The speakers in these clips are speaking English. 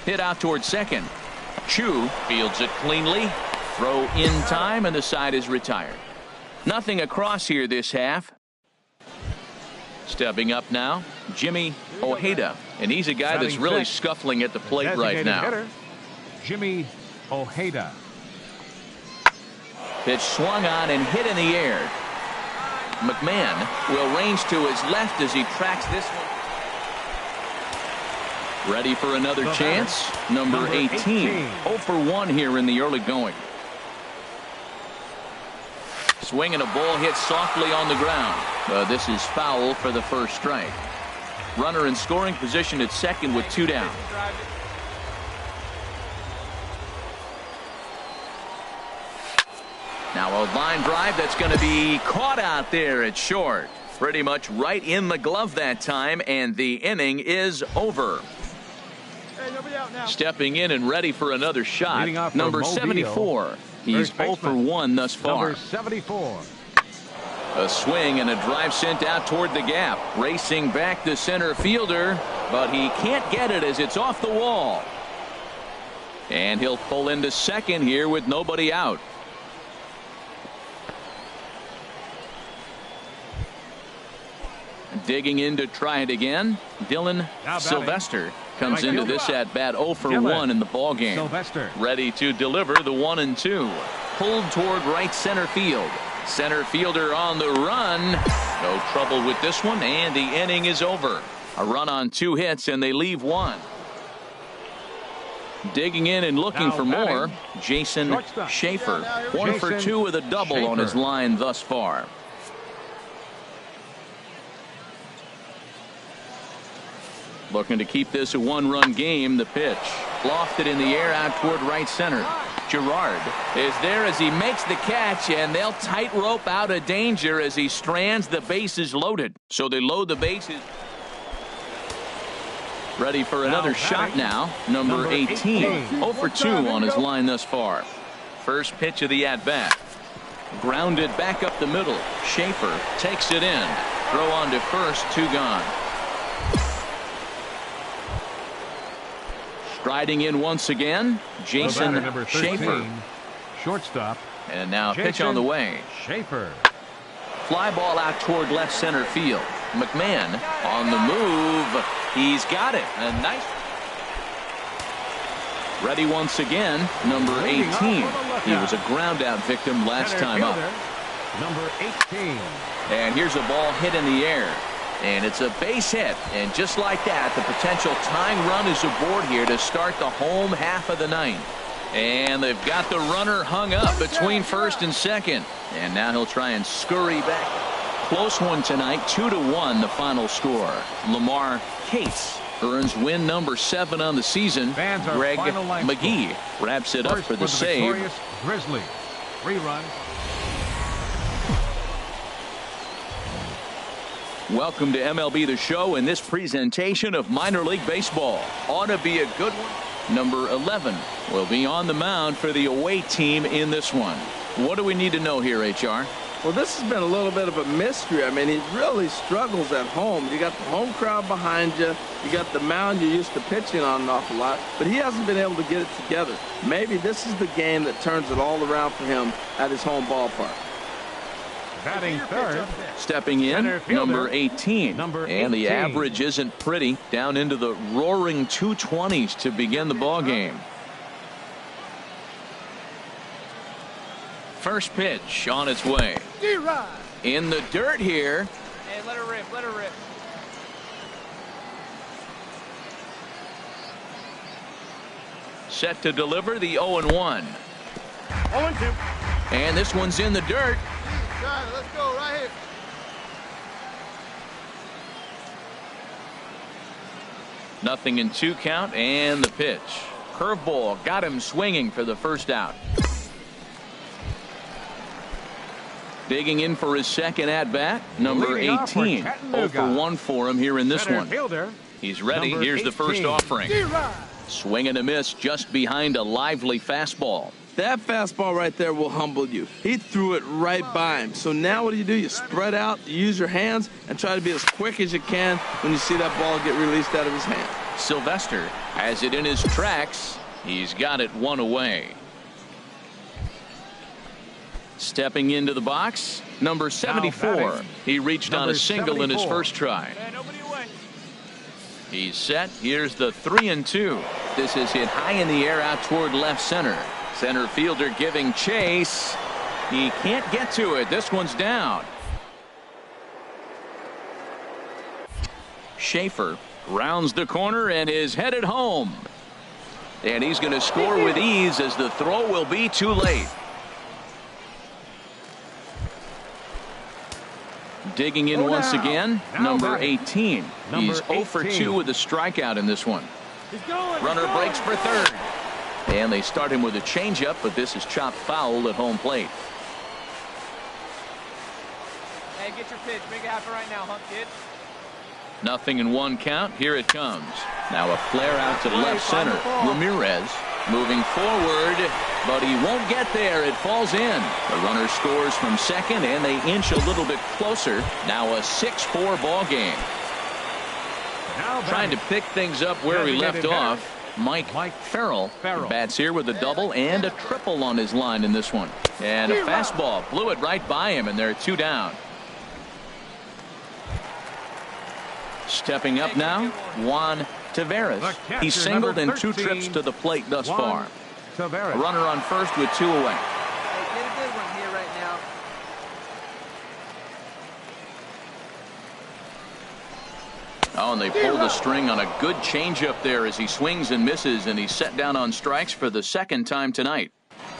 Hit out towards second. Chu fields it cleanly. Throw in time, and the side is retired. Nothing across here this half. Stepping up now, Jimmy Ojeda, and he's a guy that's really scuffling at the plate right now. Hitter, Jimmy Ojeda. Pitch swung on and hit in the air. McMahon will range to his left as he tracks this one. Ready for another chance. Number 18. 0 for 1 here in the early going. Swing and a ball hit softly on the ground. This is foul for the first strike. Runner in scoring position at second with 2 down. Now a line drive that's going to be caught out there at short. Pretty much right in the glove that time, and the inning is over. Stepping in and ready for another shot, number 74. He's 0 for 1 thus far. Number 74. A swing and a drive sent out toward the gap. Racing back the center fielder, but he can't get it as it's off the wall. And he'll pull into second here with nobody out. Digging in to try it again, Dylan Sylvester comes into this at bat 0 for 1 in the ball game. Sylvester ready to deliver the 1-2. Pulled toward right center field. Center fielder on the run. No trouble with this one, and the inning is over. A run on 2 hits, and they leave 1. Digging in and looking for more, Jason Schaefer. 1 for 2 with a double on his line thus far. Looking to keep this a 1-run game. The pitch lofted in the air out toward right center. Gerard is there as he makes the catch, and they'll tightrope out of danger as he strands. The bases loaded, so they load the bases. Ready for another shot now. Number 18. 0 for 2 on his line thus far. First pitch of the at-bat. Grounded back up the middle. Schaefer takes it in. Throw on to first. 2 gone. Striding in once again, Jason Schaefer. Shortstop. And now pitch on the way. Schaefer. Fly ball out toward left center field. McMahon on the move. He's got it. A nice. Ready once again, number 18. He was a ground out victim last time up. Number 18. And here's a ball hit in the air. And it's a base hit, and just like that, the potential tying run is aboard here to start the home half of the ninth. And they've got the runner hung up between first and second. And now he'll try and scurry back. Close one tonight, 2-1 the final score. Lamar Case earns win number 7 on the season. Greg McGee wraps it up for the save. Grizzly. 3 runs. Welcome to MLB The Show in this presentation of minor league baseball. Ought to be a good one. Number 11 will be on the mound for the away team in this one. What do we need to know here, HR? Well, this has been a little bit of a mystery. I mean, he really struggles at home. You got the home crowd behind you. You got the mound you're used to pitching on an awful lot. But he hasn't been able to get it together. Maybe this is the game that turns it all around for him at his home ballpark. Batting third. Stepping in, number 18. And the average isn't pretty. Down into the roaring 220s to begin the ball game. First pitch on its way. In the dirt here. Hey, let her rip, let her rip. Set to deliver the 0-1. 0-2. And this one's in the dirt. Let's go right here. Nothing in 2 count, and the pitch. Curveball got him swinging for the first out. Digging in for his second at-bat, number 18. 0 for 1 for him here in this one. He's ready. Here's the first offering. Swing and a miss just behind a lively fastball. That fastball right there will humble you. He threw it right by him. So now what do? You spread out, you use your hands, and try to be as quick as you can when you see that ball get released out of his hand. Sylvester has it in his tracks. He's got it one away. Stepping into the box, number 74. He reached on a single in his first try. He's set. Here's the 3-2. This is hit high in the air out toward left center. Center fielder giving chase. He can't get to it. This one's down. Schaefer rounds the corner and is headed home. And he's going to score with ease as the throw will be too late. Digging in once again, number 18. He's 0 for 2 with a strikeout in this one. Runner breaks for third. And they start him with a changeup, but this is chopped foul at home plate. Hey, get your pitch. Make it happen right now, hunk kid. Nothing in one count. Here it comes. Now a flare out to left center. Ramirez moving forward, but he won't get there. It falls in. The runner scores from second, and they inch a little bit closer. Now a 6-4 ball game. Trying to pick things up where we left off. Mike Farrell bats here with a double and a triple on his line in this one. And a fastball blew it right by him, and they're 2 down. Stepping up now, Juan Taveras. He's singled in 2 trips to the plate thus far. A runner on first with 2 away. Hey, get a good one here right now. Oh, and they pull the string on a good changeup there as he swings and misses, and he's set down on strikes for the second time tonight.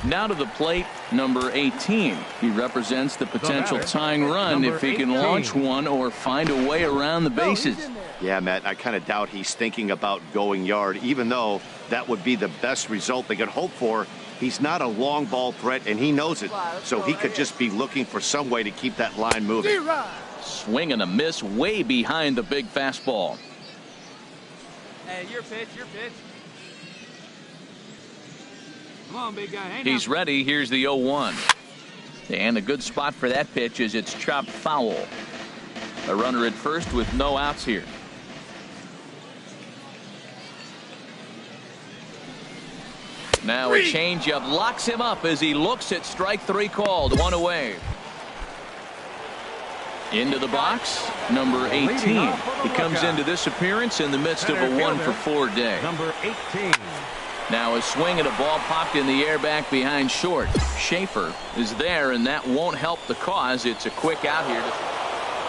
Now to the plate, number 18. He represents the potential tying run if he can launch one or find a way around the bases. Yeah, Matt, I kind of doubt he's thinking about going yard, even though that would be the best result they could hope for. He's not a long ball threat, and he knows it, so he could just be looking for some way to keep that line moving. Swing and a miss way behind the big fastball. Hey, your pitch, your pitch. Come on, big guy. Hey, He's ready. Here's the 0-1. And a good spot for that pitch is it's chopped foul. A runner at first with no outs here. Now a changeup locks him up as he looks at strike 3 called. 1 away. Into the box, number 18. He comes into this appearance in the midst of a 1-for-4 day. Number 18. Now a swing and a ball popped in the air back behind short. Schaefer is there, and that won't help the cause. It's a quick out here.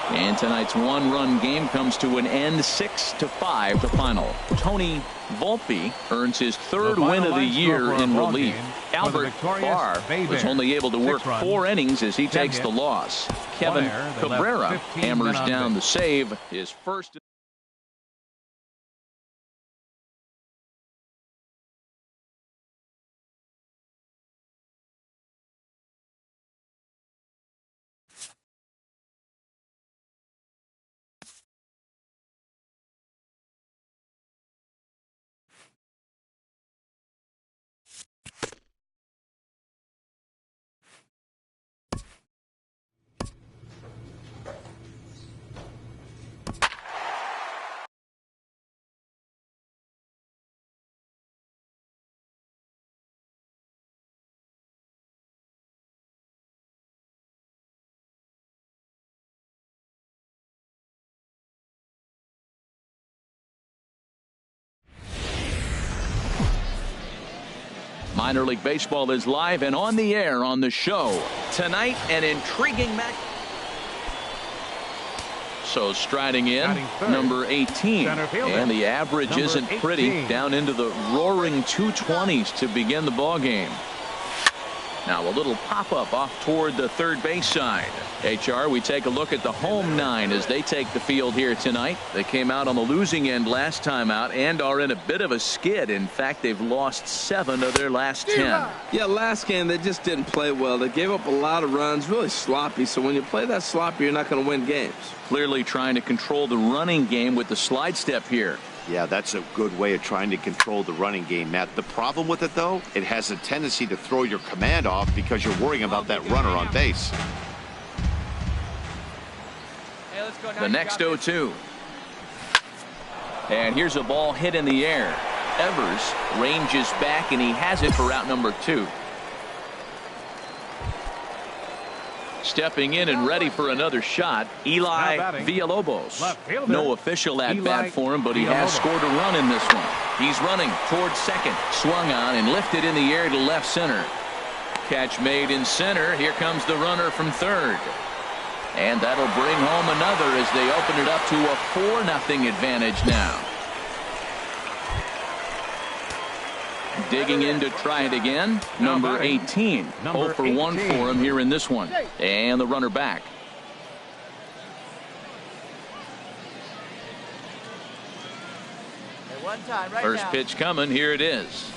And tonight's 1-run game comes to an end. 6-5 the final. Tony Volpe earns his 3rd win of the year in relief. Albert Barr was only able to work 4 innings as he takes the loss. Kevin Cabrera hammers down the save, his first. Minor League Baseball is live and on the air on the show. Tonight, an intriguing match. So striding in, number 18. And the average isn't pretty. Down into the roaring 220s to begin the ball game. Now a little pop-up off toward the third base side. HR, we take a look at the home 9 as they take the field here tonight. They came out on the losing end last time out and are in a bit of a skid. In fact, they've lost 7 of their last 10. Yeah, last game they just didn't play well. They gave up a lot of runs, really sloppy. So when you play that sloppy, you're not going to win games. Clearly trying to control the running game with the slide step here. Yeah, that's a good way of trying to control the running game, Matt. The problem with it, though, it has a tendency to throw your command off because you're worrying about that runner on base. Hey, let's go now. The next 0-2. And here's a ball hit in the air. Evers ranges back, and he has it for out number 2. Stepping in and ready for another shot, Eli Villalobos. No official at-bat for him, but he has scored a run in this one. He's running towards second. Swung on and lifted in the air to left center. Catch made in center. Here comes the runner from third. And that'll bring home another as they open it up to a 4-0 advantage now. Digging in to try it again, number 18. 0 for 1 for him here in this one. And the runner back. First pitch coming. Here it is.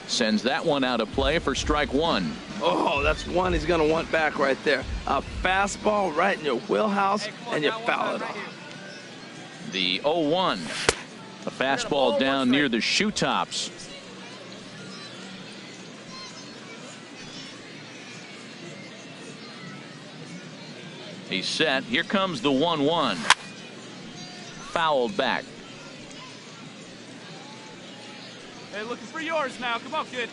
Sends that one out of play for strike 1. Oh, that's one he's going to want back right there. A fastball right in your wheelhouse, and you foul it off. The 0-1. A fastball down near the shoe tops. He's set. Here comes the 1-1. Fouled back. Hey, looking for yours now. Come on, kid.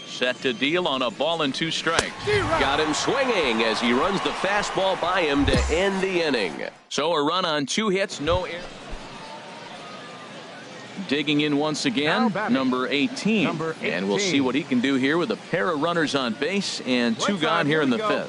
Set to deal on a ball and 2 strikes. Got him swinging as he runs the fastball by him to end the inning. So a run on 2 hits, no error. Digging in once again, number 18. And we'll see what he can do here with a pair of runners on base and 2 gone here in the 5th.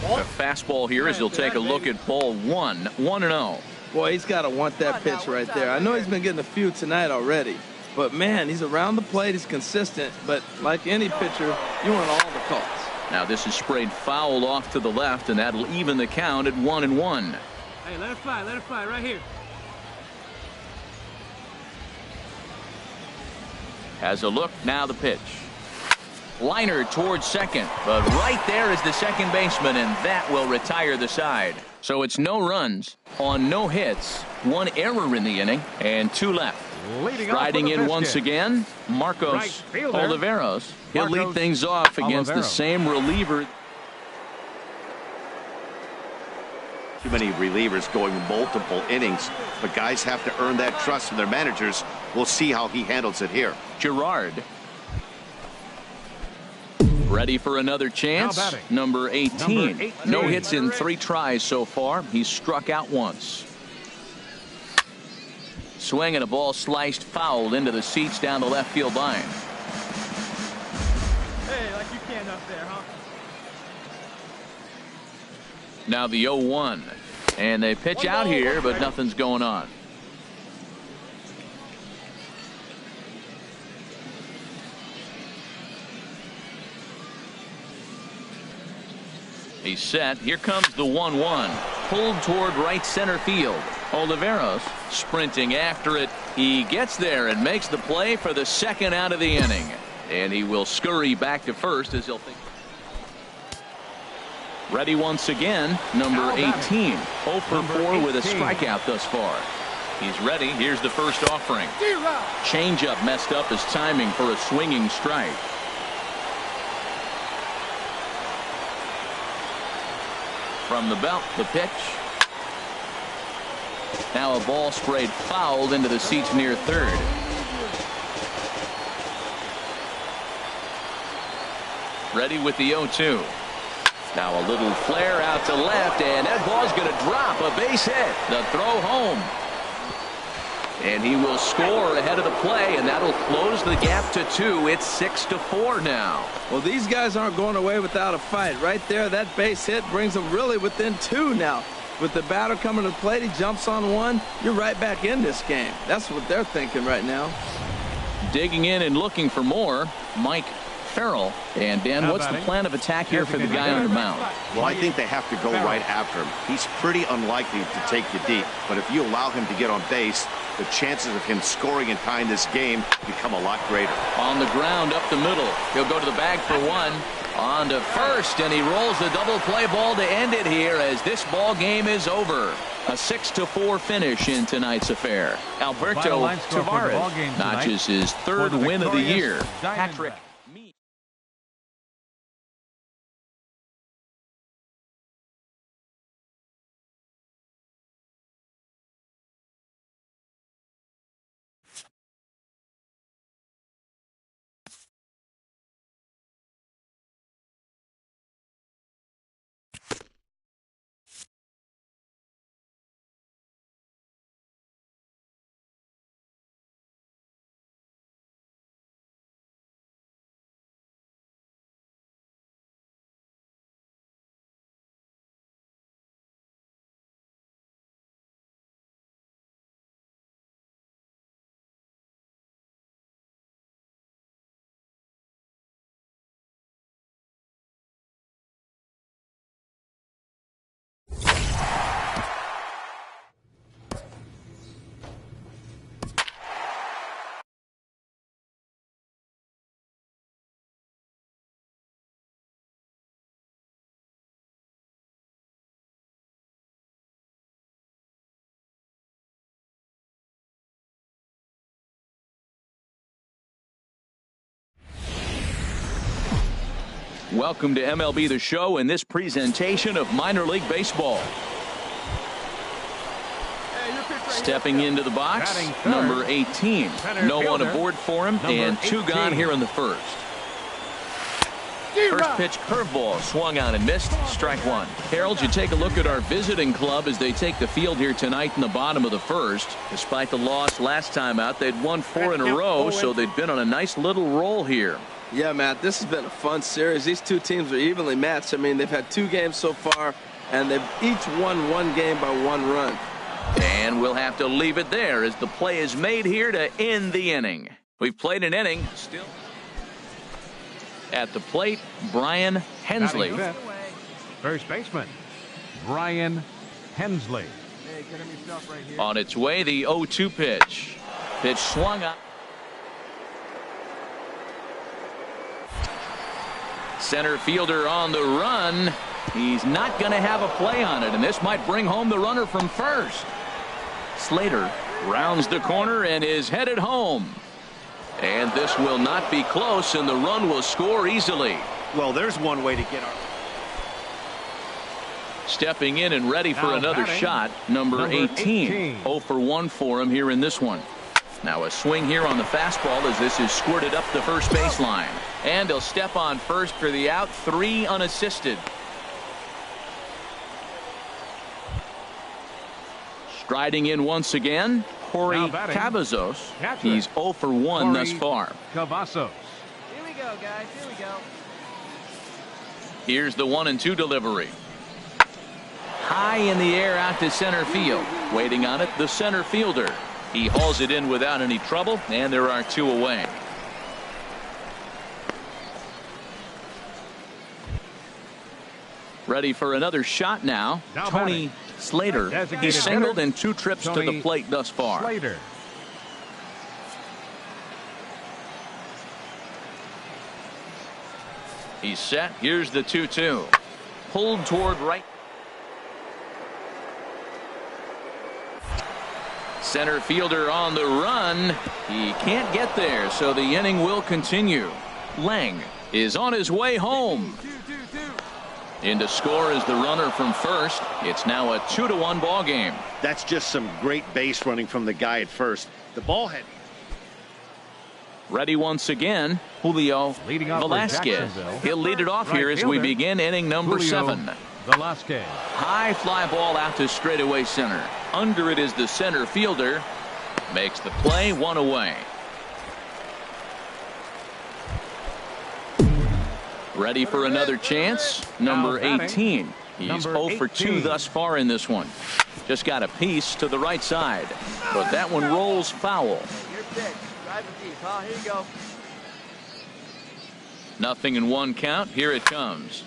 A fastball here as he'll take a look at ball 1. 1-0. Boy, he's got to want that pitch right there. I know he's been getting a few tonight already. But, man, he's around the plate. He's consistent. But like any pitcher, you want all the calls. Now this is sprayed foul off to the left, and that'll even the count at 1-1. Hey, let it fly right here. Has a look, now the pitch. Liner towards second, but right there is the second baseman, and that will retire the side. So it's no runs on no hits, 1 error in the inning, and 2 left. Riding in once again, Marcos Oliveros. He'll lead things off against the same reliever. Too many relievers going multiple innings, but guys have to earn that trust from their managers. We'll see how he handles it here. Gerard. Ready for another chance. Number 18. No hits in 3 tries so far. He's struck out once. Swing and a ball sliced foul into the seats down the left field line. Hey, like you can up there, huh? Now the 0-1. And they pitch out here, but nothing's going on. He's set. Here comes the 1-1. Pulled toward right center field. Oliveros sprinting after it. He gets there and makes the play for the 2nd out of the inning. And he will scurry back to first as he'll think. Ready once again, number 18. 0 for 4 with a strikeout thus far. He's ready. Here's the first offering. Changeup messed up his timing for a swinging strike. From the belt, the pitch. Now a ball sprayed fouled into the seats near third. Ready with the 0-2. Now a little flare out to left, and that ball's going to drop. A base hit. The throw home. And he will score ahead of the play, and that'll close the gap to 2. It's 6-4 now. Well, these guys aren't going away without a fight. Right there, that base hit brings them really within 2 now. With the batter coming to the plate, he jumps on 1. You're right back in this game. That's what they're thinking right now. Digging in and looking for more, Mike Farrell. And Dan, what's the plan of attack here for the guy on the mound? Well, I think they have to go right after him. He's pretty unlikely to take you deep, but if you allow him to get on base, the chances of him scoring and tying this game become a lot greater. On the ground up the middle. He'll go to the bag for 1. On to first, and he rolls the double play ball to end it here as this ball game is over. A 6-4 finish in tonight's affair. Alberto Tavares notches his 3rd win of the year. Patrick Welcome to MLB The Show in this presentation of minor league baseball. Stepping into the box, number 18. No one aboard for him, and 2 gone here in the first. First pitch curveball swung on and missed. Strike 1. Harold, you take a look at our visiting club as they take the field here tonight in the bottom of the first. Despite the loss last time out, they'd won 4 in a row, so they'd been on a nice little roll here. Yeah, Matt, this has been a fun series. These two teams are evenly matched. I mean, they've had 2 games so far, and they've each won 1 game by 1 run. And we'll have to leave it there as the play is made here to end the inning. We've played an inning. Still at the plate, Brian Hensley. First baseman, Brian Hensley. Hey, get him yourself right here. On its way, the 0-2 pitch. Pitch swung up. Center fielder on the run. He's not going to have a play on it, and this might bring home the runner from first. Slater rounds the corner and is headed home. And this will not be close, and the run will score easily. Well, there's one way to get our... Stepping in and ready for Now another batting, shot, number 18. 0 for 1 for him here in this one. Now a swing here on the fastball as this is squirted up the first baseline. And he'll step on first for the out. 3 unassisted. Striding in once again, Jorge Cavazos. He's 0 for 1 thus far. Cavazos. Here we go, guys. Here we go. Here's the 1-2 delivery. High in the air out to center field. Waiting on it, the center fielder. He hauls it in without any trouble, and there are 2 away. Ready for another shot now. Tony Slater. He's singled in 2 trips to the plate thus far. Slater. He's set. Here's the 2-2. Pulled toward right. Center fielder on the run. He can't get there, so the inning will continue. Lang is on his way home. In to score is the runner from first. It's now a 2-1 ball game. That's just some great base running from the guy at first. The ball head. Ready once again, Julio Leading off for Velasquez. Jacksonville. He'll lead it off Right here as we fielder, begin inning number Julio 7. Velasquez. High fly ball out to straightaway center. Under it is the center fielder. Makes the play, 1 away. Ready for another chance. Number 18. He's 0 for 2 thus far in this one. Just got a piece to the right side. But that one rolls foul. Your pitch. Drive it deep, huh? Here you go. Nothing in 1 count. Here it comes.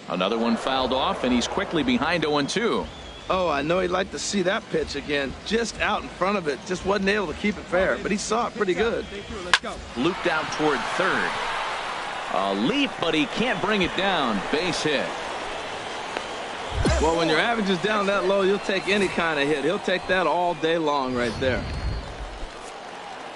Another one fouled off, and he's quickly behind 0-2. Oh, I know he'd like to see that pitch again. Just out in front of it. Just wasn't able to keep it fair, but he saw it pretty good. Let's go. Looped out toward third. A leap, but he can't bring it down. Base hit. Well, when your average is down that low, you'll take any kind of hit. He'll take that all day long right there.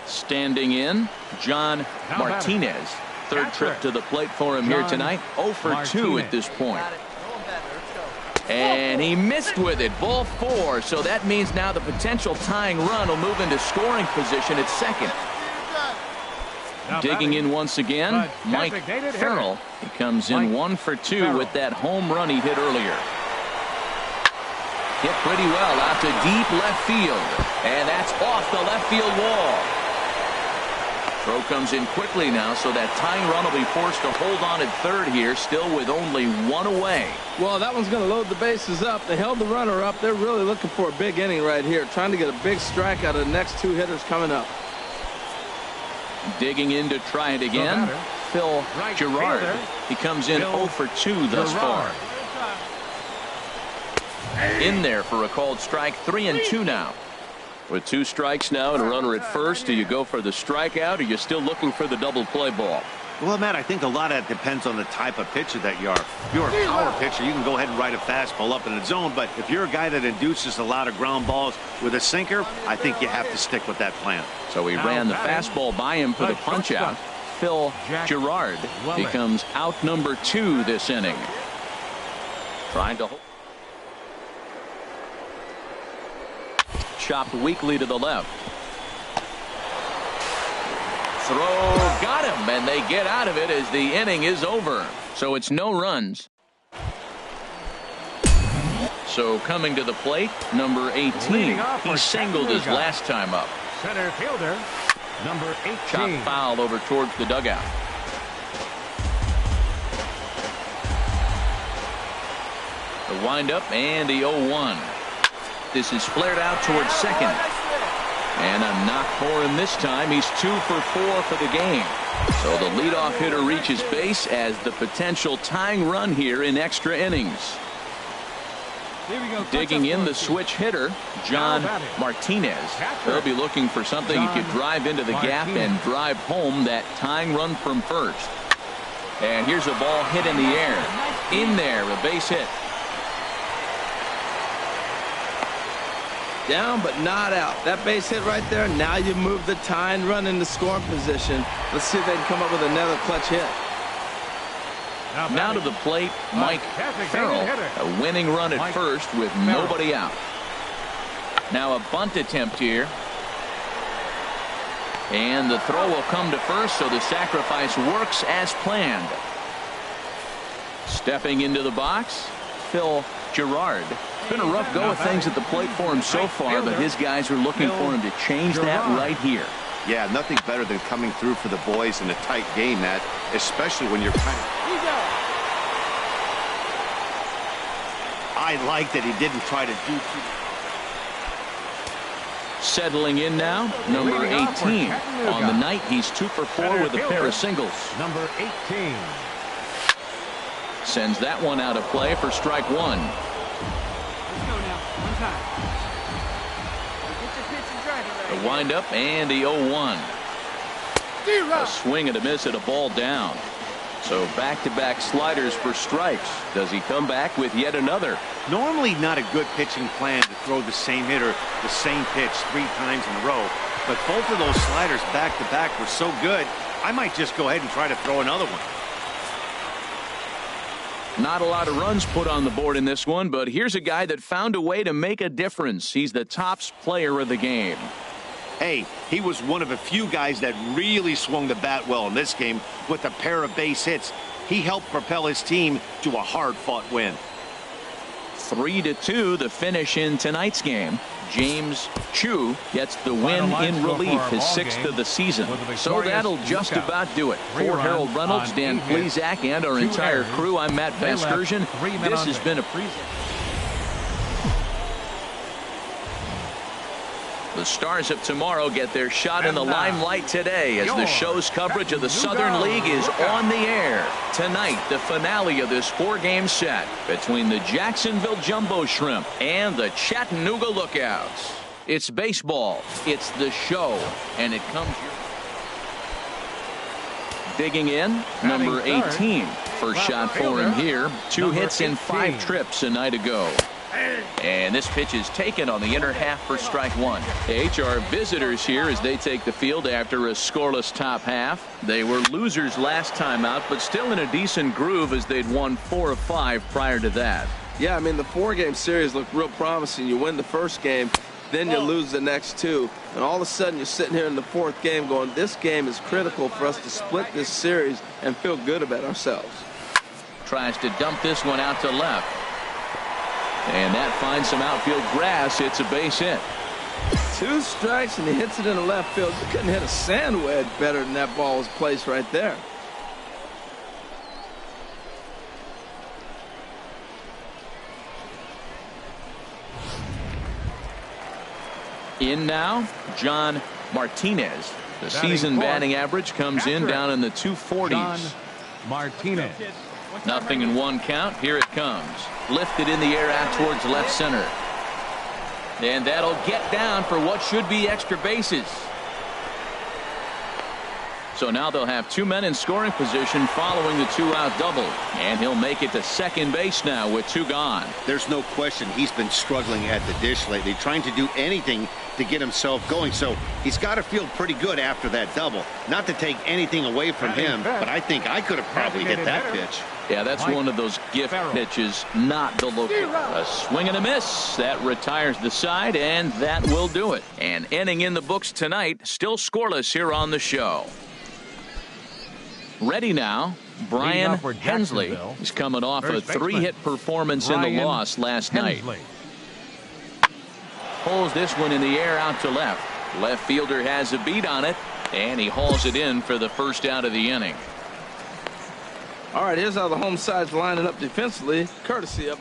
Standing in, John Martinez. Third trip to the plate for him here tonight. 0 for 2 at this point. Got it. Going better. Let's go. And he missed with it. Ball 4. So that means now the potential tying run will move into scoring position at second. Digging in once again, Mike Farrell. He comes in 1 for 2 with that home run he hit earlier. Hit pretty well out to deep left field. And that's off the left field wall. Throw comes in quickly now, so that tying run will be forced to hold on at third here, still with only 1 away. Well, that one's going to load the bases up. They held the runner up. They're really looking for a big inning right here, trying to get a big strike out of the next 2 hitters coming up. Digging in to try it again, Phil Gerard. He comes in 0 for 2 thus far. In there for a called strike. 3-2 now. With 2 strikes now and a runner at first, do you go for the strikeout, or are you still looking for the double play ball? Well, Matt, I think a lot of that depends on the type of pitcher that you are. If you're a power pitcher, you can go ahead and ride a fastball up in the zone. But if you're a guy that induces a lot of ground balls with a sinker, I think you have to stick with that plan. So he ran the fastball by him for the punch out. Phil Gerard becomes out number 2 this inning. Trying to chopped weakly to the left. Throw got him, and they get out of it as the inning is over. So it's no runs. So coming to the plate, number 18. He singled his last time up. Center fielder, number 18. Chop foul over towards the dugout. The windup and the 0-1. This is flared out towards second. And a knock for him this time. He's 2 for 4 for the game. So the leadoff hitter reaches base as the potential tying run here in extra innings. Digging in the switch hitter, John Martinez. They'll be looking for something he could drive into the gap and drive home that tying run from first. And here's a ball hit in the air. In there, a base hit. Down but not out. That base hit right there. Now you move the tying run into scoring position. Let's see if they can come up with another clutch hit. Now to the plate, Mike Farrell. A winning run at first with nobody out. Now a bunt attempt here. And the throw will come to first, so the sacrifice works as planned. Stepping into the box, Phil Gerard. It's been a rough go of things at the plate for him so far, but his guys are looking for him to change that right here. Yeah, nothing better than coming through for the boys in a tight game, Matt, especially when you're kind of... I like that he didn't try to do too... Settling in now, number 18. On the night, he's 2 for 4 with a pair of singles. Number 18. Sends that one out of play for strike 1. The windup and the 0-1. A swing and a miss at a ball down. So back-to-back sliders for strikes. Does he come back with yet another? Normally not a good pitching plan to throw the same hitter the same pitch 3 times in a row. But both of those sliders back-to-back were so good, I might just go ahead and try to throw another one. Not a lot of runs put on the board in this one, but here's a guy that found a way to make a difference. He's the tops player of the game. Hey, he was one of a few guys that really swung the bat well in this game with a pair of base hits. He helped propel his team to a hard-fought win. 3-2 the finish in tonight's game. James Chu gets the win in relief, his 6th of the season. So that'll just about do it. For Harold Reynolds, Dan Plesac, and our entire crew, I'm Matt Vasgersian. This has been a presentation. The Stars of tomorrow get their shot in the limelight today as the show's coverage of the Southern League is on the air. Tonight, the finale of this 4-game set between the Jacksonville Jumbo Shrimp and the Chattanooga Lookouts. It's baseball, it's the show, and it comes here. Digging in, number 18. First shot for him here. 2 hits in 5 trips a night ago. And this pitch is taken on the inner half for strike 1. HR visitors here as they take the field after a scoreless top half. They were losers last time out, but still in a decent groove as they'd won 4 of 5 prior to that. Yeah, I mean, the 4-game series looked real promising. You win the first game, then you lose the next 2. And all of a sudden, you're sitting here in the 4th game going, this game is critical for us to split this series and feel good about ourselves. Tries to dump this one out to left. And that finds some outfield grass. It's a base hit. 2 strikes, and he hits it in the left field. You couldn't hit a sand wedge better than that ball was placed right there. In now, John Martinez. The season batting average comes in down in the 240s. John Martinez. Nothing in 1 count. Here it comes. Lifted in the air out towards left center. And that'll get down for what should be extra bases. So now they'll have 2 men in scoring position following the 2-out double. And he'll make it to second base now with 2 gone. There's no question he's been struggling at the dish lately, trying to do anything to get himself going. So he's got to feel pretty good after that double. Not to take anything away from him, but I think I could have probably hit that pitch. Yeah, that's one of those gift pitches, not the local. A swing and a miss. That retires the side, and that will do it. And ending in the books tonight, still scoreless here on the show. Ready now, Brian Hensley. He's coming off a 3-hit performance in the loss last night. Pulls this one in the air out to left. Left fielder has a beat on it, and he hauls it in for the first out of the inning. All right, here's how the home side's lining up defensively, courtesy of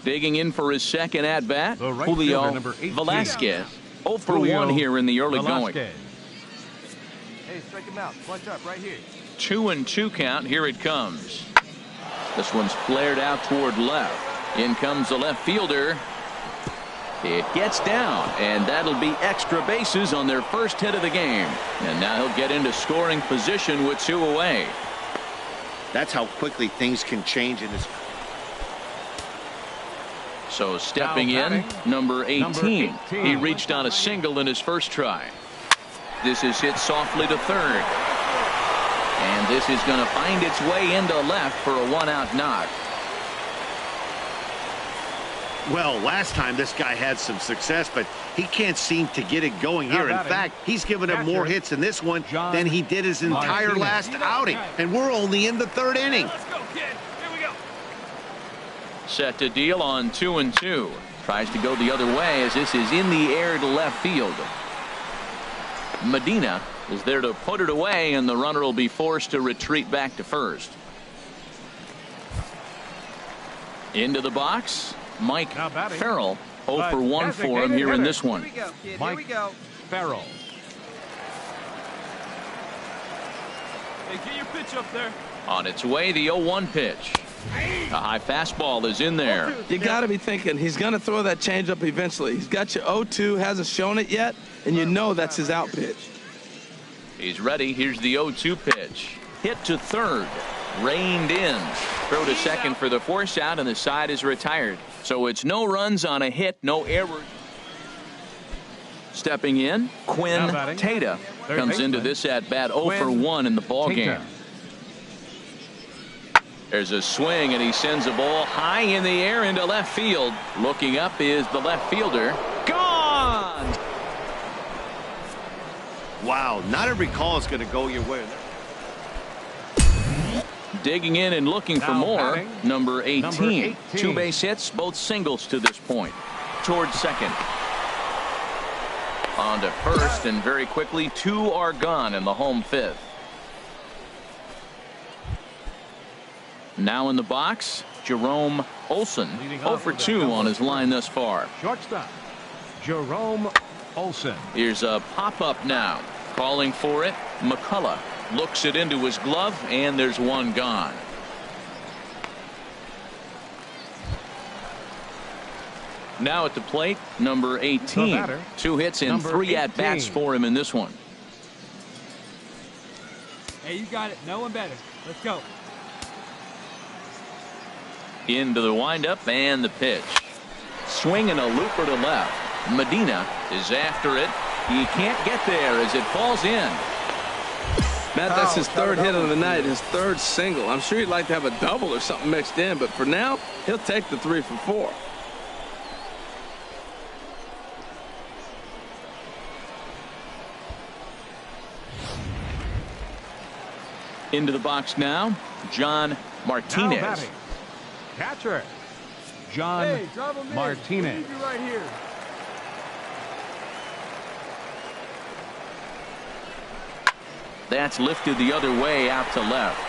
digging in for his second at-bat, Julio Velasquez. 0 for 1 here in the early going. Hey, strike him out. Watch up right here. 2-2 count. Here it comes. This one's flared out toward left. In comes the left fielder. It gets down, and that'll be extra bases on their first hit of the game. And now he'll get into scoring position with 2 away. That's how quickly things can change in this. So stepping in, number 18. He reached on a single in his first try. This is hit softly to third. And this is going to find its way into left for a 1-out knock. Well, last time this guy had some success, but he can't seem to get it going here. In fact, he's given up more hits in this one than he did his entire last outing. And we're only in the 3rd inning. Let's go, kid. Here we go. Set to deal on 2-2. Tries to go the other way as this is in the air to left field. Medina is there to put it away, and the runner will be forced to retreat back to first. Into the box, Mike Farrell. 0 for 1 for him here in this one. Here we go, kid. Mike Here we go. Farrell. Hey, get your pitch up there. On its way, the 0-1 pitch. A high fastball is in there. You got to be thinking he's going to throw that changeup eventually. He's got your 0-2, hasn't shown it yet, and you know that's his out pitch. He's ready. Here's the 0-2 pitch. Hit to third. Reined in. Throw to second for the force out, and the side is retired. So it's no runs on a hit, no errors. Stepping in, Quinn Tata comes into this at-bat 0 for 1 in the ballgame. There's a swing, and he sends a ball high in the air into left field. Looking up is the left fielder. Gone! Wow, not every call is going to go your way. Digging in and looking for more, number 18. 2 base hits, both singles to this point. Towards second. On to first, and very quickly 2 are gone in the home 5th. Now in the box, Jerome Olson. 0 for 2 on his line thus far. Shortstop, Jerome Olson. Here's a pop-up now. Calling for it, McCullough. Looks it into his glove, and there's 1 gone. Now at the plate, number 18. 2 hits and 3 at-bats for him in this one. Hey, you got it. No one better. Let's go. Into the windup and the pitch. Swinging a looper to left. Medina is after it. He can't get there as it falls in. Matt, that's his 3rd hit of the night, his 3rd single. I'm sure he'd like to have a double or something mixed in, but for now, he'll take the 3 for 4. Into the box now, John Martinez. Catcher, John Martinez. Right here. That's lifted the other way out to left.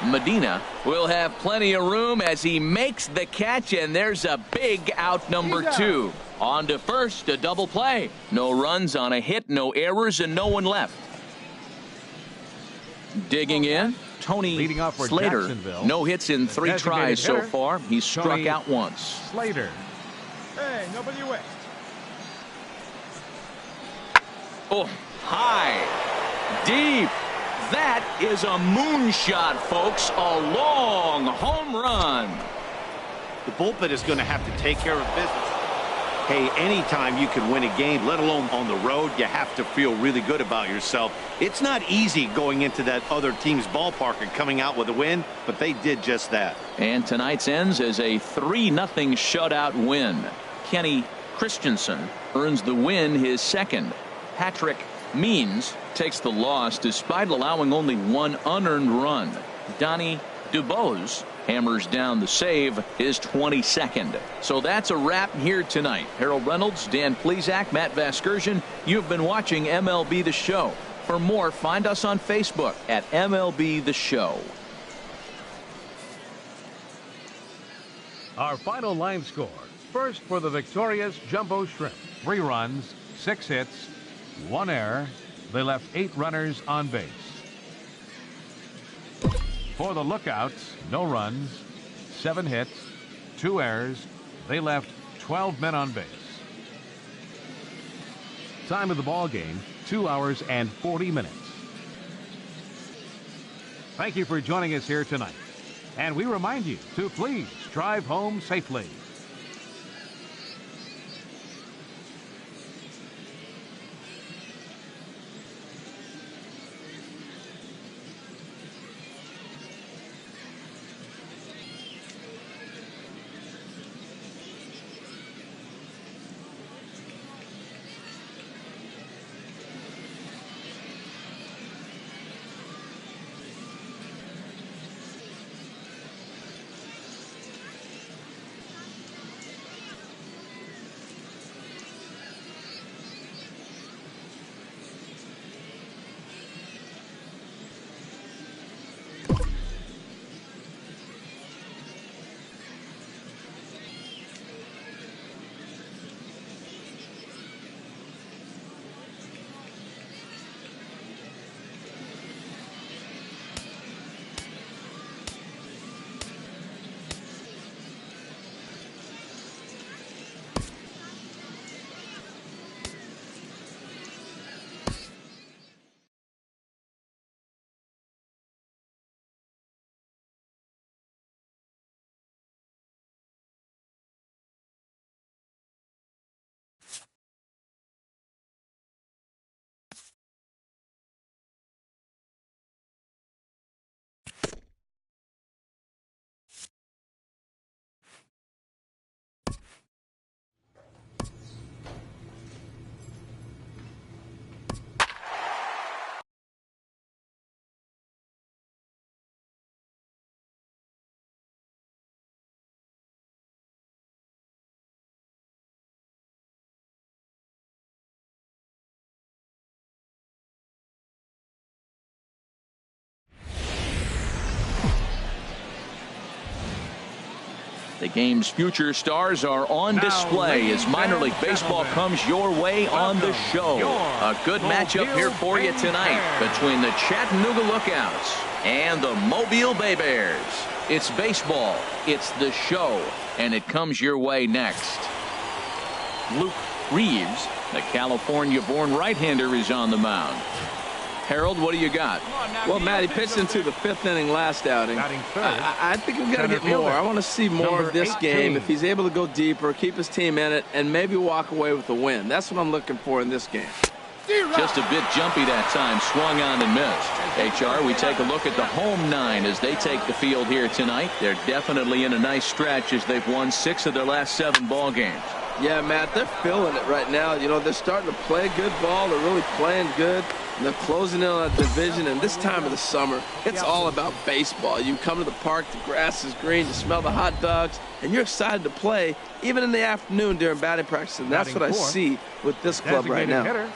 Medina will have plenty of room as he makes the catch, and there's a big out, number 2. On to first, a double play. No runs on a hit, no errors, and no one left. Digging in, Tony Slater. No hits in 3 tries so far. He's struck out once. Slater. Hey, nobody away. Oh, High. Deep. That is a moonshot, folks. A long home run. The bullpen is going to have to take care of business. Hey, anytime you can win a game, let alone on the road, you have to feel really good about yourself. It's not easy going into that other team's ballpark and coming out with a win, but they did just that. And tonight's ends as a 3-0 shutout win. Kenny Christensen earns the win, his second. Patrick Means takes the loss despite allowing only one unearned run. Donnie DuBose hammers down the save, his 22nd. So that's a wrap here tonight. Harold Reynolds, Dan Plesac, Matt Vasgersian. You've been watching MLB The Show. For more, find us on Facebook at MLB The Show. Our final line score. First for the victorious Jumbo Shrimp. 3 runs, 6 hits, 1 error. They left 8 runners on base. For the Lookouts, no runs, 7 hits, 2 errors. They left 12 men on base. Time of the ball game, 2 hours and 40 minutes. Thank you for joining us here tonight. And we remind you to please drive home safely. The game's future stars are on display as minor league baseball comes your way on the show. A good matchup here for you tonight between the Chattanooga Lookouts and the Mobile Bay Bears. It's baseball, it's the show, and it comes your way next. Luke Reeves, the California-born right-hander, is on the mound. Harold, what do you got? Well, Matt, he pitched into the 5th inning last outing. I think we've got to get more. I want to see more of this game. If he's able to go deeper, keep his team in it, and maybe walk away with a win. That's what I'm looking for in this game. Just a bit jumpy that time, swung on and missed. HR, we take a look at the home 9 as they take the field here tonight. They're definitely in a nice stretch as they've won 6 of their last 7 ball games. Yeah, Matt, they're feeling it right now. You know, they're starting to play good ball. They're really playing good. And they're closing in on a division, and this time of the summer, it's all about baseball. You come to the park, the grass is green, you smell the hot dogs, and you're excited to play, even in the afternoon during batting practice. And that's what I see with this club right now.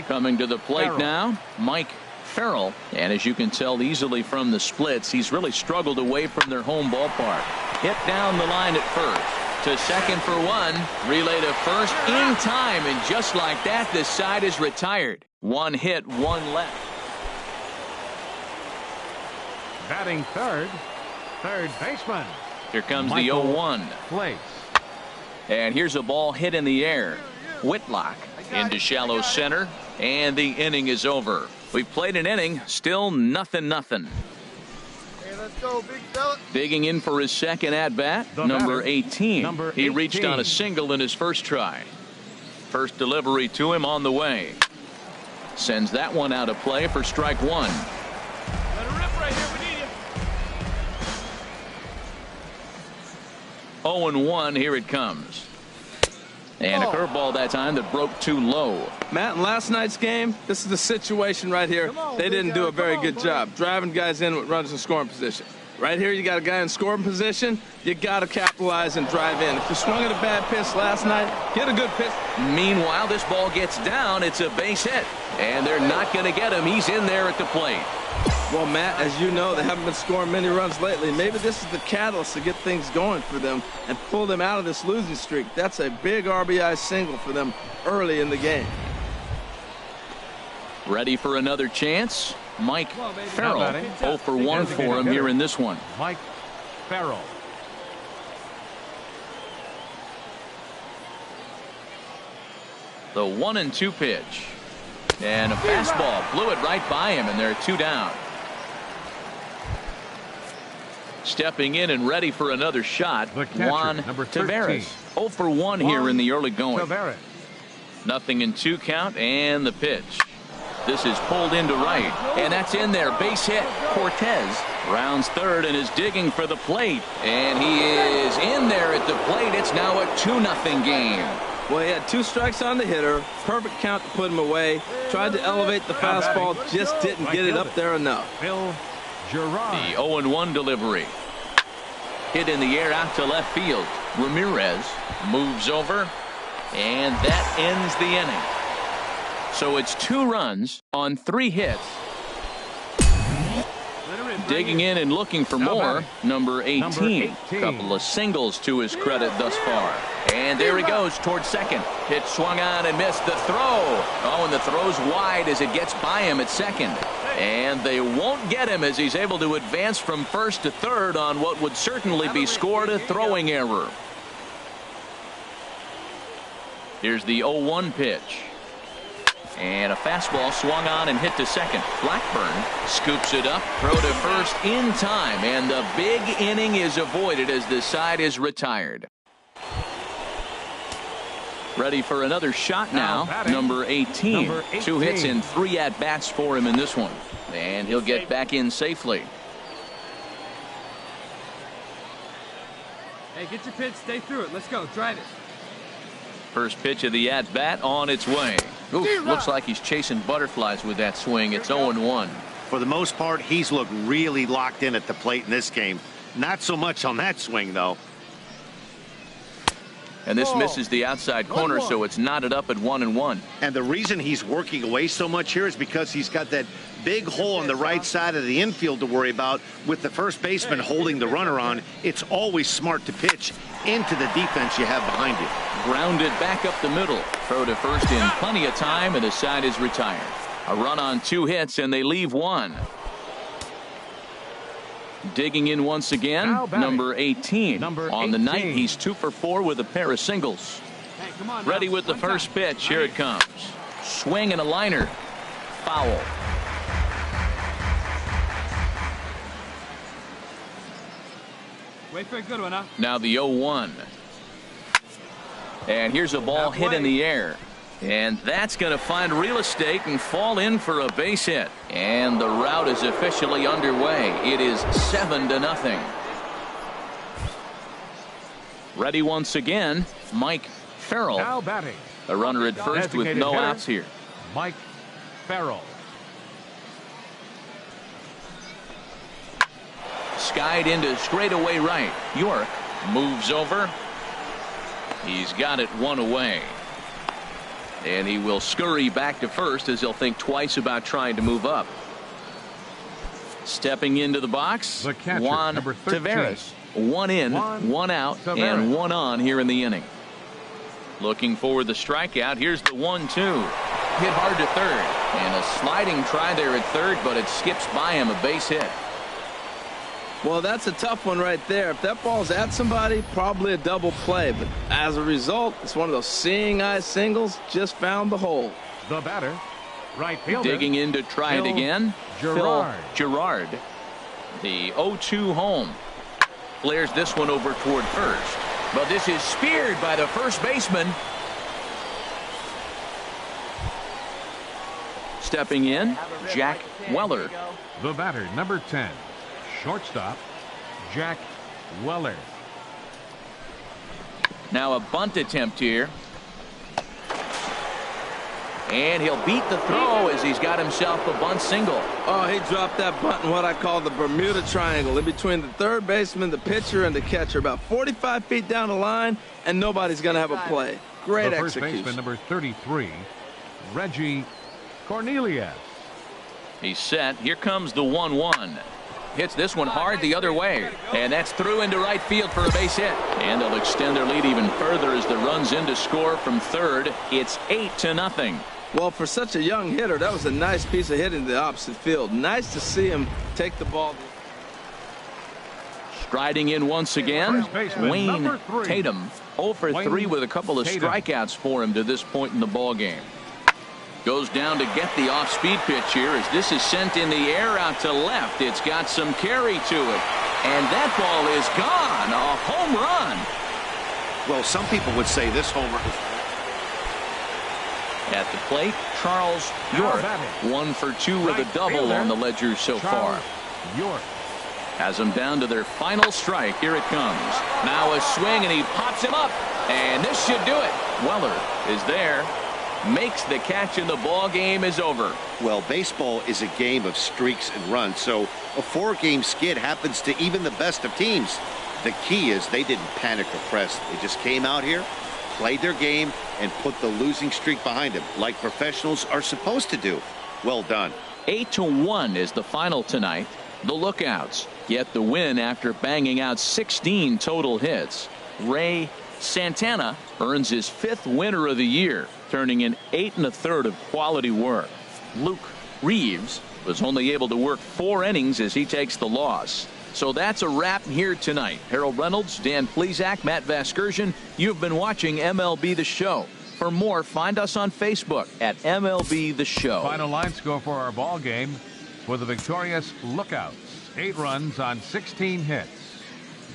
Coming to the plate now, Mike Farrell. And as you can tell easily from the splits, he's really struggled away from their home ballpark. Hit down the line at first. To second for one. Relay to first in time. And just like that, this side is retired. 1 hit, 1 left. Batting third baseman. Here comes Michael the 0-1. Place. And here's a ball hit in the air. Whitlock into shallow center, and the inning is over. We've played an inning, still nothing. Hey, let's go, big fella. Digging in for his second at-bat, number 18. He reached on a single in his first try. First delivery to him on the way. Sends that one out of play for strike one. Let it rip right here. We need him. 0-1, here it comes. And a curveball that time that broke too low. Matt, in last night's game, this is the situation right here. They didn't do a very good job driving guys in with runners in scoring position. Right here, you got a guy in scoring position. You got to capitalize and drive in. If you swung at a bad pitch last night, hit a good pitch. Meanwhile, this ball gets down. It's a base hit. And they're not going to get him. He's in there at the plate. Well, Matt, as you know, they haven't been scoring many runs lately. Maybe this is the catalyst to get things going for them and pull them out of this losing streak. That's a big RBI single for them early in the game. Ready for another chance? Mike Farrell. 0 for 1 for him here in this one. Mike Farrell. The 1-2 pitch. And a fastball blew it right by him, and they're 2 down. Stepping in and ready for another shot, Juan Taveras. 0 for 1 here in the early going. Taveras. Nothing in 2 count, and the pitch. This is pulled into right, and that's in there. Base hit. Cortez rounds third and is digging for the plate, and he is in there at the plate. It's now a 2-0 game. Well, he had 2 strikes on the hitter. Perfect count to put him away. Tried to elevate the fastball, just didn't get it up there enough. Phil Gerard. The 0-1 delivery. Hit in the air out to left field. Ramirez moves over, and that ends the inning. So it's 2 runs on 3 hits. Digging in and looking for more, number 18. Couple of singles to his credit thus far. And there he goes towards second. Pitch swung on and missed the throw. Oh, and the throw's wide as it gets by him at second. And they won't get him as he's able to advance from first to third on what would certainly be scored a throwing error. Here's the 0-1 pitch. And a fastball swung on and hit to second. Blackburn scoops it up, throw to first in time, and the big inning is avoided as the side is retired. Ready for another shot now, number 18. 2 hits and 3 at-bats for him in this one. And he'll get back in safely. Hey, get your pitch. Stay through it. Let's go. Drive it. First pitch of the at-bat on its way. Ooh, looks like he's chasing butterflies with that swing. It's 0-1. For the most part, he's looked really locked in at the plate in this game. Not so much on that swing, though. And this misses the outside corner, so it's knotted up at 1-1. And the reason he's working away so much here is because he's got that big hole on the right side of the infield to worry about. With the first baseman holding the runner on, it's always smart to pitch into the defense you have behind you. Grounded back up the middle. Throw to first in plenty of time, and the side is retired. A run on 2 hits, and they leave 1. Digging in once again, number 18. On the night, he's 2 for 4 with a pair of singles. Hey, come on. Ready with the first pitch. Here it comes. Swing and a liner. Foul. Wait for a good one, huh? Now the 0-1. And here's a ball hit in the air. And that's going to find real estate and fall in for a base hit. And the rout is officially underway. It is 7-0. Ready once again, Mike Farrell. Now batting. A runner at first with no outs here. Mike Farrell. Skied into straightaway right. York moves over. He's got it 1 away. And he will scurry back to first as he'll think twice about trying to move up. Stepping into the box, The catcher, Juan number 13. Taveras. 1 in, 1 out, and 1 on here in the inning. Looking for the strikeout. Here's the 1-2. Hit hard to third. And a sliding try there at third, but it skips by him, a base hit. Well, that's a tough one right there. If that ball's at somebody, probably a double play. But as a result, it's one of those seeing eye singles. Just found the hole. The batter, right fielder. Digging in to try it again. Gerard. Phil Gerard. The 0-2 home. Flares this one over toward first. But this is speared by the first baseman. Stepping in, Jack Weller. The batter, number 10, shortstop, Jack Weller. Now a bunt attempt here. And he'll beat the throw as he's got himself a bunt single. Oh, he dropped that bunt in what I call the Bermuda Triangle, in between the third baseman, the pitcher, and the catcher. About 45 feet down the line, and nobody's going to have a play. Great the first execution. baseman, number 33, Reggie Cornelius. He's set. Here comes the 1-1. Hits this one hard the other way. And that's through into right field for a base hit. And they'll extend their lead even further as the run's in to score from third. It's 8-0. Well, for such a young hitter, that was a nice piece of hitting the opposite field. Nice to see him take the ball. Striding in once again, Wayne Tatum. 0 for 3 with a couple of strikeouts for him to this point in the ball game. Goes down to get the off-speed pitch here as this is sent in the air out to left. It's got some carry to it. And that ball is gone. A home run. Well, some people would say this homer is... At the plate, Charles York. 1 for 2 with a double on the ledger so far. York has them down to their final strike. Here it comes. Now a swing, and he pops him up. And this should do it. Weller is there. Makes the catch, and the ball game is over. Well, baseball is a game of streaks and runs, so a 4-game skid happens to even the best of teams. The key is they didn't panic or press. They just came out here, played their game, and put the losing streak behind them, like professionals are supposed to do. Well done. 8-1 is the final tonight. The Lookouts get the win after banging out 16 total hits. Ray Santana earns his 5th winner of the year, turning in 8 1/3 of quality work. Luke Reeves was only able to work 4 innings as he takes the loss. So that's a wrap here tonight. Harold Reynolds, Dan Plesac, Matt Vasgersian. You've been watching MLB The Show. For more, find us on Facebook at MLB The Show. Final line score for our ball game for the victorious Lookouts. 8 runs on 16 hits.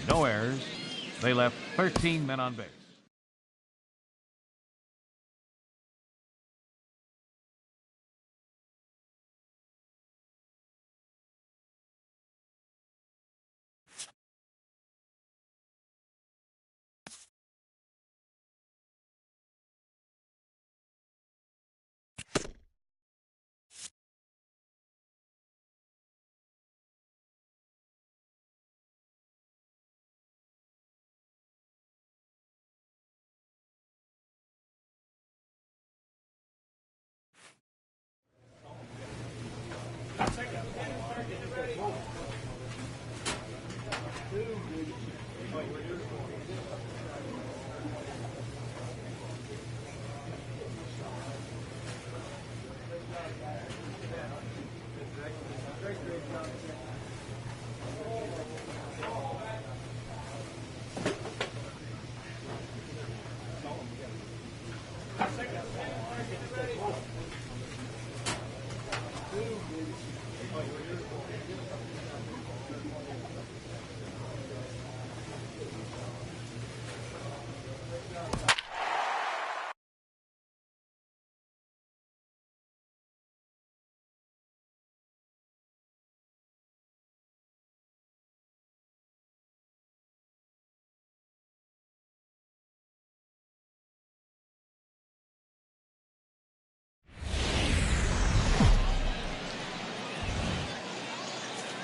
No errors. They left 13 men on base.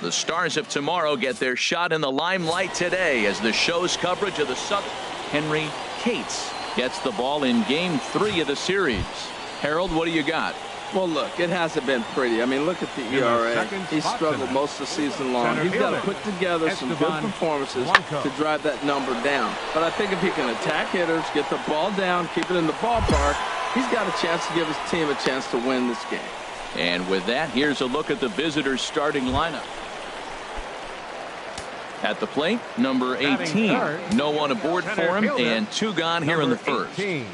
The Stars of tomorrow get their shot in the limelight today as the show's coverage of the Southern. Henry Cates gets the ball in Game 3 of the series. Harold, what do you got? Well, look, it hasn't been pretty. I mean, look at the ERA. He struggled most of the season long. He's got to put together some good performances to drive that number down. But I think if he can attack hitters, get the ball down, keep it in the ballpark, he's got a chance to give his team a chance to win this game. And with that, here's a look at the visitors' starting lineup. At the plate, number 18. No one aboard for him, and 2 gone here in the first. 18.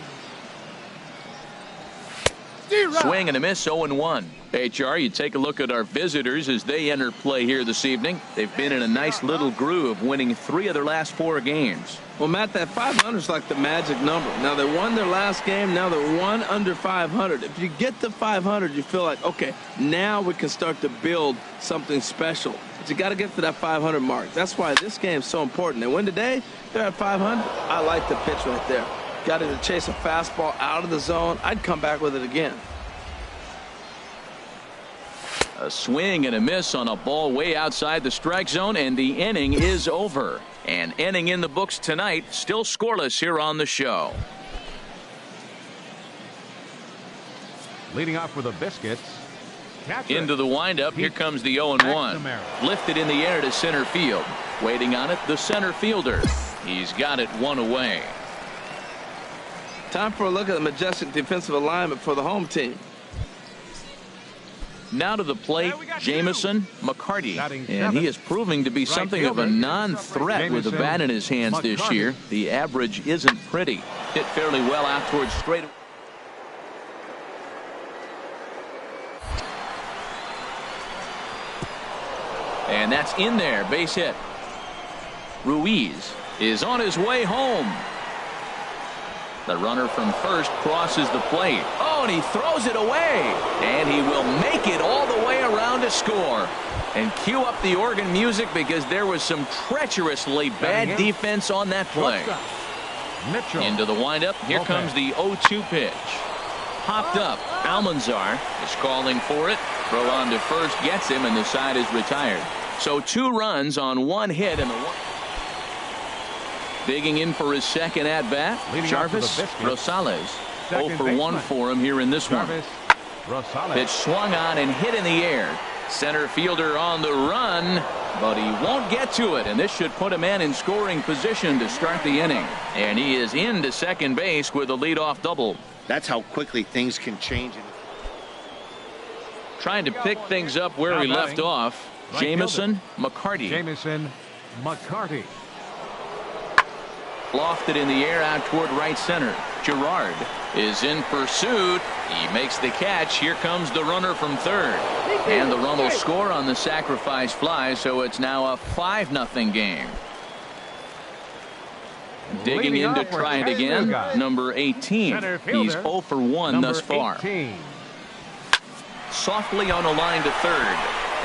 Swing and a miss, 0-1. HR, you take a look at our visitors as they enter play here this evening. They've been in a nice little groove, winning 3 of their last 4 games. Well, Matt, that 500 is like the magic number. Now, they won their last game. Now they're 1 under 500. If you get to 500, you feel like, okay, now we can start to build something special. But you got to get to that 500 mark. That's why this game is so important. They win today, they're at 500. I like the pitch right there. Got to chase a fastball out of the zone. I'd come back with it again. A swing and a miss on a ball way outside the strike zone, and the inning is over. An inning in the books tonight, still scoreless here on the show. Leading off for the Biscuits. Catcher. Into the windup. Here comes the 0-1. Lifted in the air to center field. Waiting on it, the center fielder. He's got it 1 away. Time for a look at the majestic defensive alignment for the home team. Now to the plate, Jamison McCarty, and he is proving to be something of a non-threat with the bat in his hands this year. The average isn't pretty. Hit fairly well out towards straight. And that's in there, base hit. Ruiz is on his way home. The runner from first crosses the plate. Oh, and he throws it away. And he will make it all the way around to score. And cue up the organ music because there was some treacherously bad defense on that play. Mitchell. Into the windup. Here comes the 0-2 pitch. Popped up. Almanzar is calling for it. Throw on to first gets him, and the side is retired. So 2 runs on 1 hit in the one. Digging in for his second at-bat, Jarvis Rosales. 0 for 1 for him here in this one. Pitch swung on and hit in the air. Center fielder on the run, but he won't get to it, and this should put a man in scoring position to start the inning. And he is into second base with a leadoff double. That's how quickly things can change. Trying to pick things up where he left off, Jamison McCarty. Jamison McCarty. Lofted in the air out toward right center. Gerard is in pursuit. He makes the catch. Here comes the runner from third. And the run will score on the sacrifice fly, so it's now a 5-0 game. Digging in to try it again, number 18. He's 0 for 1 thus far. Softly on a line to third.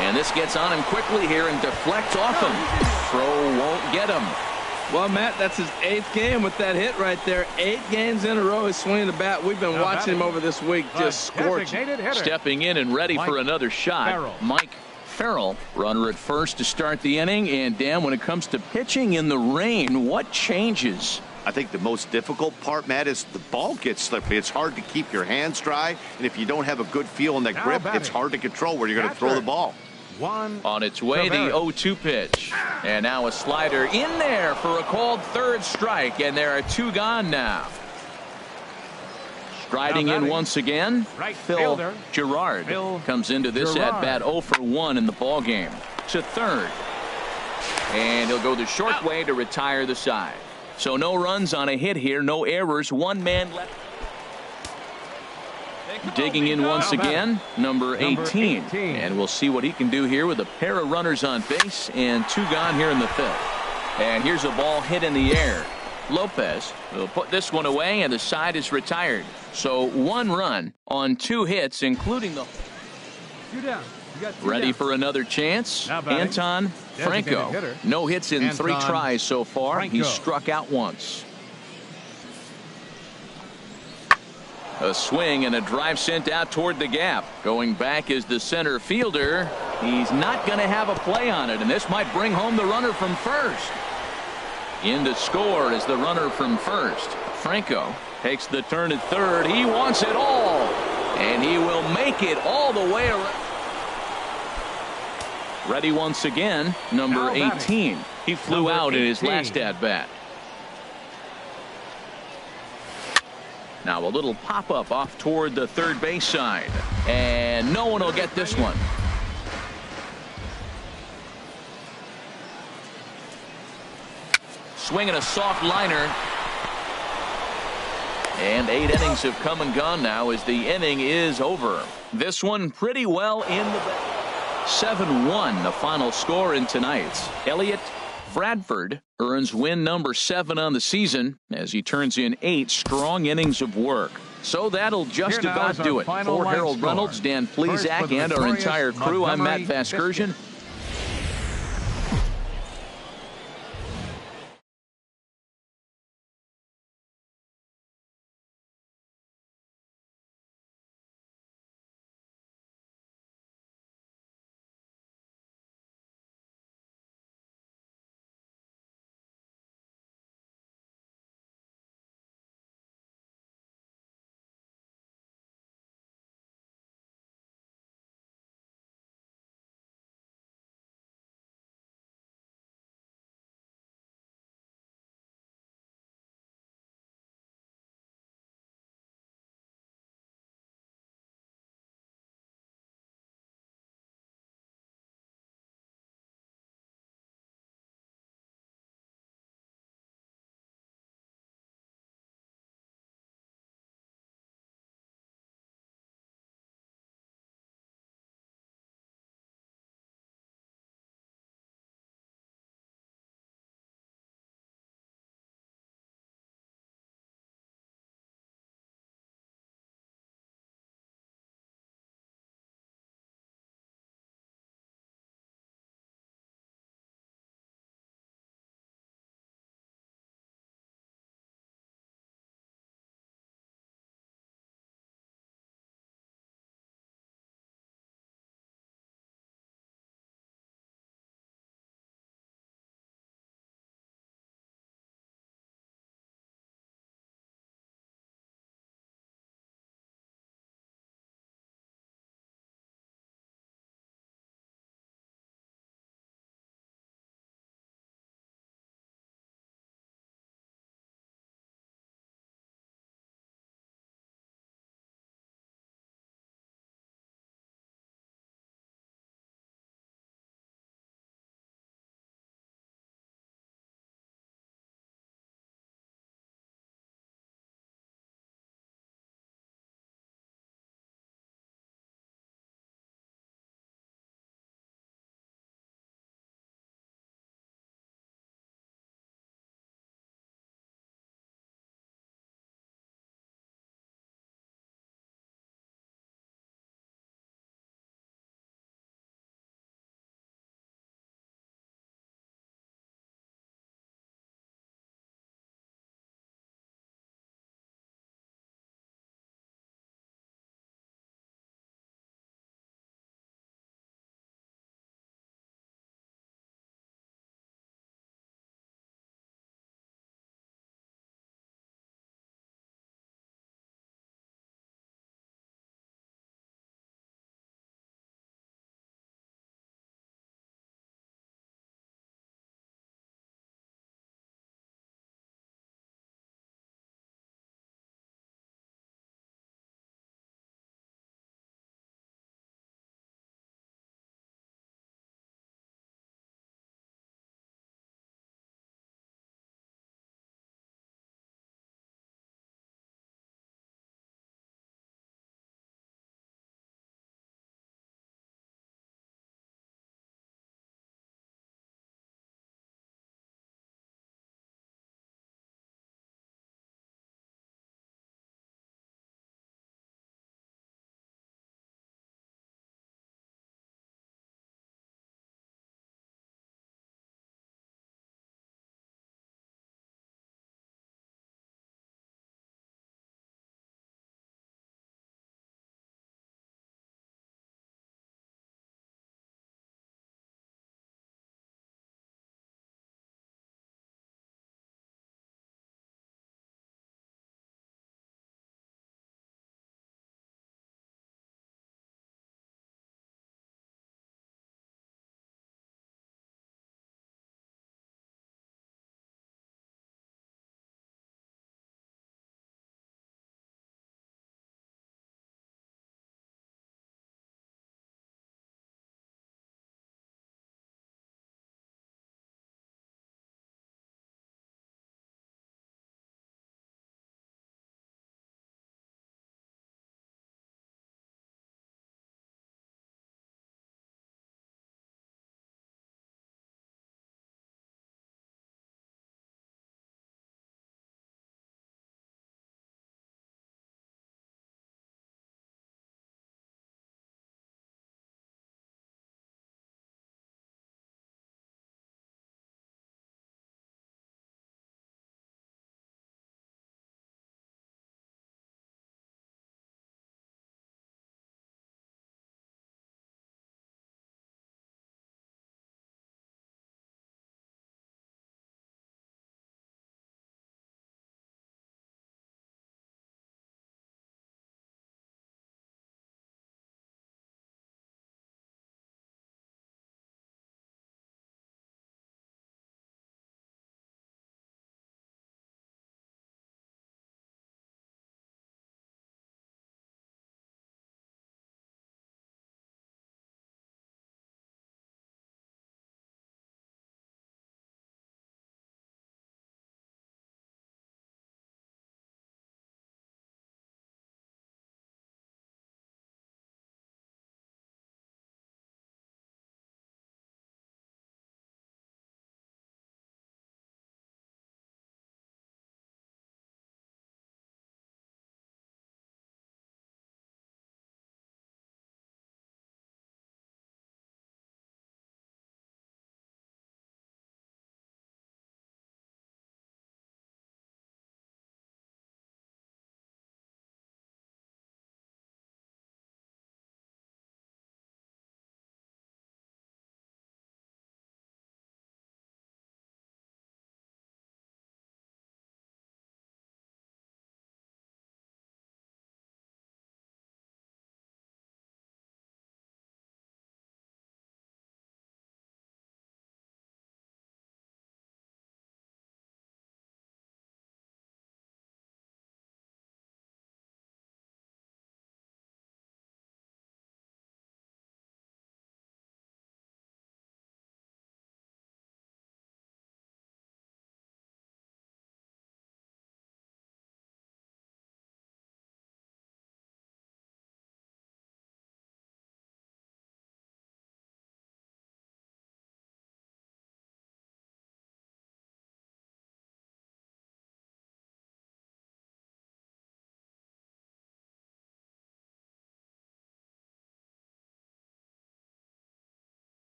And this gets on him quickly here and deflects off him. Throw won't get him. Well, Matt, that's his 8th game with that hit right there. 8 games in a row he's swinging the bat. We've been watching him over this week just scorching. Stepping in and ready for another shot, Mike Farrell, runner at first to start the inning. And Dan, when it comes to pitching in the rain, what changes? I think the most difficult part, Matt, is the ball gets slippery. It's hard to keep your hands dry, and if you don't have a good feel in that grip, it's hard to control where you're going to throw the ball. On its way, the 0-2 pitch. And now a slider in there for a called third strike, and there are 2 gone now. Striding in once again, Phil Gerard comes into this at-bat 0 for 1 in the ball game. To third. And he'll go the short way to retire the side. So no runs on a hit here, no errors, 1 man left. Digging in once again, number 18. And we'll see what he can do here with a pair of runners on base and 2 gone here in the 5th. And here's a ball hit in the air. Lopez will put this one away, and the side is retired. So 1 run on 2 hits, including the... Ready for another chance? Anton Franco. No hits in 3 tries so far. He's struck out once. A swing and a drive sent out toward the gap. Going back is the center fielder. He's not going to have a play on it, and this might bring home the runner from first. In to score is the runner from first. Franco takes the turn at third. He wants it all, and he will make it all the way around. Ready once again, number 18. He flew out in his last at-bat. Now a little pop-up off toward the third base side. And no one will get this one. swinging a soft liner. And 8 innings have come and gone now as the inning is over. This one pretty well in the bag. 7-1 the final score in tonight's. Elliott Bradford earns win number 7 on the season as he turns in 8 strong innings of work. So that'll just about do it. For Harold Reynolds, Dan Plesac, and our entire crew, I'm Matt Vasgersian.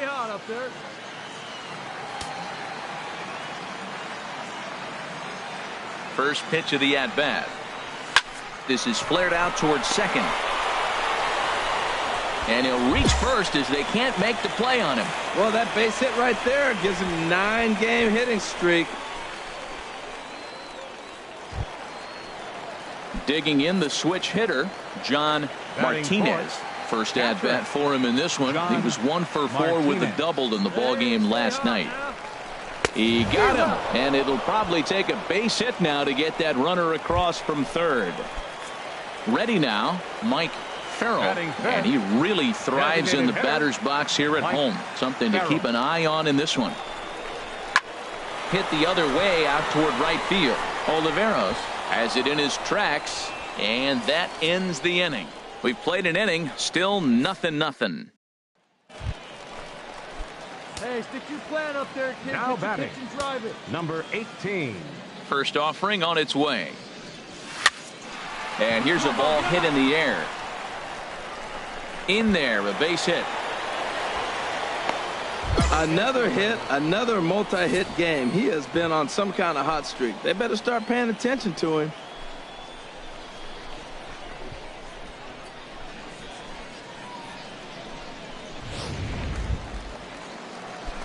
Stay hot up there. First pitch of the at-bat. This is flared out towards second. And he'll reach first as they can't make the play on him. Well, that base hit right there gives him a 9-game hitting streak. Digging in the switch hitter, John Martinez. First at-bat for him in this one. He was 1 for 4 with a double in the ballgame last night. He got him, and it'll probably take a base hit now to get that runner across from third. Ready now, Mike Farrell, and he really thrives in the batter's box here at home. Something to keep an eye on in this one. Hit the other way out toward right field. Oliveros has it in his tracks, and that ends the inning. We've played an inning, still 0-0. Hey, stick your plan up there, kid. Now Get your batting. pitch and drive it. Number 18. First offering on its way. And here's a ball hit in the air. In there, a base hit. Another hit, another multi-hit game. He has been on some kind of hot streak. They better start paying attention to him.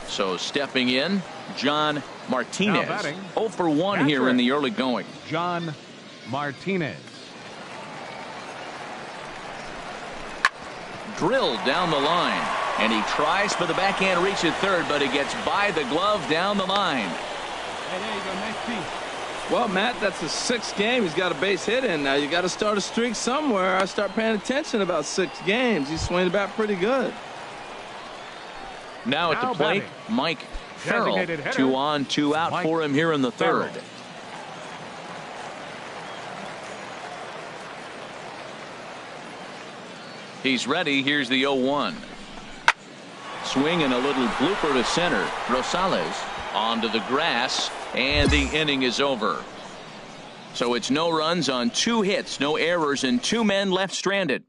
So stepping in, John Martinez. 0 for 1 here in the early going. John Martinez. Drilled down the line, and he tries for the backhand reach at third, but he gets by the glove down the line. Hey, there you go. Nice piece. Well, Matt, that's the 6th game. He's got a base hit in now. You got to start a streak somewhere. I start paying attention about 6 games. He's swinging the bat pretty good. Now at the plate, Mike Farrell. 2 on, 2 out for him here in the third. He's ready. Here's the 0-1. Swing and a little blooper to center. Rosales onto the grass, and the inning is over. So it's no runs on 2 hits, no errors, and 2 men left stranded.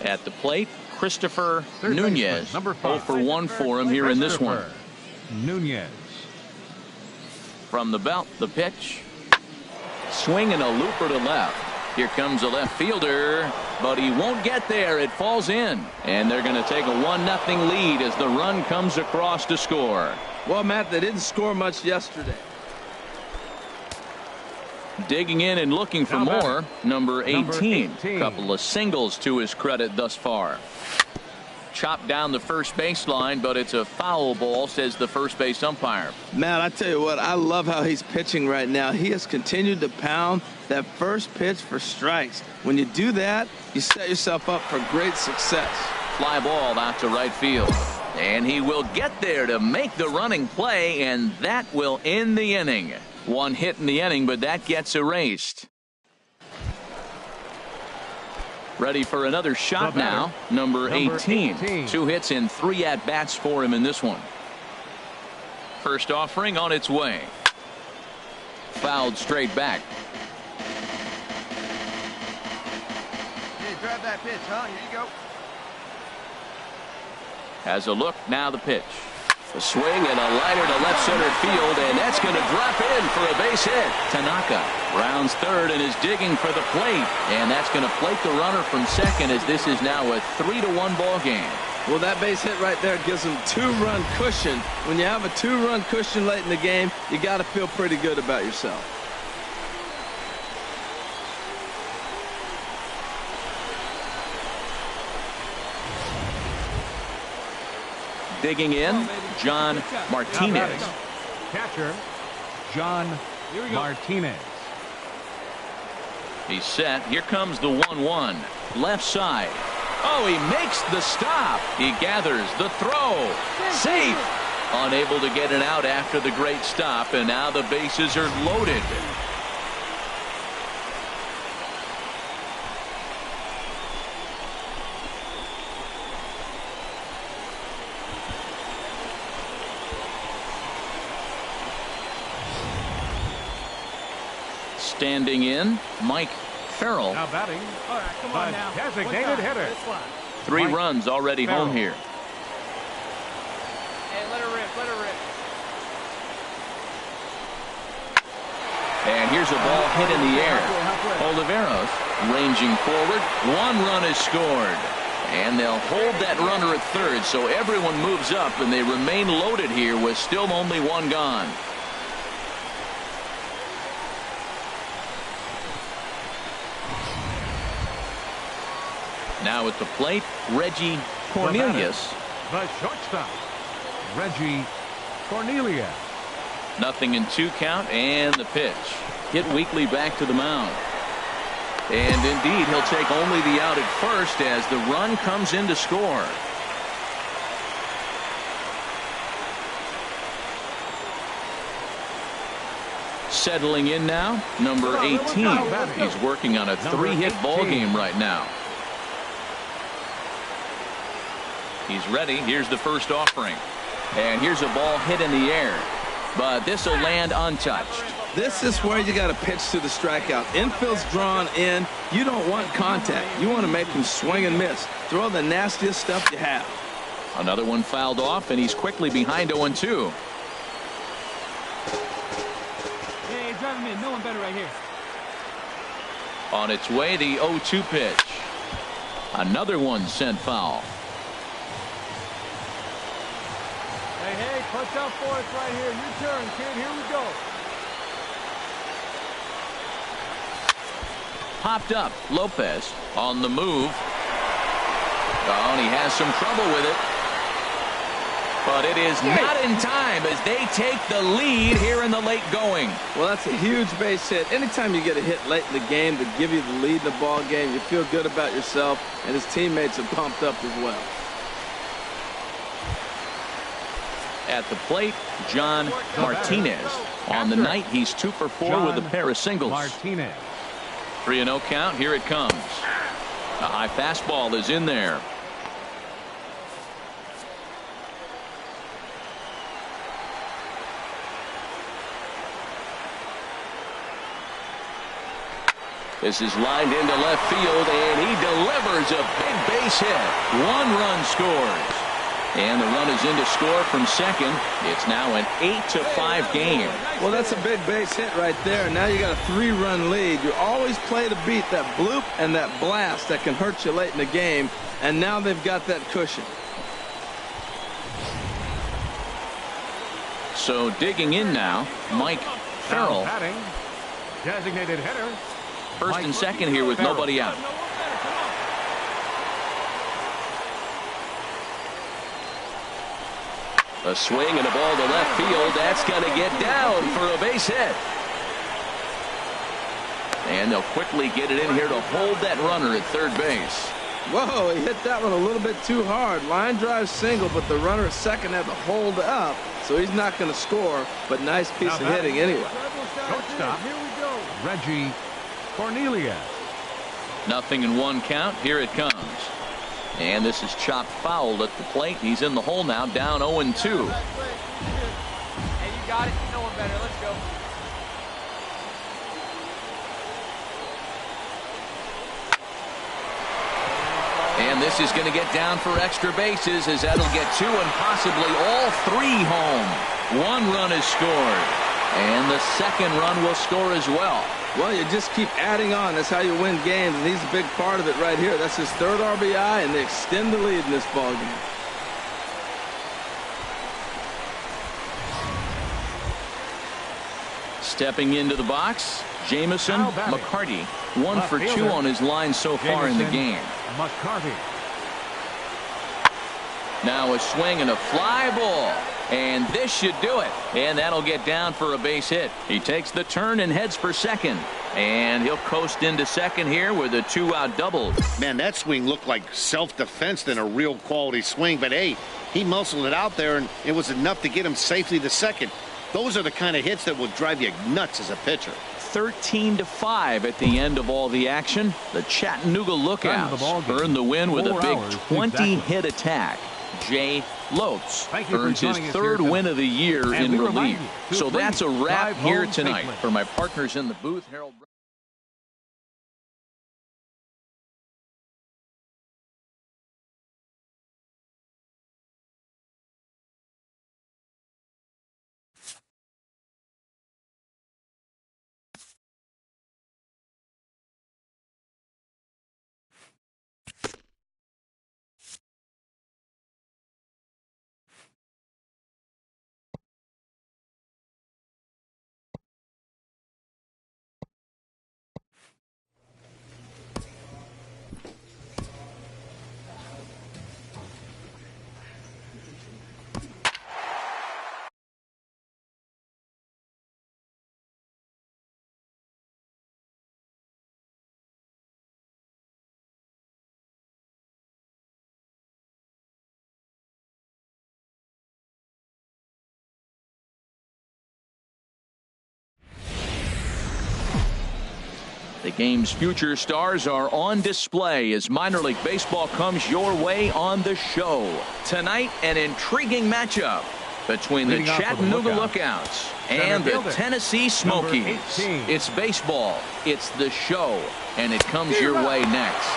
At the plate, Christopher Nunez. Number 0 5. for 1 for him here in this one. Nunez. From the belt, the pitch. Swing and a looper to left. Here comes a left fielder, but he won't get there. It falls in, and they're going to take a 1-0 lead as the run comes across to score. Well, Matt, they didn't score much yesterday. Digging in and looking for more, number 18. Couple of singles to his credit thus far. Chopped down the first baseline, but it's a foul ball, says the first base umpire. Matt, I tell you what, I love how he's pitching right now. He has continued to pound that first pitch for strikes. When you do that, you set yourself up for great success. Fly ball out to right field. And he will get there to make the running play, and that will end the inning. 1 hit in the inning, but that gets erased. Ready for another shot now. Number 18. 2 hits and 3 at-bats for him in this one. First offering on its way. Fouled straight back. Hey, grab that pitch, huh? Here you go. Has a look, now the pitch. A swing and a liner to left center field, and that's going to drop in for a base hit. Tanaka rounds third and is digging for the plate, and that's going to plate the runner from second as this is now a 3-1 ball game. Well, that base hit right there gives them 2-run cushion. When you have a 2-run cushion late in the game, you got to feel pretty good about yourself. Digging in, John Martinez. Catcher, John Martinez. He's set. Here comes the 1-1. Left side. Oh, he makes the stop. He gathers the throw. Safe. Unable to get it out after the great stop, and now the bases are loaded. Standing in, Mike Farrell. Now batting, All right, come on now. designated hitter. 3 Mike runs already Farrell. home here. Hey, let her rip, let her rip. And here's a ball hit in the air. Oliveros ranging forward. 1 run is scored. And they'll hold that runner at third, so everyone moves up, and they remain loaded here with still only 1 gone. Now at the plate, Reggie Cornelius. The shortstop, Reggie Cornelius. Nothing in 2 count, and the pitch. Hit weakly back to the mound. And indeed, he'll take only the out at first as the run comes in to score. Settling in now, number 18. He's working on a 3-hit ball game right now. He's ready. Here's the first offering. And here's a ball hit in the air. But this will land untouched. This is where you got to pitch to the strikeout. Infield's drawn in. You don't want contact. You want to make him swing and miss. Throw the nastiest stuff you have. Another one fouled off, and he's quickly behind 0-2. Hey, drive him in. No one better right here. On its way, the 0-2 pitch. Another one sent foul. Hey, clutch out for us right here. Your turn, kid. Here we go. Popped up. Lopez on the move. Oh, and he has some trouble with it. But it is not in time as they take the lead here in the late going. Well, that's a huge base hit. Anytime you get a hit late in the game to give you the lead in the ball game, you feel good about yourself, and his teammates are pumped up as well. At the plate, John Martinez. On the night, he's 2 for 4 with a pair of singles. Martinez. 3-0 count. Here it comes. A high fastball is in there. This is lined into left field, and he delivers a big base hit. 1 run scores. And the run is in to score from second. It's now an 8-5 game. Well, that's a big base hit right there. Now you got a 3-run lead. You always play to beat that bloop and that blast that can hurt you late in the game. And now they've got that cushion. So digging in now, Mike Farrell. Batting, designated hitter. First and second here with nobody out. A swing and a ball to left field. That's going to get down for a base hit. And they'll quickly get it in here to hold that runner at third base. Whoa, he hit that one a little bit too hard. Line drive single, but the runner at second had to hold up, so he's not going to score, but nice piece of hitting anyway. Shortstop, Reggie Cornelius. Nothing in 1 count. Here it comes. And this is chopped foul at the plate. He's in the hole now, down 0-2. Hey, you got it. No one better. Let's go. And this is going to get down for extra bases as that'll get 2 and possibly all 3 home. 1 run is scored. And the second run will score as well. Well, you just keep adding on. That's how you win games, and he's a big part of it right here. That's his 3rd RBI, and they extend the lead in this ball game. Stepping into the box, Jamison McCarty. 1 for 2 on his line so far in the game. McCarty. Now a swing and a fly ball. And this should do it. And that'll get down for a base hit. He takes the turn and heads for second. And he'll coast into second here with a 2-out double. Man, that swing looked like self-defense than a real quality swing. But, hey, he muscled it out there, and it was enough to get him safely to second. Those are the kind of hits that will drive you nuts as a pitcher. 13-5 at the end of all the action. The Chattanooga Lookouts earned the win with a big 20-hit attack. Jay Lopes earns his 3rd win of the year in relief. So that's a wrap here tonight. For my partners in the booth, Harold. The game's future stars are on display as minor league baseball comes your way on the show. Tonight, an intriguing matchup between the Chattanooga Lookouts and the Tennessee Smokies. It's baseball, it's the show, and it comes your way next.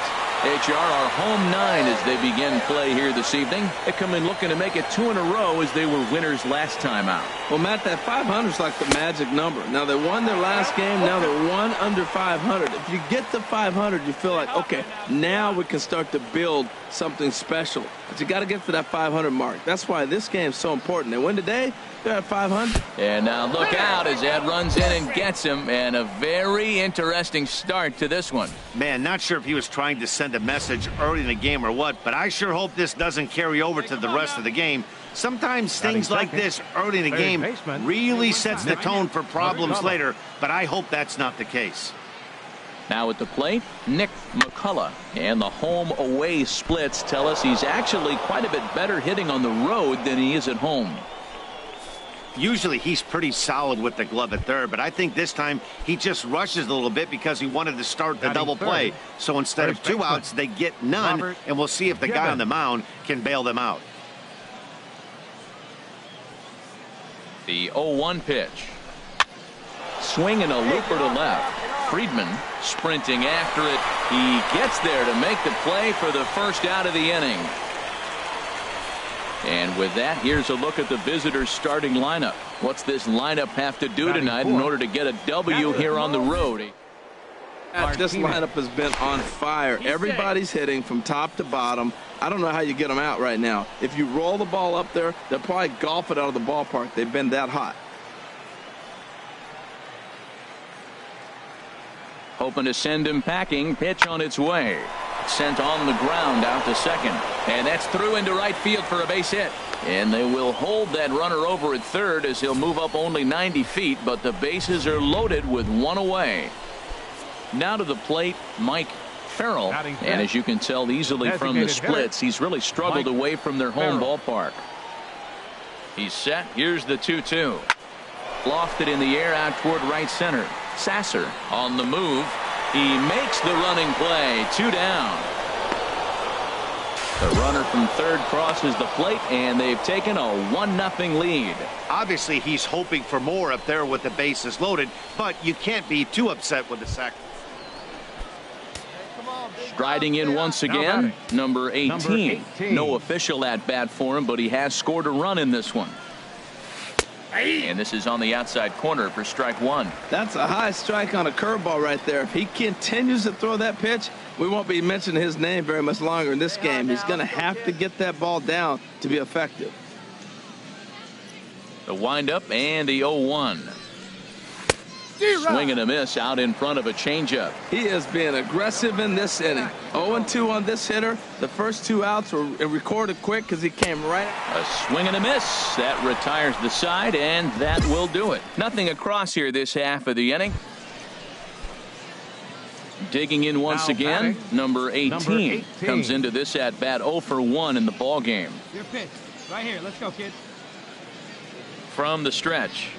HR, our home 9 as they begin play here this evening. They come in looking to make it 2 in a row as they were winners last time out. Well, Matt, that 500 is like the magic number. Now, they won their last game. Now they're 1 under 500. If you get to 500, you feel like, okay, now we can start to build something special. But you got to get to that 500 mark. That's why this game is so important. They win today, they're at 500. And now look out as Ed runs in and gets him. And a very interesting start to this one. Man, not sure if he was trying to send a message early in the game or what, but I sure hope this doesn't carry over to the rest of the game. Sometimes things like this early in the game really sets the tone for problems later, but I hope that's not the case. Now at the plate, Nick McCullough. And the home-away splits tell us he's actually quite a bit better hitting on the road than he is at home. Usually he's pretty solid with the glove at third, but I think this time he just rushes a little bit because he wanted to start the double play. So instead of 2 outs, they get none, and we'll see if the guy on the mound can bail them out. The 0-1 pitch. Swinging a looper to left. Friedman sprinting after it. He gets there to make the play for the first out of the inning. And with that, here's a look at the visitors' starting lineup. What's this lineup have to do tonight in order to get a W here on the road? This lineup has been on fire. Everybody's hitting from top to bottom. I don't know how you get them out right now. If you roll the ball up there, they'll probably golf it out of the ballpark. They've been that hot. Hoping to send him packing. Pitch on its way. Sent on the ground out to second. And that's through into right field for a base hit. And they will hold that runner over at third as he'll move up only 90 feet, but the bases are loaded with 1 away. Now to the plate, Mike Farrell. And as you can tell easily from the splits, he's really struggled away from their home ballpark. He's set. Here's the 2-2. Lofted in the air out toward right center. Sasser on the move. He makes the running play. 2 down. The runner from third crosses the plate, and they've taken a 1-0 lead. Obviously, he's hoping for more up there with the bases loaded, but you can't be too upset with the sack. Striding in once again, number 18. No official at bat for him, but he has scored a run in this one. And this is on the outside corner for strike 1. That's a high strike on a curveball right there. If he continues to throw that pitch, we won't be mentioning his name very much longer in this game. He's going to have to get that ball down to be effective. The windup and the 0-1. Swing and a miss out in front of a changeup. He is being aggressive in this inning. 0-2 on this hitter. The first 2 outs were recorded quick because he came right. A swing and a miss. That retires the side, and that will do it. Nothing across here this half of the inning. Digging in once again, number 18 comes into this at bat 0 for 1 in the ball game. Your pitch. Right here. Let's go, kid. From the stretch.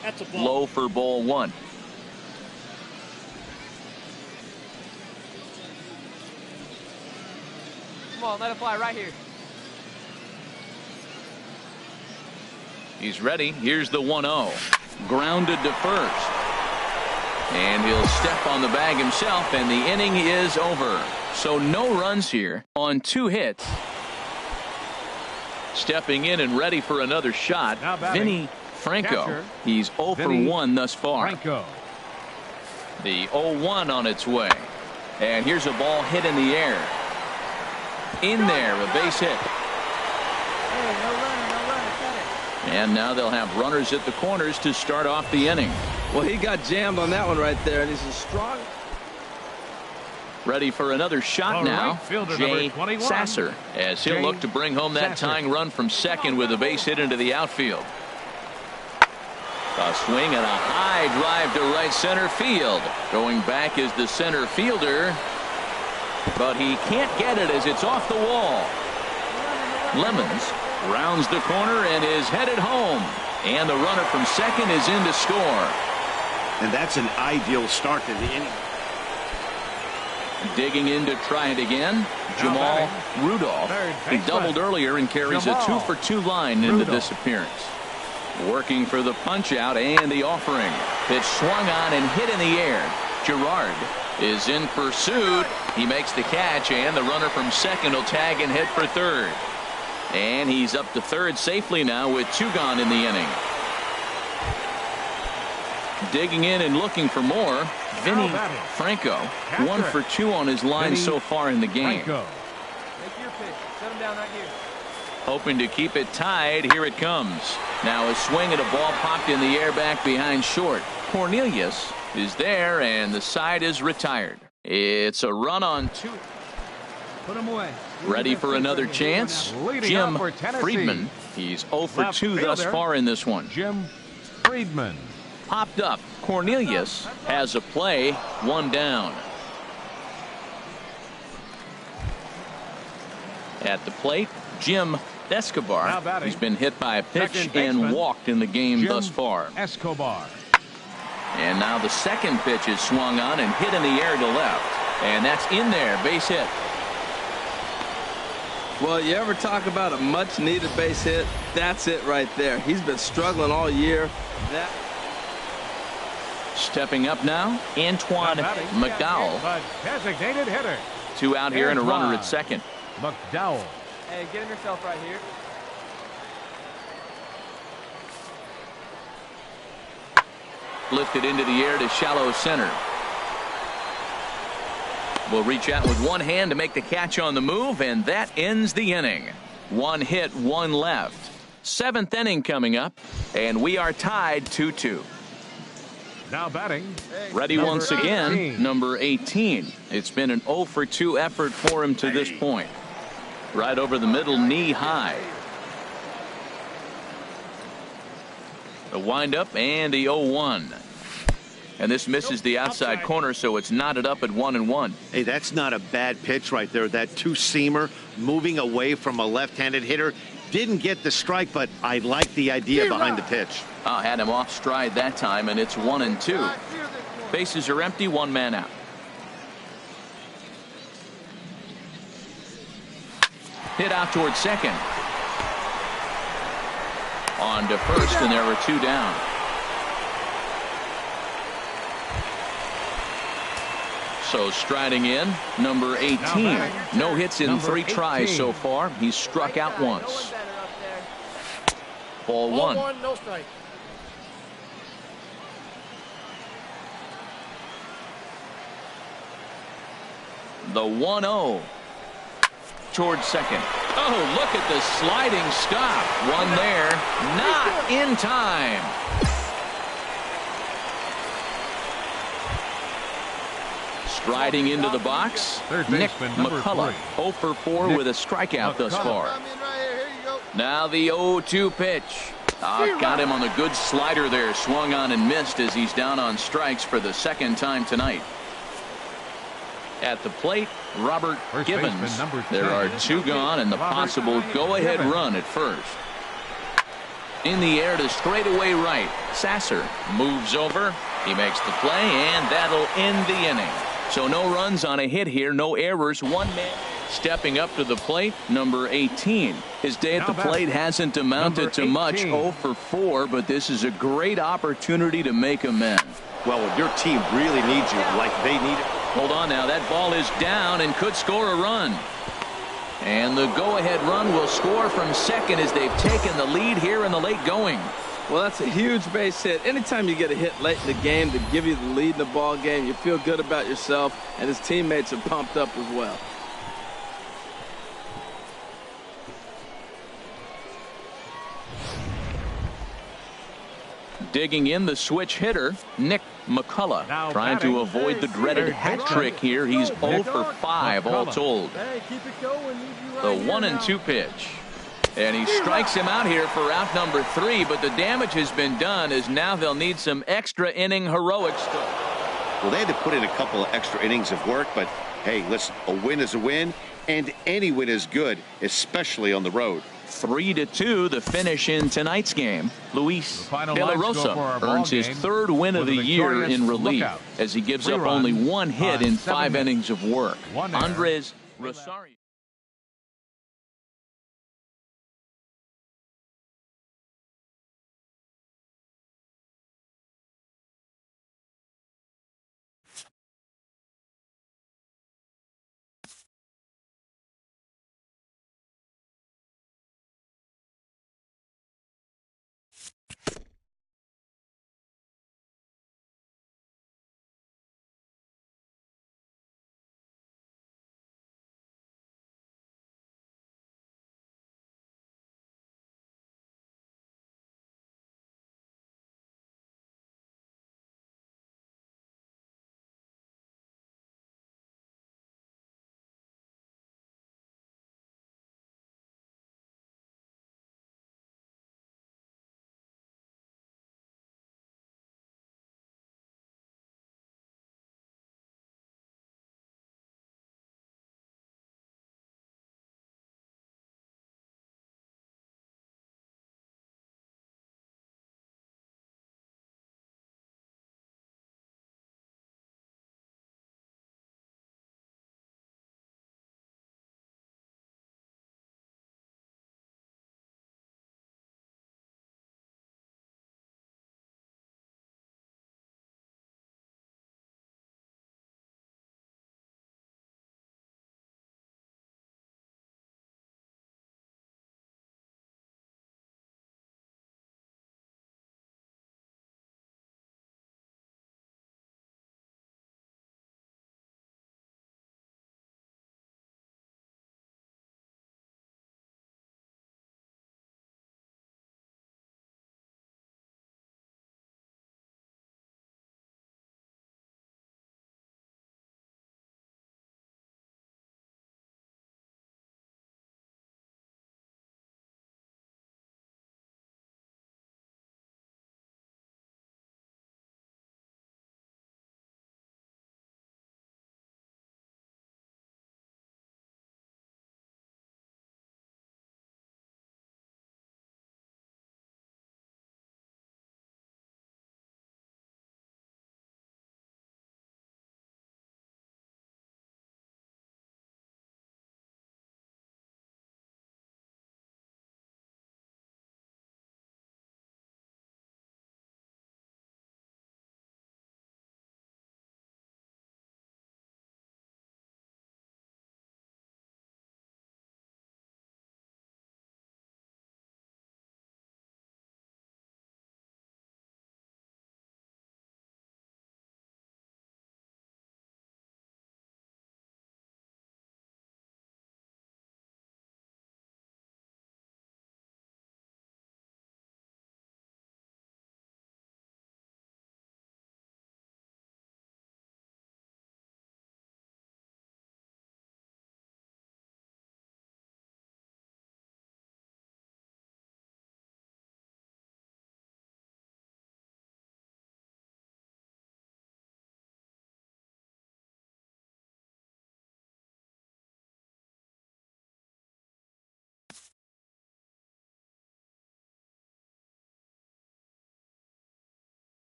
That's a ball. Low for ball 1. Come on, let it fly right here. He's ready. Here's the 1-0. Grounded to first. And he'll step on the bag himself, and the inning is over. So no runs here on 2 hits. Stepping in and ready for another shot, Vinny Franco. Catcher, he's 0 for 1 thus far. Franco. The 0-1 on its way. And here's a ball hit in the air. In there, a base hit. Hey, no runner, cut it. And now they'll have runners at the corners to start off the inning. Well, he got jammed on that one right there, and he's a strong. Ready for another shot now, Jay Sasser, as he'll look to bring home that tying run from second with a base hit into the outfield. A swing and a high drive to right center field. Going back is the center fielder, but he can't get it as it's off the wall. Lemons rounds the corner and is headed home. And the runner from second is in to score. And that's an ideal start to the inning. Digging in to try it again, Jamal Rudolph. He doubled earlier and carries a 2-for-2 line into this appearance. Working for the punch out and the offering. Pitch swung on and hit in the air. Gerard is in pursuit. He makes the catch, and the runner from second will tag and hit for third. And he's up to third safely now with 2 gone in the inning. Digging in and looking for more, Vinny Franco. 1 for 2 on his line so far in the game. Make your pitch. Set him down right here. Hoping to keep it tied. Here it comes. Now a swing at a ball popped in the air back behind short. Cornelius is there, and the side is retired. It's a run on 2. Put him away. Ready for another chance. Jim Friedman. He's 0 for 2 thus far in this one. Jim Friedman. Popped up. Cornelius has a play. 1 down. At the plate, Jim Escobar. He's been hit by a pitch and walked in the game thus far. Escobar. And now the second pitch is swung on and hit in the air to left. And that's in there. Base hit. Well, you ever talk about a much-needed base hit? That's it right there. He's been struggling all year. Stepping up now, Antoine McDowell. Designated hitter. 2 out here and a runner at second. McDowell. Hey, get him yourself right here. Lifted into the air to shallow center. Will reach out with one hand to make the catch on the move, and that ends the inning. 1 hit, 1 left. 7th inning coming up, and we are tied 2-2. Now batting. Ready once again, 18. number 18. It's been an 0 for 2 effort for him to this point. Right over the middle, knee high. The windup and the 0-1. And this misses the outside corner, so it's knotted up at 1-1. Hey, that's not a bad pitch right there. That 2-seamer moving away from a left-handed hitter. Didn't get the strike, but I like the idea behind the pitch. Had him off stride that time, and it's 1-2. Bases are empty, 1 man out. Hit out towards second. On to first, and there were 2 down. So striding in, number 18. No hits in 3 tries so far. He's struck out once. Ball 1. No strike. The 1-0 towards second. Oh, look at the sliding stop. 1 there. Not in time. Striding into the box, Nick McCullough. 0 for 4 with a strikeout thus far. Now the 0-2 pitch. Got him on the good slider there. Swung on and missed as he's down on strikes for the 2nd time tonight. At the plate, Robert Gibbons. There are 2 gone and the possible go-ahead run at first. In the air to straightaway right. Sasser moves over. He makes the play, and that'll end the inning. So no runs on a hit here, no errors, 1 man. Stepping up to the plate, number 18. His day at the plate hasn't amounted to much, 0 for 4, but this is a great opportunity to make amends. Well, when your team really needs you like they need it. Hold on now, that ball is down and could score a run. And the go-ahead run will score from second as they've taken the lead here in the late going. Well, that's a huge base hit. Anytime you get a hit late in the game to give you the lead in the ball game, you feel good about yourself, and his teammates are pumped up as well. Digging in the switch hitter, Nick McCullough, trying to avoid the dreaded hat trick here. He's 0 for 5 all told. Hey, keep it going. The 1-2 pitch. And he strikes him out here for out number 3, but the damage has been done as now they'll need some extra inning heroics. Well, they had to put in a couple of extra innings of work, but hey, listen, a win is a win, and any win is good, especially on the road. 3-2 the finish in tonight's game. Luis De La Rosa earns his third win of the year in relief as he gives up only one hit in 5 innings of work. Andres Rosario.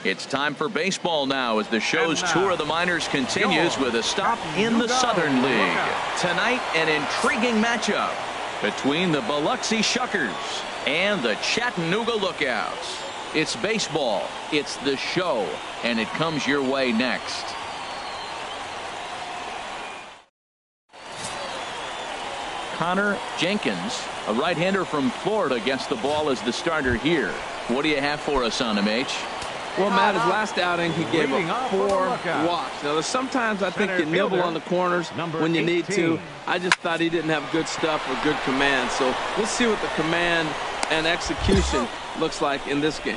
It's time for baseball now as the show's tour of the minors continues with a stop in the Southern League. Tonight, an intriguing matchup between the Biloxi Shuckers and the Chattanooga Lookouts. It's baseball, it's the show, and it comes your way next. Connor Jenkins, a right-hander from Florida, gets the ball as the starter here. What do you have for us on him, H? Well, Matt, his last outing, he gave Leading up off 4 for the lookout. walks. Now, there's sometimes I think Center you nibble fielder, on the corners number when you need 18. to. I just thought he didn't have good stuff or good command. So we'll see what the command and execution looks like in this game.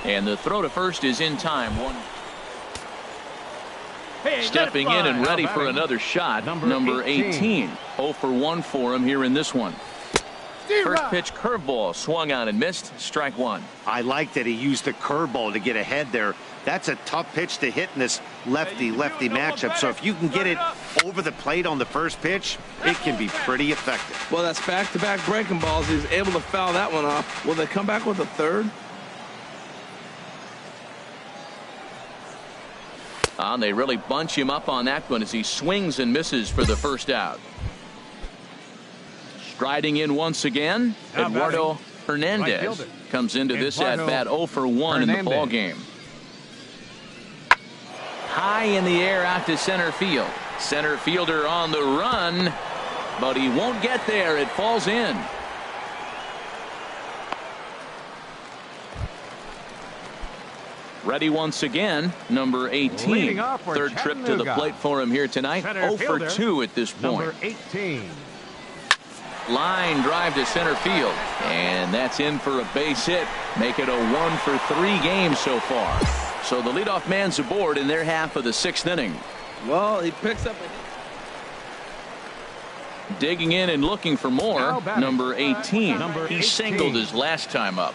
And the throw to first is in time. Hey, Stepping in and ready for batting. another shot, Number number 18. 18. 0 for 1 for him here in this one. First pitch curveball swung on and missed. Strike one. I like that he used the curveball to get ahead there. That's a tough pitch to hit in this lefty-lefty matchup. So if you can get it over the plate on the first pitch, it can be pretty effective. Well, that's back-to-back breaking balls. He was able to foul that one off. Will they come back with a third? They really bunch him up on that one as he swings and misses for the first out. Striding in once again, Now Eduardo batting, right Hernandez fielder. comes into this Eduardo at-bat 0 for 1 in the Hernandez. ball game. High in the air out to center field. Center fielder on the run, but he won't get there. It falls in. Ready once again, number 18. Leading off for Third trip to the Chattanooga. plate for him here tonight. Center 0 for fielder, 2 at this point. Number 18. Line drive to center field, and that's in for a base hit. Make it a 1 for 3 games so far. So the leadoff man's aboard in their half of the 6th inning. Well, he picks up a hit. Digging in and looking for more, Now batting. number 18. Number He 18. singled his last time up.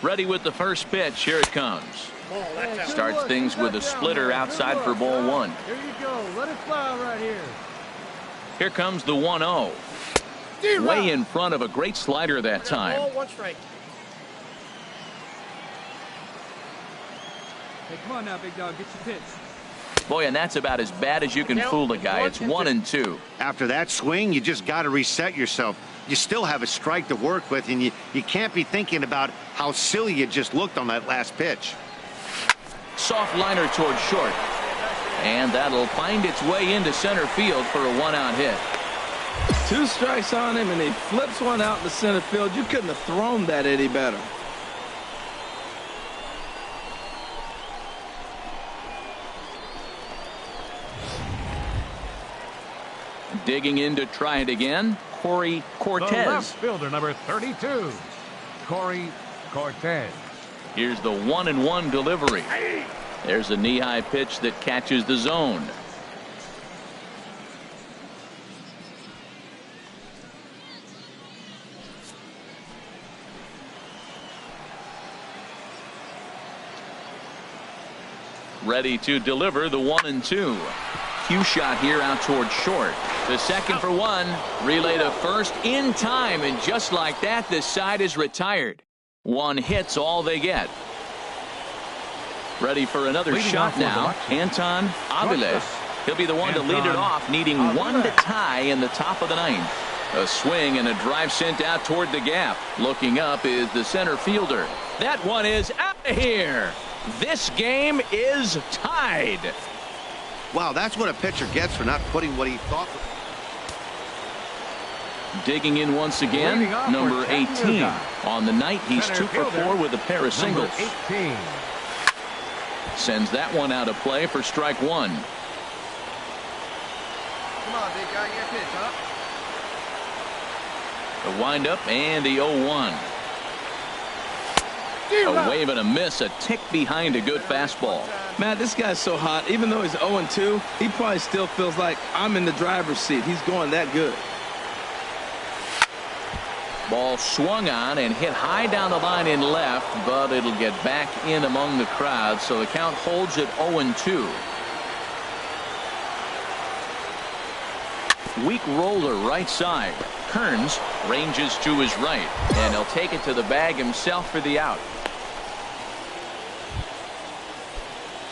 Ready with the first pitch. Here it comes. Starts things with a splitter outside for ball 1. Here you go. Let it fly right here. Here comes the 1-0. Way in front of a great slider that time. Hey, come on now, big dog. Get your pitch. Boy, and that's about as bad as you can fool a guy. It's 1-2. After that swing, you just got to reset yourself. You still have a strike to work with, and you can't be thinking about how silly you just looked on that last pitch. Soft liner toward short. And that'll find its way into center field for a 1-out hit. 2 strikes on him, and he flips one out in the center field. You couldn't have thrown that any better. Digging in to try it again, Corey The Cortez. left fielder, number 32. Corey Cortez. Here's the 1-1 delivery. There's a knee-high pitch that catches the zone. Ready to deliver the 1-2. Cue shot here out toward short. The second for 1. Relay to first in time, and just like that, this side is retired. 1 hit's all they get. Ready for another Leading shot off for the now. Bucs. Anton Aviles. He'll be the one to lead it Anton off, needing Aviles. 1 to tie in the top of the 9th. A swing and a drive sent out toward the gap. Looking up is the center fielder. That one is out of here. This game is tied. Wow, that's what a pitcher gets for not putting what he thought. Digging in once again, Leading off number for 18. Chattanooga. On the night, he's Center 2 for fielder, 4 with a pair of Number singles. 18. Sends that one out of play for strike 1. Come on, big guy. Your pitch, huh? The windup and the 0-1. A wave and a miss, a tick behind a good fastball. Matt, this guy's so hot. Even though he's 0-2, he probably still feels like I'm in the driver's seat. He's going that good. Ball swung on and hit high down the line in left, but it'll get back in among the crowd, so the count holds at 0-2. Weak roller right side. Kearns ranges to his right, and he'll take it to the bag himself for the out.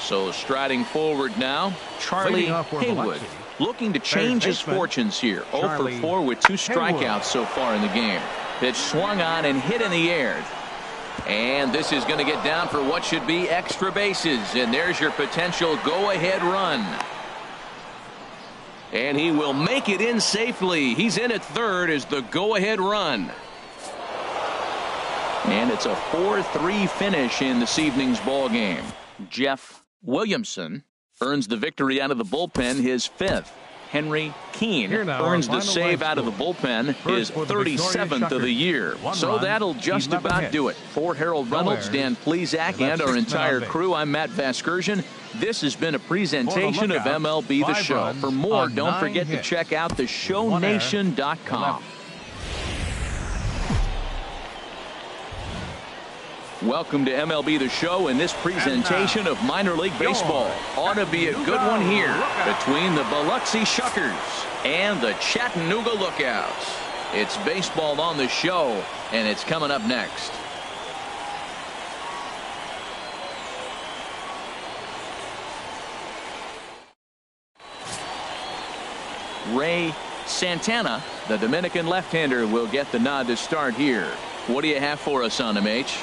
So striding forward now, Charlie Leading off for Haywood, Biloxi. looking to change his baseman, fortunes here. 0 for Charlie 4 with 2 strikeouts Haywood. so far in the game. Pitch swung on and hit in the air. And this is going to get down for what should be extra bases. And there's your potential go-ahead run. And he will make it in safely. He's in at third as the go-ahead run. And it's a 4-3 finish in this evening's ball game. Jeff Williamson earns the victory out of the bullpen, his 5th. Henry Keene earns the save out of the bullpen, his 37th of the year. So that'll just about do it. For Harold Reynolds, Dan Plesac, and our entire crew, I'm Matt Vasgersian. This has been a presentation of MLB The Show. For more, don't forget to check out theshownation.com. Welcome to MLB The Show and this presentation of minor league baseball. Ought to be a good one here between the Biloxi Shuckers and the Chattanooga Lookouts. It's baseball on the show, and it's coming up next. Ray Santana, the Dominican left-hander, will get the nod to start here. What do you have for us on him, H?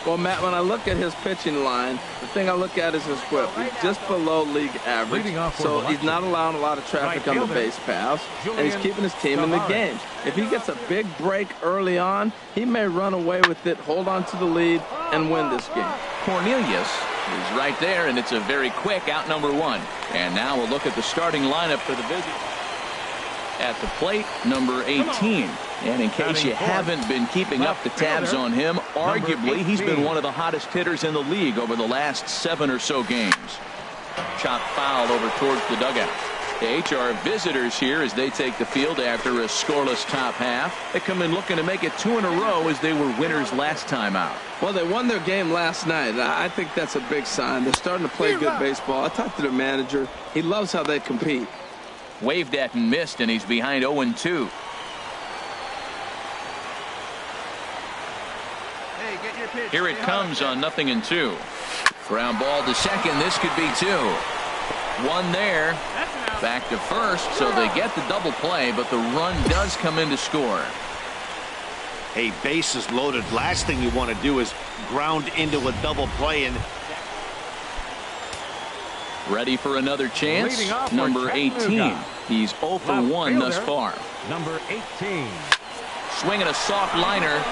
Well, Matt, when I look at his pitching line, the thing I look at is his whip. He's just below league average, so he's not allowing a lot of traffic on the base paths, and he's keeping his team in the games. If he gets a big break early on, he may run away with it, hold on to the lead, and win this game. Cornelius is right there, and it's a very quick out number 1. And now we'll look at the starting lineup for the visit. At the plate, number 18. And in case you haven't been keeping up the tabs on him, arguably he's been one of the hottest hitters in the league over the last 7 or so games. Chop foul over towards the dugout. The HR visitors here as they take the field after a scoreless top half. They come in looking to make it 2 in a row as they were winners last time out. Well, they won their game last night. I think that's a big sign. They're starting to play good baseball. I talked to their manager. He loves how they compete. Waved at and missed, and he's behind 0-2. Here it comes on 0-2. Ground ball to second. This could be 2. 1 there. Back to first, so they get the double play, but the run does come in to score. Hey, bases loaded. Last thing you want to do is ground into a double play. And ready for another chance. Number 18. He's 0 for 1 thus far. Number 18. Swinging a soft liner.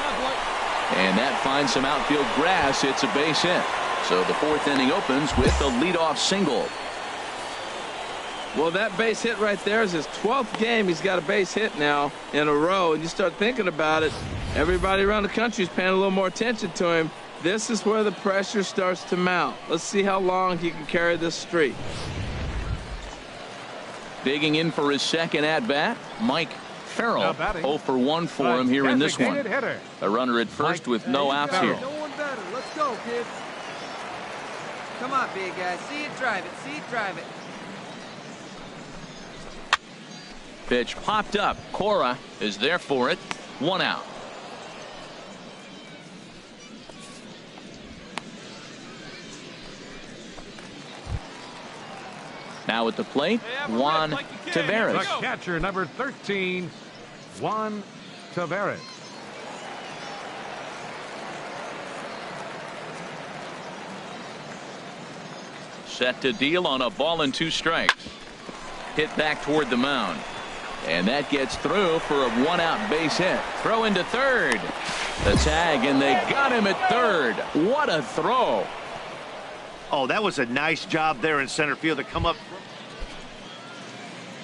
And that finds some outfield grass. It's a base hit. So the 4th inning opens with a leadoff single. Well, that base hit right there is his 12th game. He's got a base hit now in a row. And you start thinking about it, everybody around the country is paying a little more attention to him. This is where the pressure starts to mount. Let's see how long he can carry this streak. Digging in for his second at-bat, Mike Farrell. 0 for 1 for him here in this one. A runner at first with no outs here. Let's go, kid. Come on, big guy. See it, drive it. See it, drive it. Pitch popped up. Cora is there for it. 1 out. Now at the plate, Juan Taveras. The catcher, number 13, Juan Taveras. Set to deal on a ball and 2 strikes. Hit back toward the mound. And that gets through for a 1-out base hit. Throw into third. The tag, and they got him at third. What a throw. oh, that was a nice job there in center field to come up.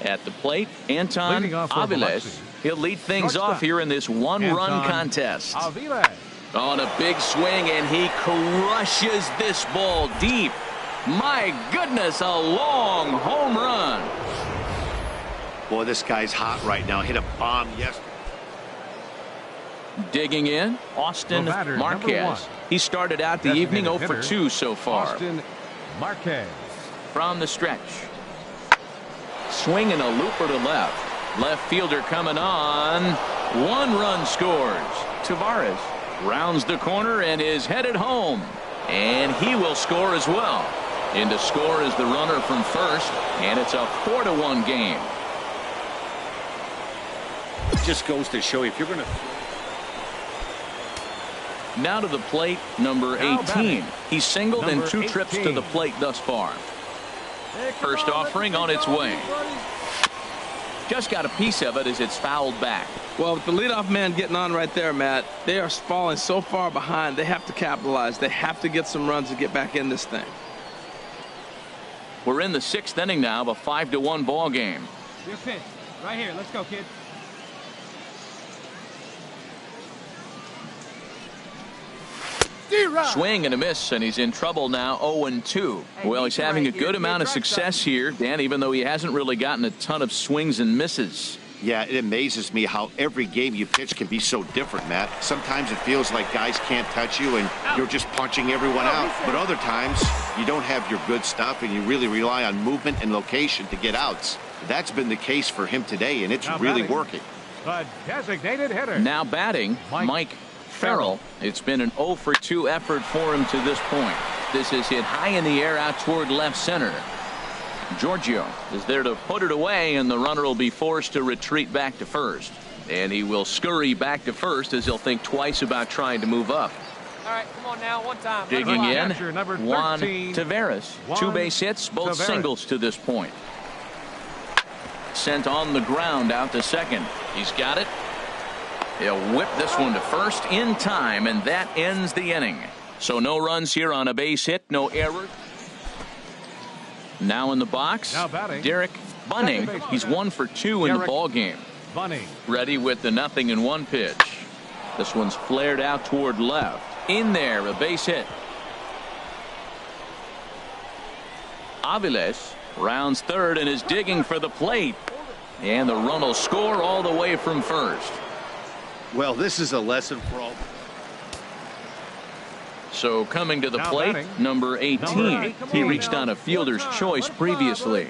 At the plate, Anton Aviles. He'll lead things off here in this one-run contest. Aviles. On a big swing, and he crushes this ball deep. My goodness, a long home run. Boy, this guy's hot right now. Hit a bomb yesterday. Digging in, Austin Marquez. He started out the evening 0 for 2 so far. Austin Marquez. From the stretch. Swinging a looper to left. Left fielder coming on. 1 run scores. Taveras rounds the corner and is headed home. And he will score as well. In to score is the runner from first. And it's a 4-1 game. It just goes to show you if you're going to. Now to the plate, number 18. He's singled in 2 trips to the plate thus far. First offering on its way. just got a piece of it as it's fouled back. Well, with the leadoff man getting on right there, Matt, they are falling so far behind. They have to capitalize. They have to get some runs to get back in this thing. We're in the 6th inning now of a 5-1 ball game. Your pitch. Right here. Let's go, kid. Swing and a miss, and he's in trouble now. 0-2. Well, he's having a good amount of success here, Dan, even though he hasn't really gotten a ton of swings and misses. Yeah, it amazes me how every game you pitch can be so different, Matt. Sometimes it feels like guys can't touch you and you're just punching everyone out. But other times you don't have your good stuff and you really rely on movement and location to get outs. That's been the case for him today, and it's really working. The designated hitter. Now batting, Mike Farrell. It's been an 0-for-2 effort for him to this point. This is hit high in the air out toward left center. Giorgio is there to put it away, and the runner will be forced to retreat back to first. And he will scurry back to first as he'll think twice about trying to move up. All right, come on now, one time. Digging in, Catcher, number 13, Juan Taveras. 2 base hits, both Taveras. singles to this point. Sent on the ground out to second. He's got it. He'll whip this one to first in time, and that ends the inning. So no runs here on a base hit, no error. Now in the box, Now batting, Derek Bunning. He's 1 for 2 in the Derek ball game. Bunning. Ready with the 0-1 pitch. This one's flared out toward left. In there, a base hit. Aviles rounds third and is digging for the plate. And the run will score all the way from first. Well, this is a lesson for all. So coming to the Now plate, batting, number 18. number 18. He reached on a fielder's choice previously.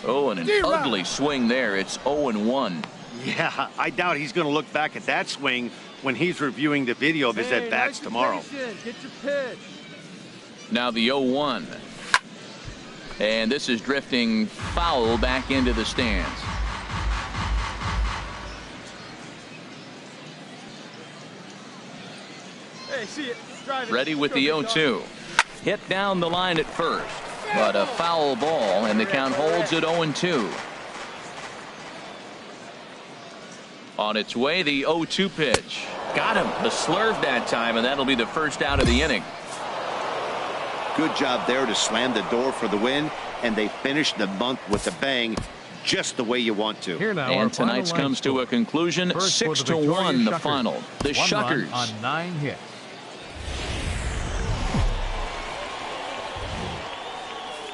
Oh, and an ugly swing there. It's 0-1. Yeah, I doubt he's going to look back at that swing when he's reviewing the video of his at-bats tomorrow. Get your pitch. Now the 0-1. And this is drifting foul back into the stands. Hey, see it. Drive it. Ready with Go, the big dog. 0-2. Hit down the line at first. But a foul ball, and the count holds at 0-2. On its way, the 0-2 pitch. Got him. The slurve that time, and that'll be the first out of the inning. Good job there to slam the door for the win, and they finished the month with a bang, just the way you want to. Here now, our And tonight's final line comes to score. a conclusion. First for the 6-1 the Victorious final. The Shuckers. 1 run Shuckers. on 9 hits.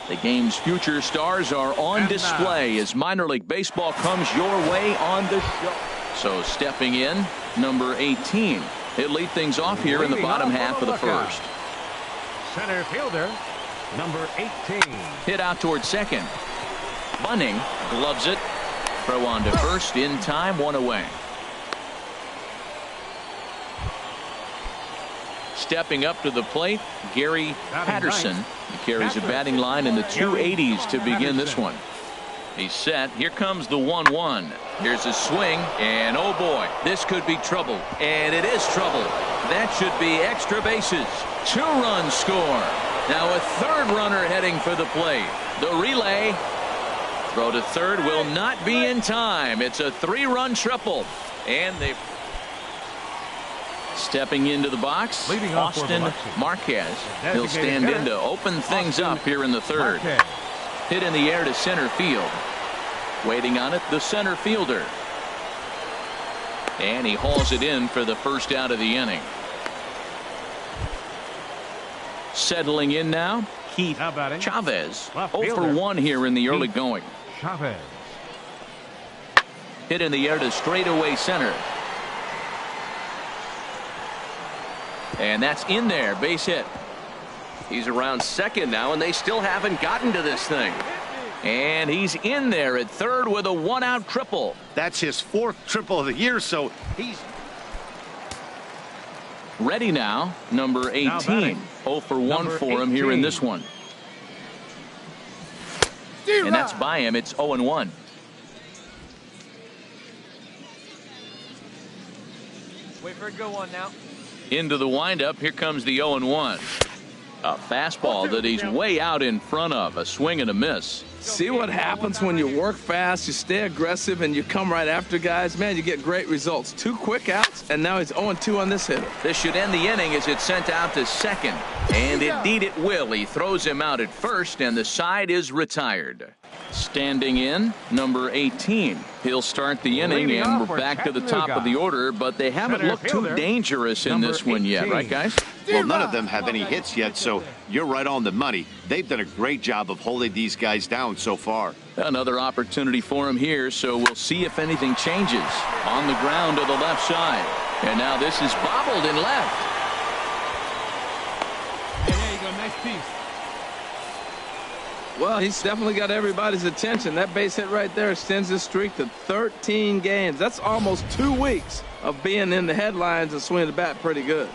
The game's future stars are on And display as minor league baseball comes your way on the show. So stepping in, number 18. He'll lead things off here in the Leading bottom off half on of the the lookout. first. Center fielder, number 18. Hit out toward second. Bunning gloves it. Throw on to first in time, 1 away. Stepping up to the plate, Gary Batting Patterson. ninth. He carries a batting line in the 280s to begin this one. He's set. Here comes the 1-1. Here's a swing, and oh boy, this could be trouble. And it is trouble. That should be extra bases. 2-run score. Now a third runner heading for the plate. The relay. Throw to third will not be in time. It's a 3-run triple. And they stepping into the box. Leading off for Austin Biloxi. Marquez. The He'll designated stand in hitter, to open things Austin up here in the third. Marquez. Hit in the air to center field. Waiting on it, the center fielder. And he hauls it in for the first out of the inning. Settling in now, Keith Now batting, Chavez. left 0 for fielder, 1 here in the early Keith going. Chavez. Hit in the air to straightaway center. And that's in there, base hit. He's around second now, and they still haven't gotten to this thing. And he's in there at third with a 1-out triple. That's his 4th triple of the year, so he's Ready now, number 18. batting, 0 for 1 number for him here in 18. this one. And that's by him. It's 0-1. Wait for a good one now. Into the windup. Here comes the 0-1. A fastball that he's way out in front of. A swing and a miss. See what happens when you work fast, you stay aggressive, and you come right after guys? Man, you get great results. 2 quick outs, and now he's 0-2 on this hitter. This should end the inning as it's sent out to second. And indeed it will. He throws him out at first, and the side is retired. Standing in, number 18. He'll start the inning, and we're back to the top of the order, but they haven't looked too dangerous in this one yet, right, guys? Well, none of them have any hits yet, so you're right on the money. They've done a great job of holding these guys down so far. Another opportunity for him here, so we'll see if anything changes. On the ground to the left side. And now this is bobbled in left. Hey, there you go. Nice piece. Well, he's definitely got everybody's attention. That base hit right there extends his streak to 13 games. That's almost 2 weeks of being in the headlines and swinging the bat pretty good.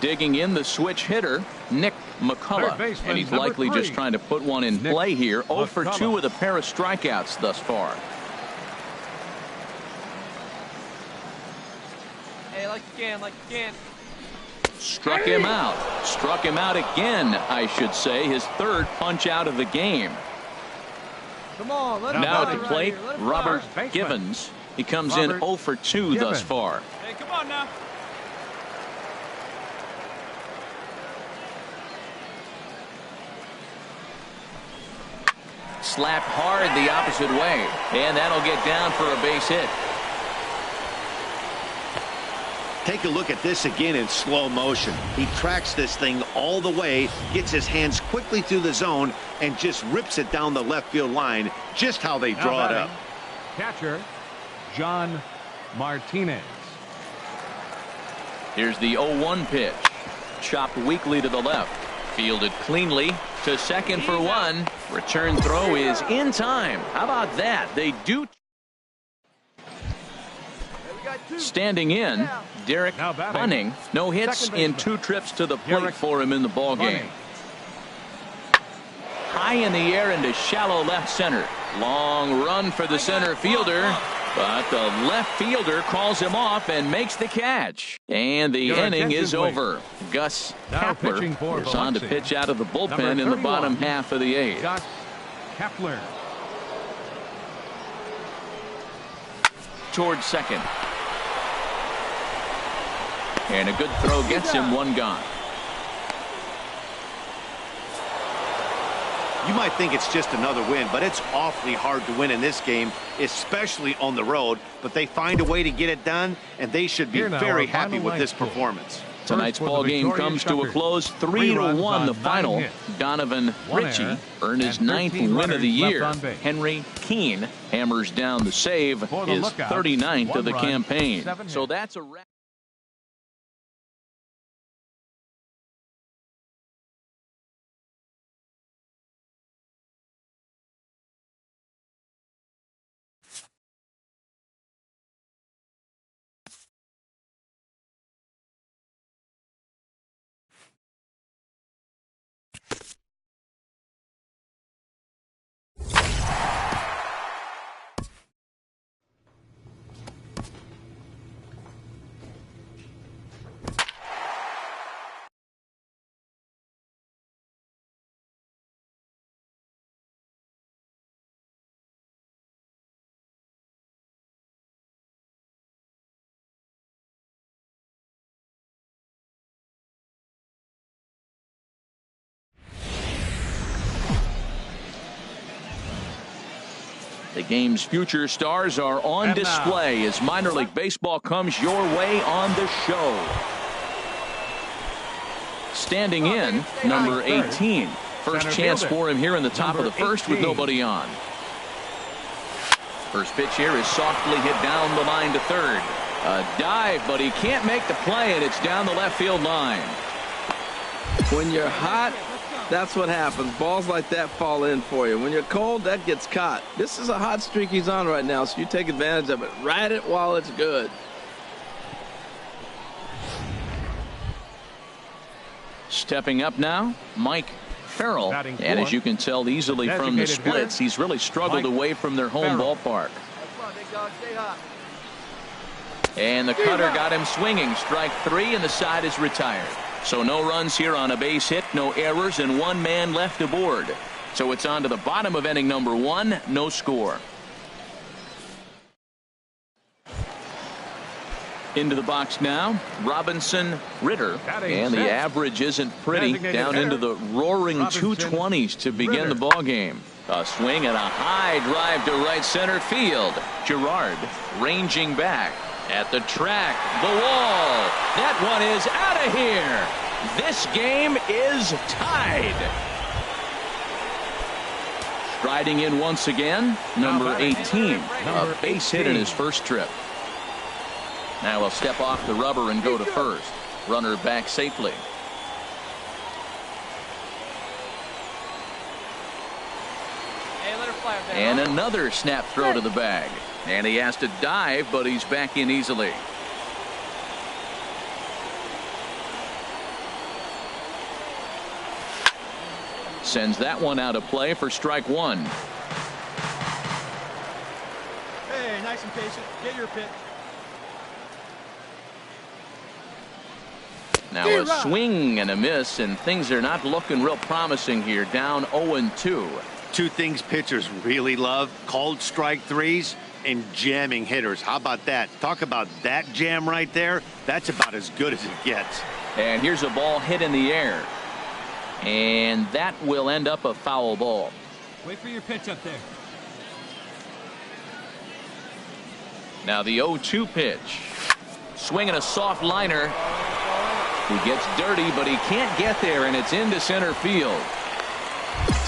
Digging in the switch hitter, Nick McCullough. And he's likely just trying to put one in play here. 0 for 2 with a pair of strikeouts thus far. Hey, like you can. Struck him out. Struck him out again, I should say. His 3rd punch out of the game. Come on, let him Now fly at the right plate, here. Let him Robert fly. Givens. He comes in 0 for 2 thus far. Hey, come on now. Slapped hard the opposite way. And that'll get down for a base hit. Take a look at this again in slow motion. He tracks this thing all the way, gets his hands quickly through the zone, and just rips it down the left field line, just how they draw it up. Catcher, John Martinez. Here's the 0-1 pitch. Chopped weakly to the left. Fielded cleanly to second for 1. Return throw is in time. How about that? They do. Standing in, Derek Bunning. No hits in 2 trips to the plate for him in the ball game. High in the air into shallow left center. Long run for the center fielder. But the left fielder calls him off and makes the catch. And the inning is over. Gus Kapler is on to pitch out of the bullpen in the bottom half of the 8th. Gus Kapler. Towards second. And a good throw gets him 1 gone. You might think it's just another win, but it's awfully hard to win in this game, especially on the road. But they find a way to get it done, and they should be very happy with this performance. Tonight's ball game comes to a close. 3-1 the final. Donovan Ritchie earned his 9th win of the year. Henry Keene hammers down the save, his 39th of the campaign. So that's a wrap. The game's future stars are on display as minor league baseball comes your way on the show. Standing in, number 18. First chance for him here in the top of the 1st with nobody on. First pitch here is softly hit down the line to 3rd. A dive, but he can't make the play, and it's down the left field line. When you're hot, that's what happens. Balls like that fall in for you. When you're cold, that gets caught. This is a hot streak he's on right now, so you take advantage of it. Ride it while it's good. Stepping up now, Mike Farrell. And as you can tell easily from the splits, he's really struggled away from their home ballpark. dog. Stay hot. And the cutter got him swinging. Strike 3, and the side is retired. So no runs here on a base hit, no errors, and one man left aboard. So it's on to the bottom of inning number 1, no score. Into the box now, Robinson, Ritter, and the average isn't pretty. Down into the roaring 220s to begin the ball game. A swing and a high drive to right center field. Gerard ranging back at the track, the wall. That one is out of here. This game is tied. Striding in once again, number 18, a base hit in his first trip. Now he'll step off the rubber and go to first. Runner back safely. And another snap throw to the bag. And he has to dive, but he's back in easily. Sends that one out of play for strike 1. Hey, nice and patient. Get your pitch. Now a swing and a miss, and things are not looking real promising here. Down 0-2. Two things pitchers really love: called strike threes and jamming hitters. How about that? Talk about that jam right there. That's about as good as it gets. And here's a ball hit in the air. And that will end up a foul ball. Wait for your pitch up there. Now the 0-2 pitch. Swinging a soft liner. He gets dirty, but he can't get there, and it's into center field.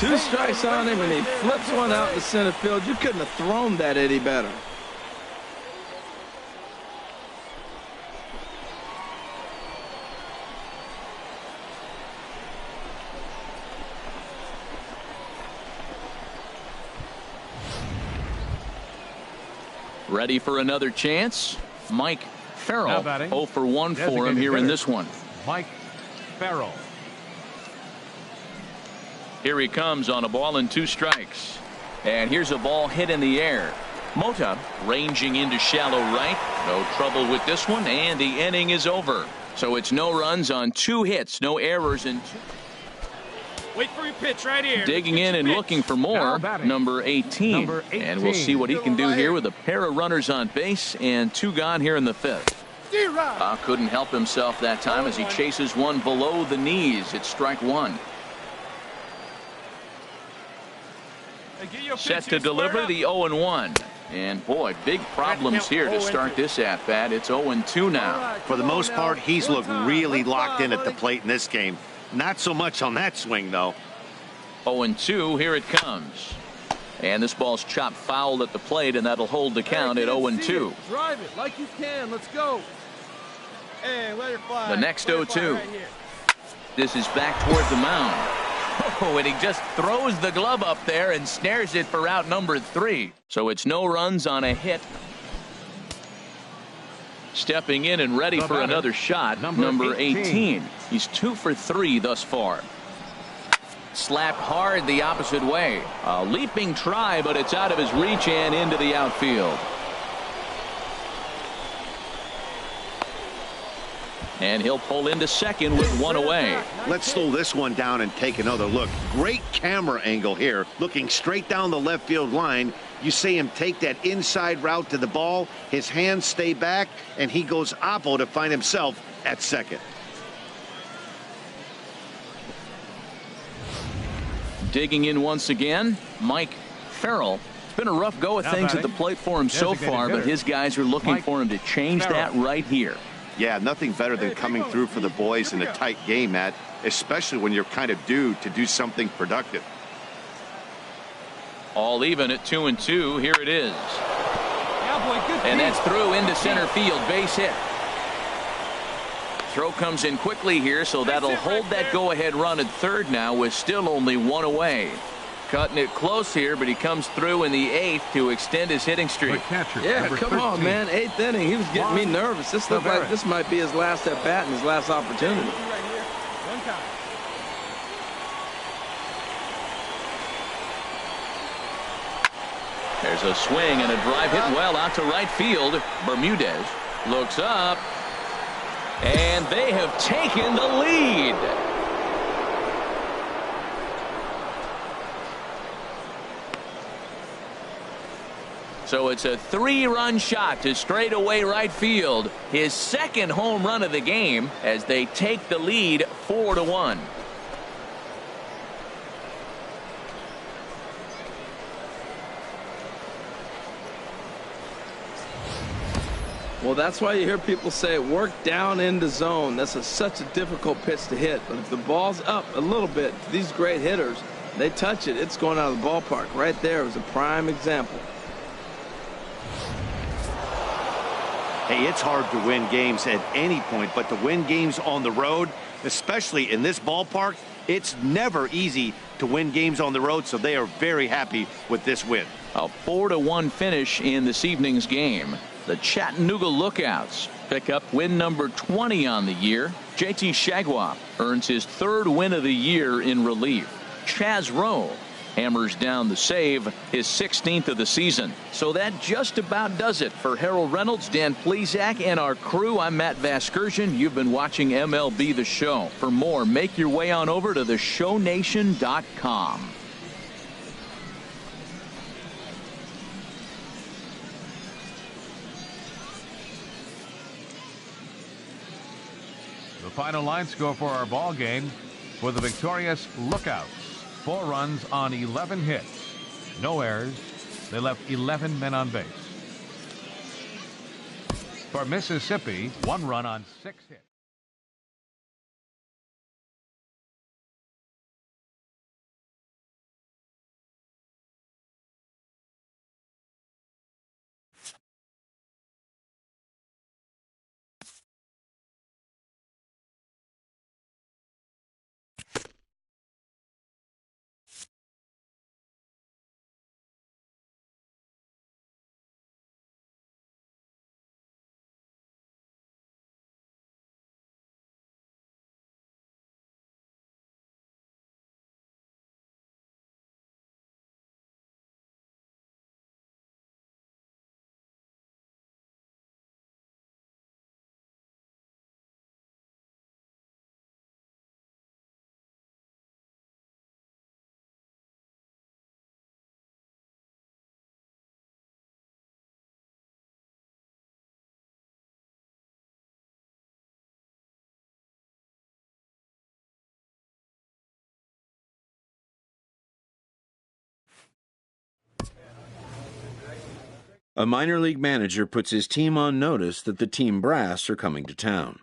2 strikes on him, and he flips one out to center field. You couldn't have thrown that any better. Ready for another chance? Mike Farrell, 0 for 1 for him here in this one. Mike Farrell. Here he comes on a ball and 2 strikes. And here's a ball hit in the air. Mota ranging into shallow right. No trouble with this one, and the inning is over. So it's no runs on 2 hits, no errors, and 2. Wait for your pitch right here. Digging in and looking for more, number 18. And we'll see what he can do here with a pair of runners on base and 2 gone here in the 5th. Couldn't help himself that time as he chases one below the knees. It's strike 1. Set to deliver the 0-1. And boy, big problems here to start this at bat. It's 0-2 now. For the most part, he's looked really locked in at the plate in this game. Not so much on that swing, though. 0-2, here it comes. And this ball's chopped foul at the plate, and that'll hold the count at 0-2. Drive it like you can. Let's go. Hey, let it fly. The next 0-2. Right, this is back toward the mound. Oh, and he just throws the glove up there and snares it for out number 3. So it's no runs on a hit. Stepping in and ready for another shot, number 18. He's 2 for 3 thus far. Slapped hard the opposite way. A leaping try, but it's out of his reach and into the outfield. And he'll pull into second with 1 away. Let's slow this one down and take another look. Great camera angle here, looking straight down the left field line. You see him take that inside route to the ball. His hands stay back, and he goes oppo to find himself at second. Digging in once again, Mike Farrell. It's been a rough go of things at the plate for him so far, but his guys are looking for him to change that right here. Yeah, nothing better than coming through for the boys in a tight game, Matt, especially when you're kind of due to do something productive. All even at 2-2. Here it is. And that's through into center field. Base hit. Throw comes in quickly here, so that'll hold that go-ahead run at third now with still only 1 away. Cutting it close here, but he comes through in the 8th to extend his hitting streak. Yeah, come on, man. 8th inning. He was getting me nervous. This looked like this might be his last at bat and his last opportunity. There's There's a swing and a drive hit well out to right field. Bermudez looks up, and they have taken the lead. So it's a 3-run shot to straightaway right field. His second home run of the game as they take the lead 4-1. Well, that's why you hear people say work down in the zone. That's such a difficult pitch to hit. But if the ball's up a little bit, these great hitters, they touch it, it's going out of the ballpark. Right there is a prime example. Hey, it's hard to win games at any point, but to win games on the road, especially in this ballpark, it's never easy to win games on the road, so they are very happy with this win. A 4-1 finish in this evening's game. The Chattanooga Lookouts pick up win number 20 on the year. JT Shagwap earns his 3rd win of the year in relief. Chaz Rowe hammers down the save, his 16th of the season. So that just about does it for Harold Reynolds, Dan Plesac, and our crew. I'm Matt Vasgersian. You've been watching MLB The Show. For more, make your way on over to theshownation.com. The final line score for our ball game for the victorious Lookouts. 4 runs on 11 hits. No errors. They left 11 men on base. For Mississippi, 1 run on 6 hits. A minor league manager puts his team on notice that the team brass are coming to town.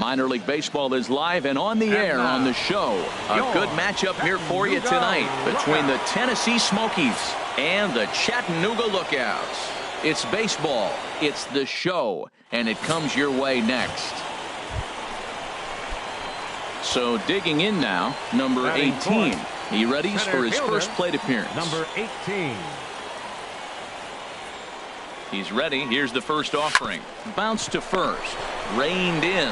Minor League Baseball is live and on the air on the show. A good matchup here for you tonight between the Tennessee Smokies and the Chattanooga Lookouts. It's baseball, it's the show, and it comes your way next. So digging in now, number 18. He readies for his first plate appearance. Number 18. He's ready. Here's the first offering. Bounce to first. Reined in.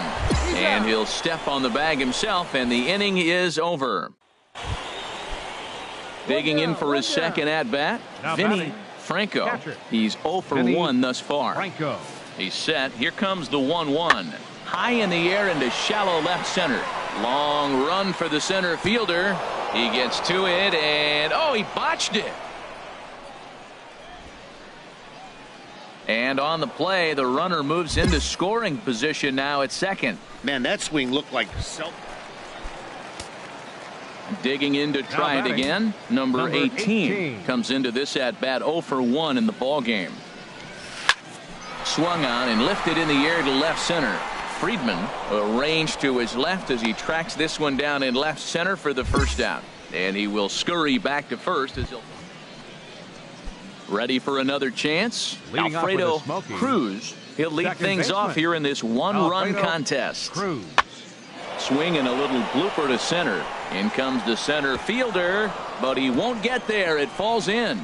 And he'll step on the bag himself, and the inning is over. Digging in for his second at-bat, Vinny Franco. He's 0 for 1 thus far. He's set. Here comes the 1-1. High in the air into shallow left center. Long run for the center fielder. He gets to it, and he botched it. And on the play, the runner moves into scoring position now at second. Man, that swing looked like Digging in to try it again. Number 18 comes into this at-bat 0 for 1 in the ballgame. Swung on and lifted in the air to left center. Friedman arranged to his left as he tracks this one down in left center for the first out. And he will scurry back to first as he'll... Ready for another chance. Leading Alfredo Cruz. He'll lead things off here in this one-run contest. Cruz. Swing and a little blooper to center. In comes the center fielder, but he won't get there. It falls in.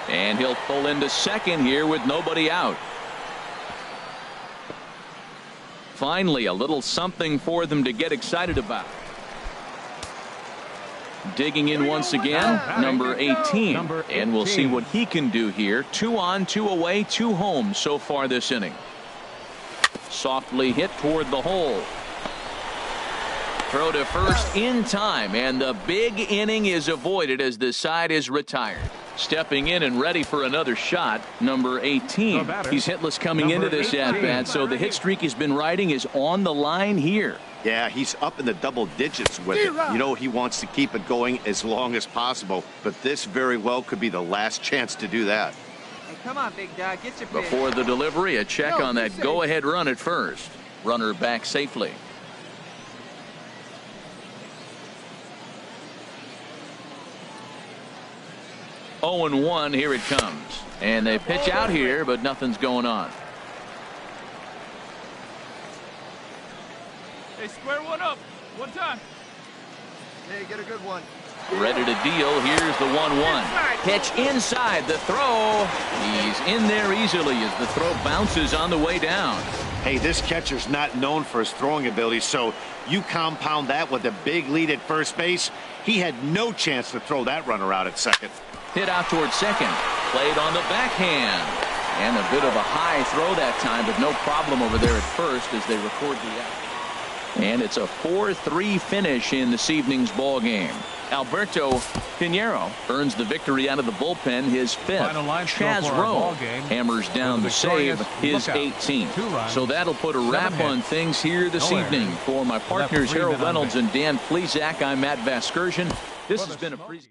And he'll pull into second here with nobody out. Finally, a little something for them to get excited about. Digging in once again, number 18. And we'll see what he can do here. 2 on, 2 away, 2 home so far this inning. Softly hit toward the hole. Throw to first in time, and the big inning is avoided as the side is retired. Stepping in and ready for another shot, number 18. He's hitless coming into this at-bat, so the hit streak he's been riding is on the line here. Yeah, he's up in the double digits with it. You know, he wants to keep it going as long as possible, but this very well could be the last chance to do that. Hey, come on, big dog, get your pitch. Before the delivery, a check on that go-ahead run at first. Runner back safely. Oh and 1, here it comes. And they pitch out here, but nothing's going on. Hey, square one up. One time. Hey, get a good one. Ready to deal. Here's the 1-1. Pitch inside. The throw. He's in there easily as the throw bounces on the way down. Hey, this catcher's not known for his throwing ability, so you compound that with a big lead at first base. He had no chance to throw that runner out at second. Hit out towards second. Played on the backhand. And a bit of a high throw that time, but no problem over there at first as they record the out. And it's a 4-3 finish in this evening's ball game. Alberto Pinheiro earns the victory out of the bullpen, his 5th. Chaz Rowe hammers down the save, his 18th. So that'll put a wrap on things here this evening. For my partners Harold Reynolds and Dan Plesac, I'm Matt Vasgersian. This has been a preview.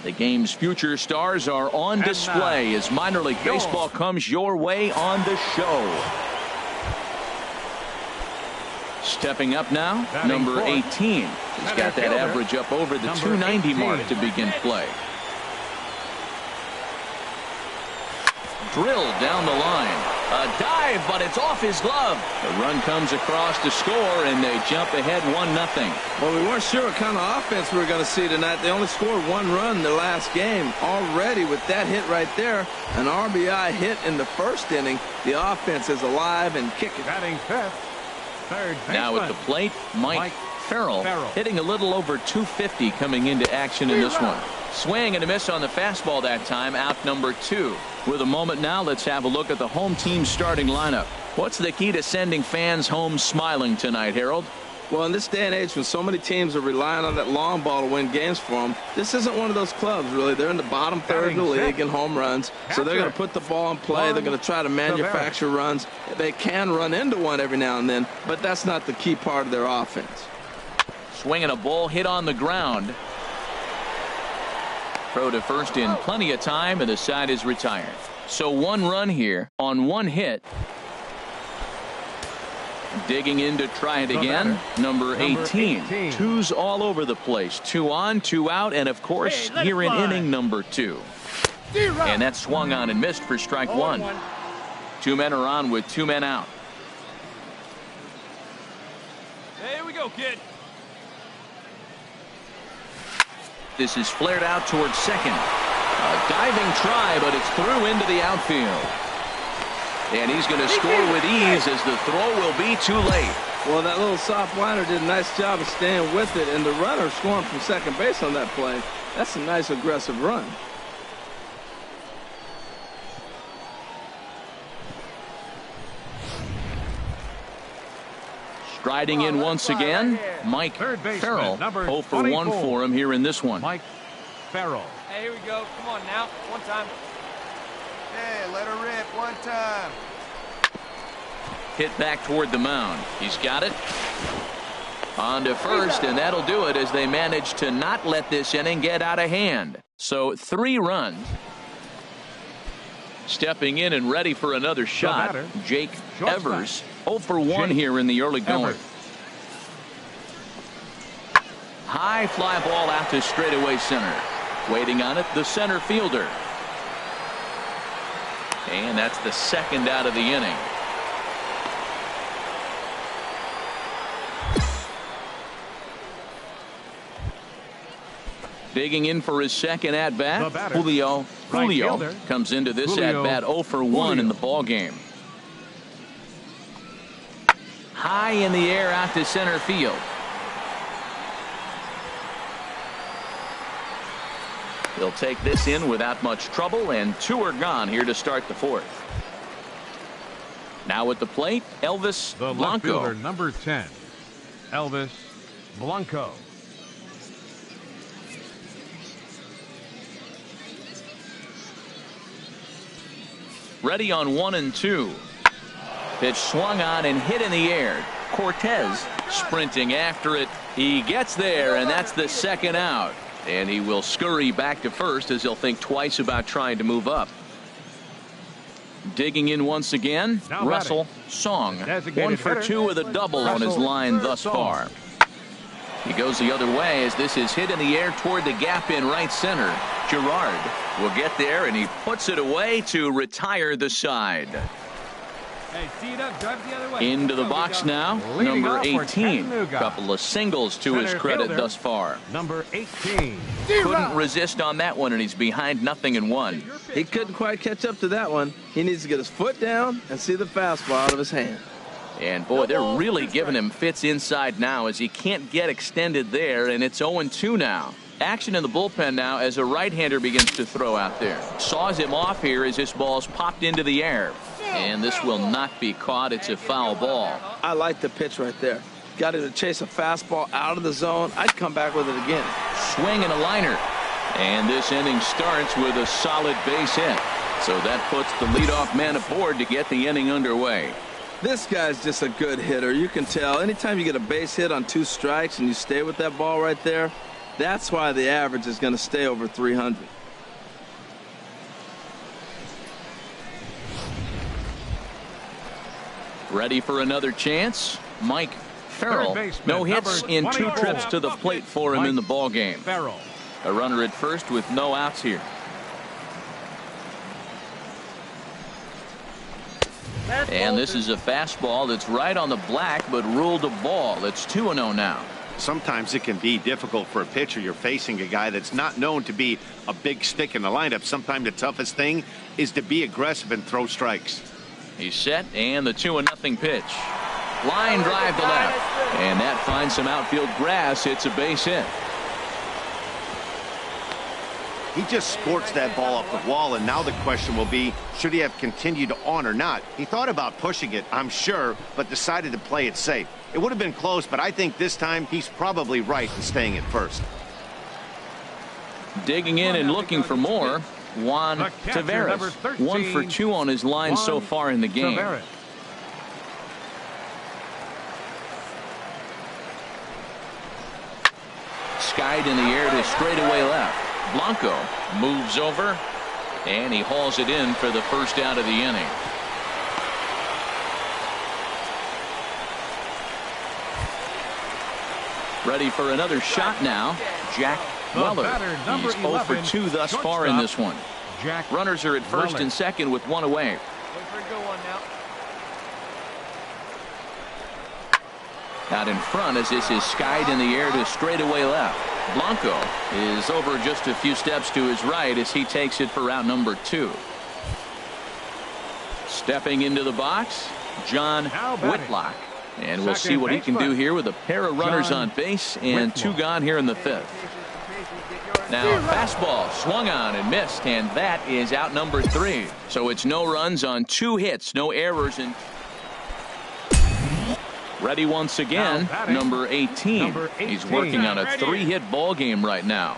The game's future stars are on display as minor league baseball comes your way on the show. Stepping up now, number 18. He's got that average up over the 290 mark to begin play. Drilled down the line. A dive, but it's off his glove. The run comes across to score, and they jump ahead 1-0. Well, we weren't sure what kind of offense we were going to see tonight. They only scored 1 run in the last game. Already with that hit right there, an RBI hit in the first inning, the offense is alive and kicking. Batting fifth, third baseman. Now at the plate, Mike Farrell hitting a little over 250 coming into action in this one. Swing and a miss on the fastball that time, out number 2. With a moment now, let's have a look at the home team's starting lineup. What's the key to sending fans home smiling tonight, Harold? Well, in this day and age when so many teams are relying on that long ball to win games for them, this isn't one of those clubs, really. They're in the bottom third of the league in home runs, so they're going to put the ball in play. They're going to try to manufacture runs. They can run into one every now and then, but that's not the key part of their offense. Swinging a ball hit on the ground. Throw to first in plenty of time, and the side is retired. So 1 run here on 1 hit. Digging in to try it again. Number 18. Twos all over the place. 2 on, 2 out, and of course here in inning number 2. And that swung on and missed for strike 1. 2 men are on with 2 men out. Here we go, kid. This is flared out towards second. A diving try, but it's through into the outfield. And he's going to score with ease as the throw will be too late. Well, that little soft liner did a nice job of staying with it, and the runner scoring from second base on that play. That's a nice aggressive run. Striding in once again, Mike Farrell. 0 for 1 for him here in this one. Mike Farrell. Hey, here we go. Come on now. One time. Hey, let her rip. One time. Hit back toward the mound. He's got it. On to first, and that'll do it as they manage to not let this inning get out of hand. So 3 runs. Stepping in and ready for another shot, Jake Evers. 0 for 1 here in the early going. High fly ball out to straightaway center. Waiting on it, the center fielder. And that's the second out of the inning. Digging in for his second at-bat, Julio comes into this at-bat 0 for 1 in the ball game. High in the air out to center field. He'll take this in without much trouble, and 2 are gone here to start the 4th. Now at the plate, Elvis The left Blanco. fielder, number 10, Elvis Blanco. Ready on 1 and 2. Pitch swung on and hit in the air. Cortez sprinting after it. He gets there, and that's the second out. And he will scurry back to first as he'll think twice about trying to move up. Digging in once again, Now Russell Song. 1 for 2 with a double on his Russell line thus Song. far. He goes the other way as this is hit in the air toward the gap in right center. Gerard will get there, and he puts it away to retire the side. Hey, tee it up, drive the other way. Into the box now, Leading number off for 18. Chattanooga. Couple of singles to his Center credit fielder, thus far. Number 18. Couldn't resist on that one, and he's behind 0-1. He couldn't quite catch up to that one. He needs to get his foot down and see the fastball out of his hand. And boy, they're really giving him fits inside now as he can't get extended there, and it's 0-2 now. Action in the bullpen now as a right-hander begins to throw out there. Saws him off here as this ball's popped into the air. And this will not be caught. It's a foul ball. I like the pitch right there. Got him to chase a fastball out of the zone. I'd come back with it again. Swing and a liner. And this inning starts with a solid base hit. So that puts the leadoff man aboard to get the inning underway. This guy's just a good hitter. You can tell anytime you get a base hit on 2 strikes and you stay with that ball right there, that's why the average is going to stay over 300. Ready for another chance? Mike Farrell. No hits in 2 trips to the plate for him in the ball game. Farrell. A runner at first with no outs here. And this is a fastball that's right on the black, but ruled a ball. It's 2-0 now. Sometimes it can be difficult for a pitcher. You're facing a guy that's not known to be a big stick in the lineup. Sometimes the toughest thing is to be aggressive and throw strikes. He's set, and the 2-0 pitch. Line drive to left, and that finds some outfield grass. It's a base hit. He just scorched that ball off the wall, and now the question will be, should he have continued on or not? He thought about pushing it, I'm sure, but decided to play it safe. It would have been close, but I think this time he's probably right in staying at first. Digging in and looking for more, Juan Taveras. 1 for 2 on his line so far in the game. Skied in the air to straightaway left. Blanco moves over, and he hauls it in for the first out of the inning. Ready for another shot now, Jack Weller. He's 0 for 2 thus far in this one. Runners are at first and second with one away. Wait for a good one now. Out in front as this is skied in the air to straightaway left. Blanco is over just a few steps to his right as he takes it for route number 2. Stepping into the box, John Whitlock. And we'll see what he can do here with a pair of runners on base and 2 gone here in the 5th. Now fastball swung on and missed, and that is out number 3. So it's no runs on 2 hits, no errors, and ready once again, number 18. He's working on a 3-hit ball game right now.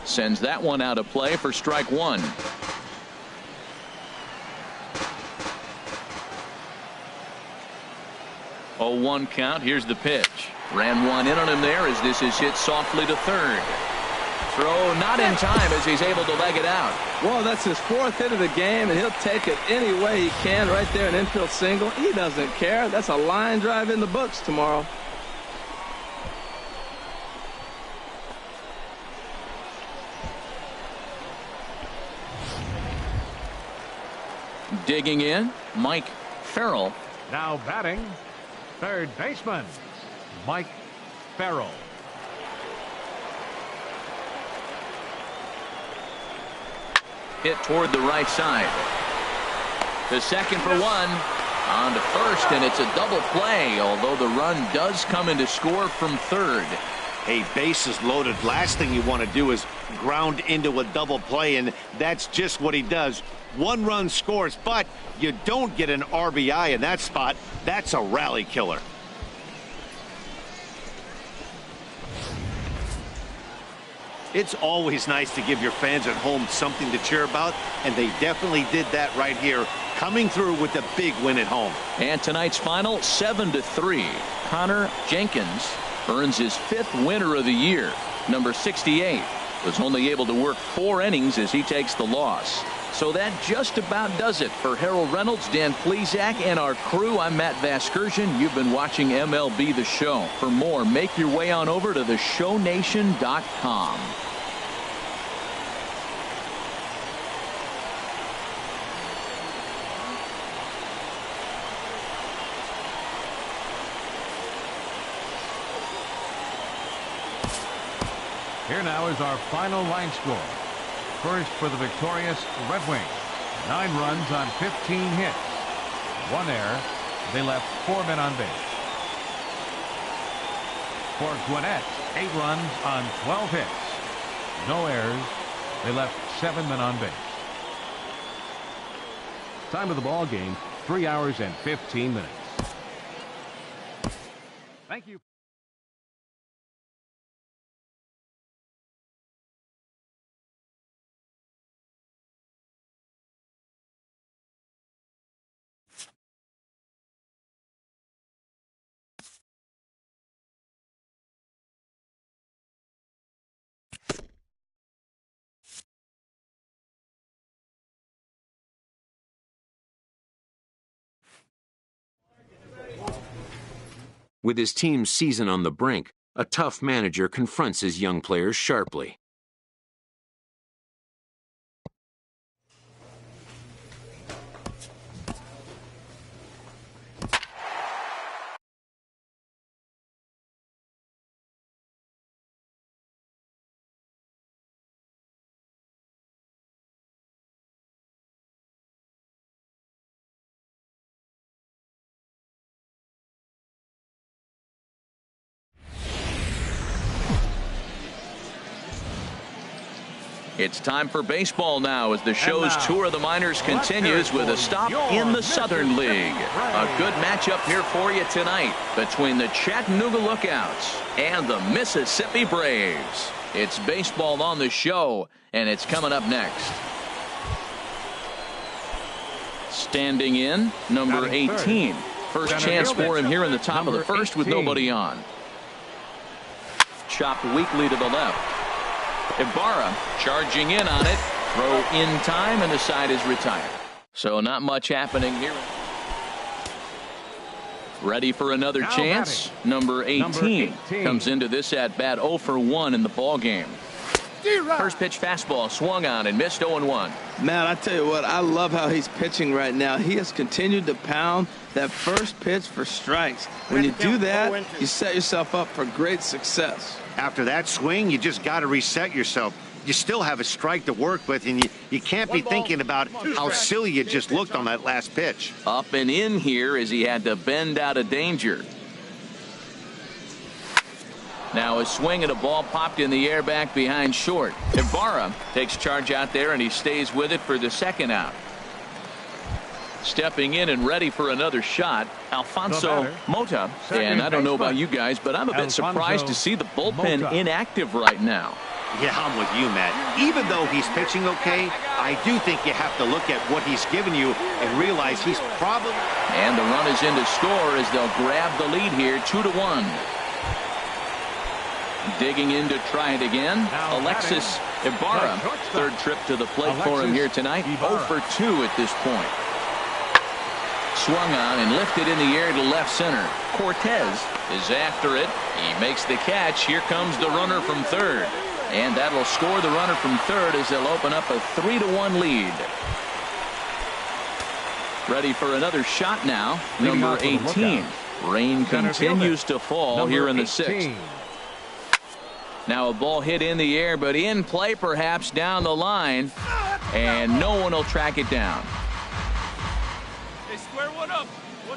Sends that one out of play for strike 1. 0-1 count. Here's the pitch. Ran one in on him there as this is hit softly to third. Throw not in time as he's able to leg it out. Well, that's his 4th hit of the game, and he'll take it any way he can. Right there, an infield single. He doesn't care. That's a line drive in the books tomorrow. Digging in, Mike Farrell. Now batting, third baseman, Mike Farrell. Hit toward the right side. The second for 1. On to first, and it's a double play, although the run does come in to score from third. Hey, bases loaded. Last thing you want to do is ground into a double play, and that's just what he does. 1 run scores, but you don't get an RBI in that spot. That's a rally killer. It's always nice to give your fans at home something to cheer about, and they definitely did that right here, coming through with a big win at home. And tonight's final, 7-3. Connor Jenkins earns his 5th winner of the year. Number 68 was only able to work 4 innings as he takes the loss. So that just about does it for Harold Reynolds, Dan Plesac, and our crew. I'm Matt Vasgersian. You've been watching MLB The Show. For more, make your way on over to theshownation.com. Here now is our final line score. First for the victorious Red Wings. 9 runs on 15 hits. 1 error. They left 4 men on base. For Gwinnett, 8 runs on 12 hits. No errors. They left 7 men on base. Time of the ball game, 3 hours and 15 minutes. Thank you. With his team's season on the brink, a tough manager confronts his young players sharply. It's time for baseball now as the show's tour of the minors continues with a stop in the Southern League. A good matchup here for you tonight between the Chattanooga Lookouts and the Mississippi Braves. It's baseball on the show, and it's coming up next. Standing in, number 18. First chance for him here in the top of the first with nobody on. Chopped weakly to the left. Ibarra charging in on it. Throw in time, and the side is retired. So not much happening here. Ready for another chance. Number 18 comes into this at bat 0 for 1 in the ball game. First pitch fastball swung on and missed 0-1. Man, I tell you what, I love how he's pitching right now. He has continued to pound that first pitch for strikes. When you do that, you set yourself up for great success. After that swing, you just got to reset yourself. You still have a strike to work with, and you can't be thinking about how silly you just looked on that last pitch. Up and in here as he had to bend out of danger. Now a swing and a ball popped in the air back behind short. Ibarra takes charge out there, and he stays with it for the second out. Stepping in and ready for another shot, Alfonso Mota. And I don't know about you guys, but I'm a bit surprised to see the bullpen inactive right now. Yeah, I'm with you, Matt. Even though he's pitching okay, I do think you have to look at what he's given you and realize he's probably... And the run is in to score as they'll grab the lead here, 2-1. Digging in to try it again, Alexis Ibarra. Third trip to the plate for him here tonight. 0 for 2 at this point. Swung on and lifted in the air to left center. Cortez is after it. He makes the catch. Here comes the runner from third. And that'll score the runner from third as they'll open up a 3-1 lead. Ready for another shot now. Number 18. Rain continues to fall here in the sixth. Now a ball hit in the air, but in play perhaps down the line. And no one will track it down.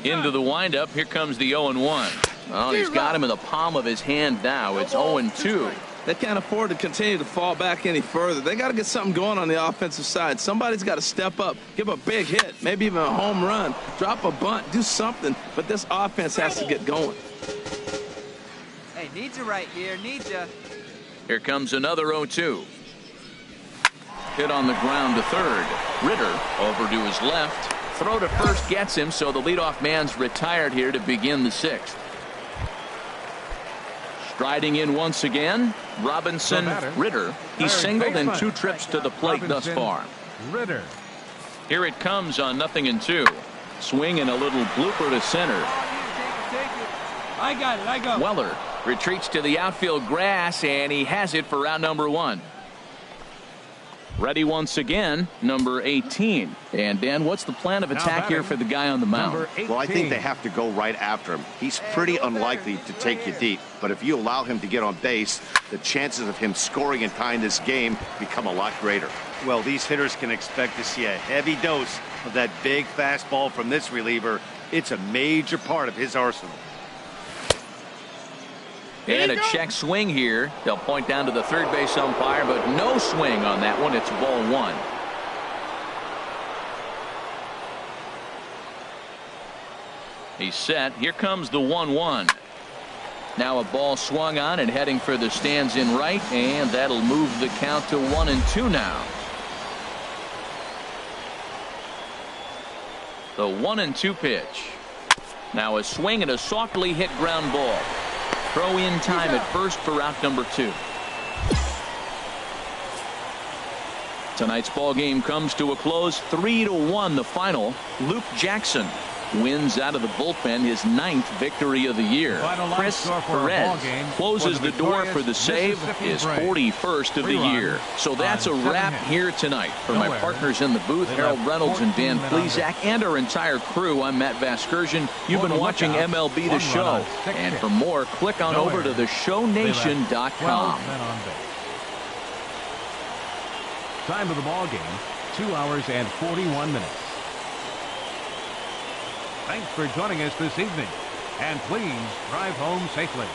Into the windup. Here comes the 0-1. Well, he's got him in the palm of his hand now. It's 0-2. They can't afford to continue to fall back any further. They got to get something going on the offensive side. Somebody's got to step up, give a big hit, maybe even a home run, drop a bunt, do something. But this offense has to get going. Hey, needs you right here. Needs you. Here comes another 0-2. Hit on the ground to third. Ritter over to his left. Throw to first gets him, so the leadoff man's retired here to begin the sixth. Striding in once again, Robinson Ritter. He's singled in 2 trips to the plate thus far. Ritter. Here it comes on 0-2. Swing and a little blooper to center. I got it. I got it. Weller retreats to the outfield grass, and he has it for round number 1. Ready once again, number 18. And Dan, what's the plan of attack here for the guy on the mound? Well, I think they have to go right after him. He's pretty unlikely to take you deep, but if you allow him to get on base, the chances of him scoring and tying this game become a lot greater. Well, these hitters can expect to see a heavy dose of that big fastball from this reliever. It's a major part of his arsenal. And a check swing here. They'll point down to the third base umpire, but no swing on that one. It's ball 1. He's set. Here comes the 1-1. Now a ball swung on and heading for the stands in right, and that'll move the count to 1-2 now. The 1-2 pitch. Now a swing and a softly hit ground ball. Throw in time at first for out number 2. Tonight's ball game comes to a close, 3-1 the final. Luke Jackson wins out of the bullpen his 9th victory of the year. Chris Perez closes the door for the save, his 41st of the year. So that's a wrap here tonight. For my partners in the booth, Harold Reynolds and Dan Plesac, and our entire crew, I'm Matt Vasgersian. You've been watching MLB The Show. And for more, click on over to theshownation.com. Time of the ball game, 2 hours and 41 minutes. Thanks for joining us this evening, and please drive home safely.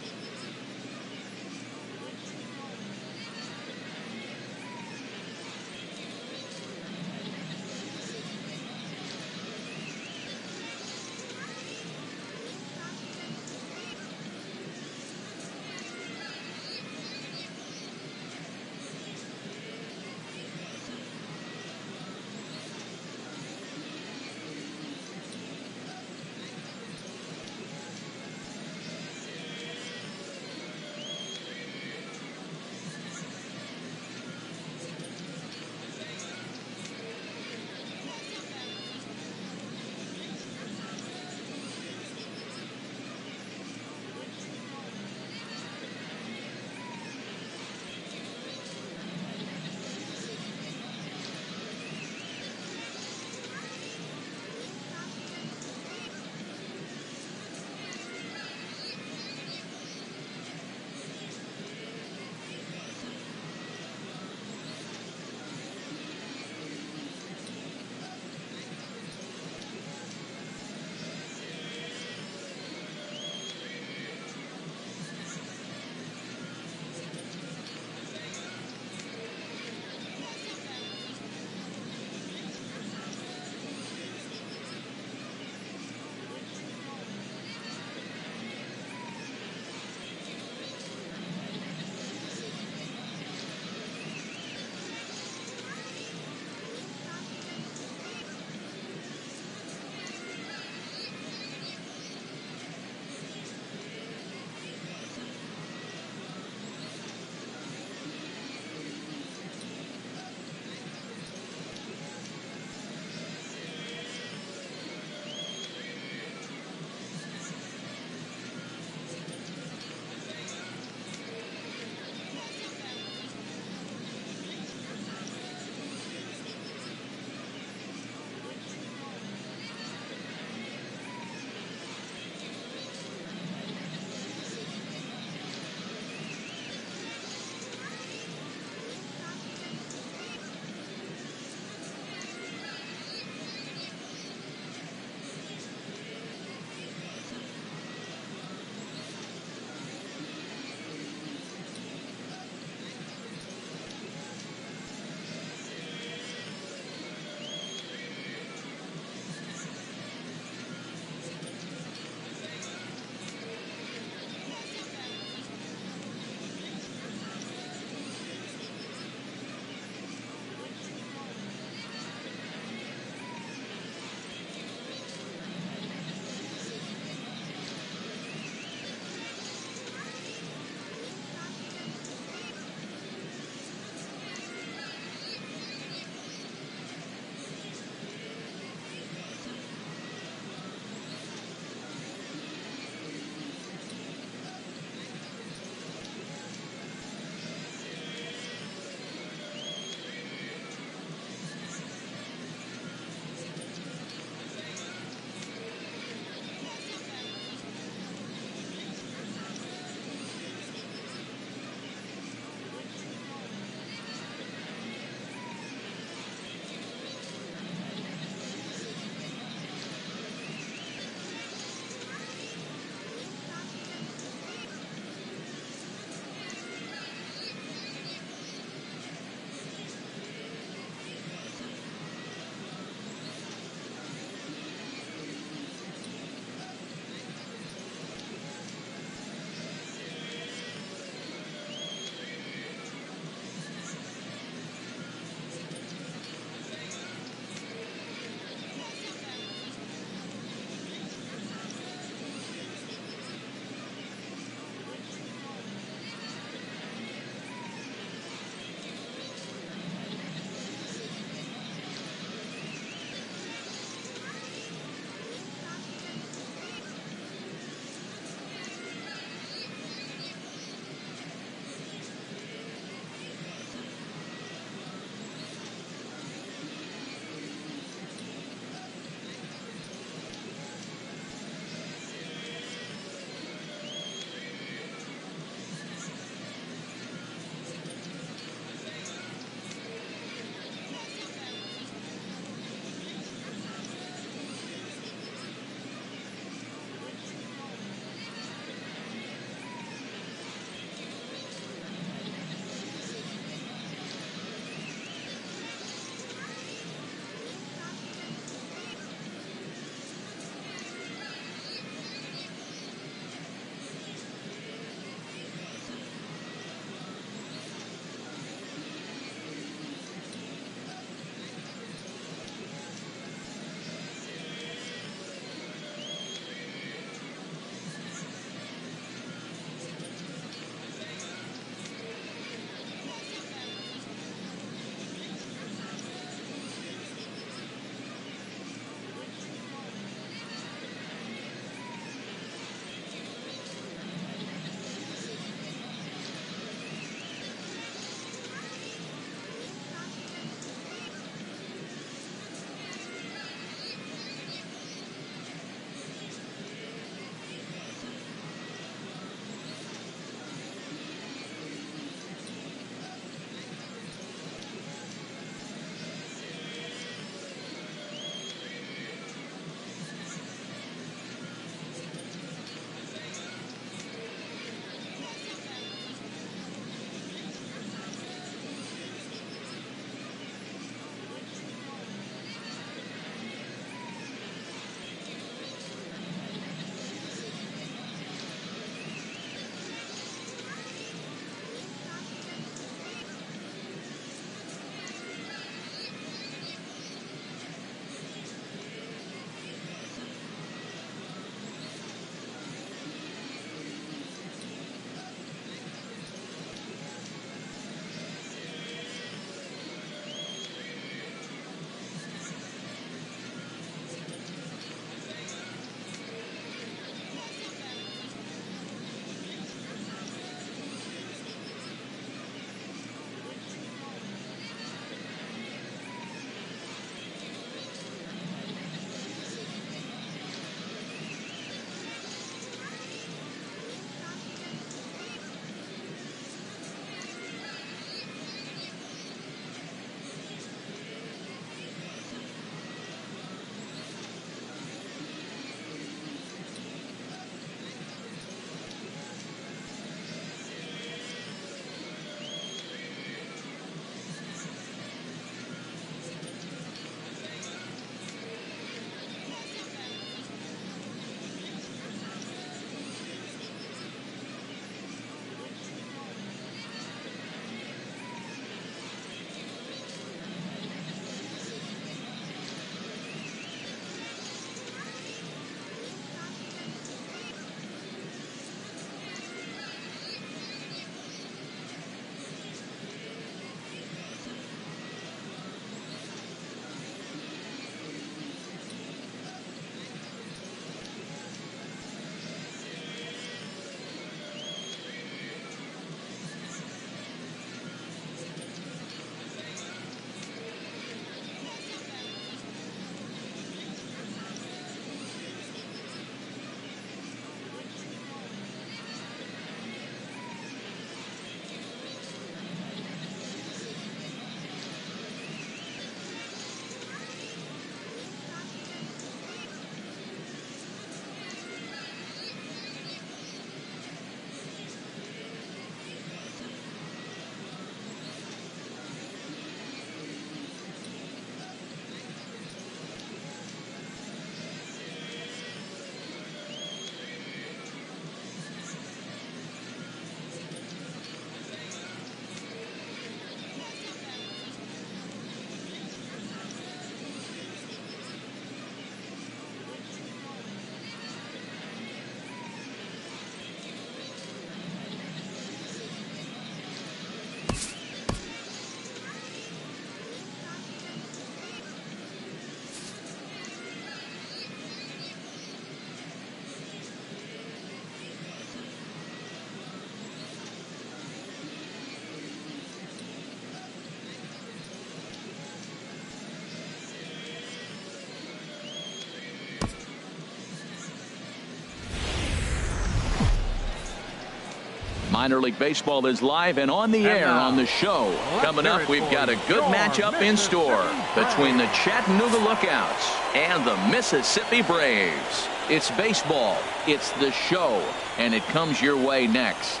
Minor League Baseball is live and on the air on the show. Coming up, we've got a good matchup in store between the Chattanooga Lookouts and the Mississippi Braves. It's baseball, it's the show, and it comes your way next.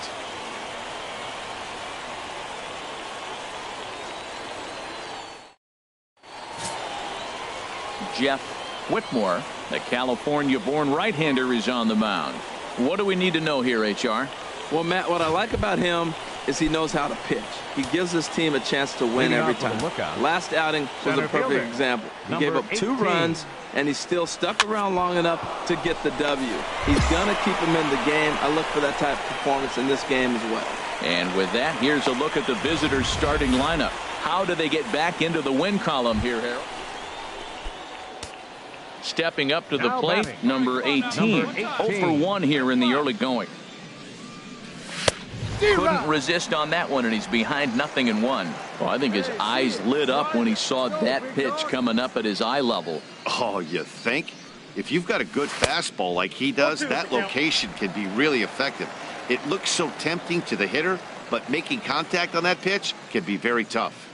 Jeff Whitmore, the California-born right-hander, is on the mound. What do we need to know here, HR? Well, Matt, what I like about him is he knows how to pitch. He gives his team a chance to win every time. Last outing was a perfect example. He gave up 2 runs, and he still stuck around long enough to get the W. He's going to keep him in the game. I look for that type of performance in this game as well. And with that, here's a look at the visitors' starting lineup. How do they get back into the win column here, Harold? Stepping up to the plate, number 18. 0 for 1 here in the early going. Couldn't resist on that one, and he's behind 0-1. Well, I think his eyes lit up when he saw that pitch coming up at his eye level. Oh, you think? If you've got a good fastball like he does, that location can be really effective. It looks so tempting to the hitter, but making contact on that pitch can be very tough.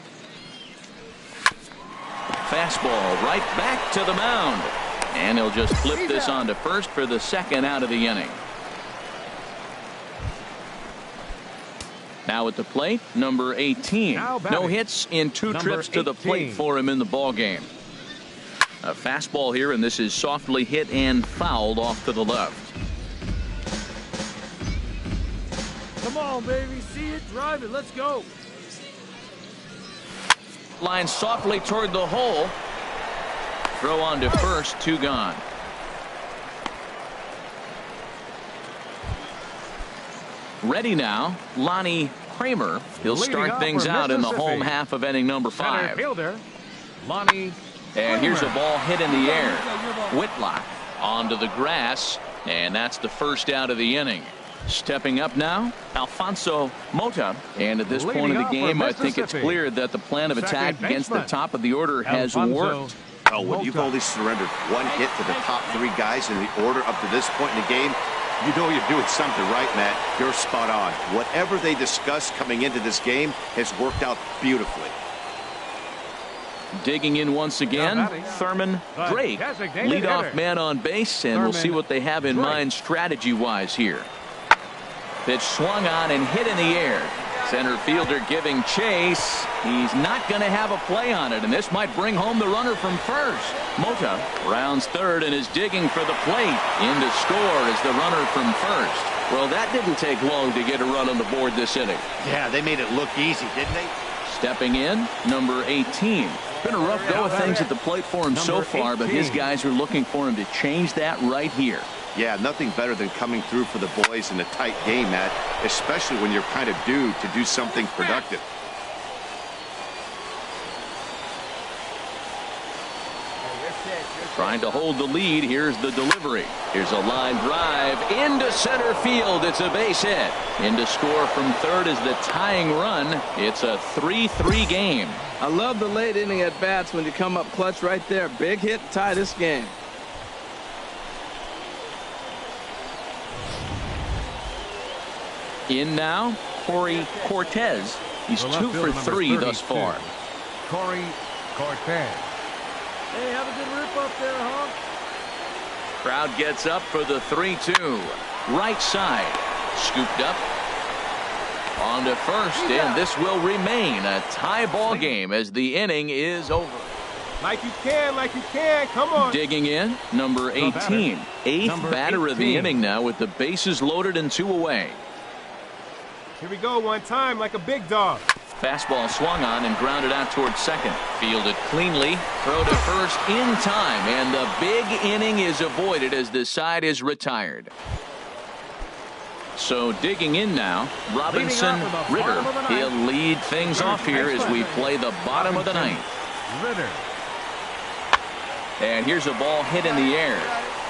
Fastball right back to the mound. And he'll just flip this on to first for the second out of the inning. Now at the plate, number 18. No hits in 2 trips to the plate for him in the ball game. A fastball here, and this is softly hit and fouled off to the left. Come on, baby. See it, drive it. Let's go. Line softly toward the hole. Throw on to first, 2 gone. Ready now, Lonnie Kramer. He'll start things out in the home half of inning number 5. Fielder, Lonnie And here's a ball hit in the air. Whitlock onto the grass, and that's the first out of the inning. Stepping up now, Alfonso Mota. And at this point of the game, I think it's clear that the plan of attack against the top of the order has worked. Oh, when you've only surrendered 1 hit to the top 3 guys in the order up to this point in the game, you know you're doing something right, Matt. You're spot on. Whatever they discussed coming into this game has worked out beautifully. Digging in once again, Thurman Drake, leadoff man on base, and we'll see what they have in mind strategy-wise here. Pitch swung on and hit in the air. Center fielder giving chase. He's not going to have a play on it, and this might bring home the runner from first. Mota rounds third and is digging for the plate. In to score is the runner from first. Well, that didn't take long to get a run on the board this inning. Yeah, they made it look easy, didn't they? Stepping in, number 18. Been a rough go of things at the plate for him so far, but his guys are looking for him to change that right here. Yeah, nothing better than coming through for the boys in a tight game, Matt, especially when you're kind of due to do something productive. Trying to hold the lead. Here's the delivery. Here's a line drive into center field. It's a base hit. In to score from third is the tying run. It's a 3-3 game. I love the late inning at bats when you come up clutch right there. Big hit, tie this game. In now, Corey Cortez. He's 2 for 3 thus far. Corey Cortez. Hey, have a good rip up there, huh? Crowd gets up for the 3-2. Right side. Scooped up. On to first, and this will remain a tie ball game as the inning is over. Like you can, come on. Digging in, number 18. Eighth batter of the inning now with the bases loaded and 2 away. Here we go, one time like a big dog. Fastball swung on and grounded out towards second. Fielded cleanly. Throw to first in time, and the big inning is avoided as the side is retired. So digging in now, Robinson Ritter. He'll lead things off here as we play the bottom of the 9th. Ritter. And here's a ball hit in the air.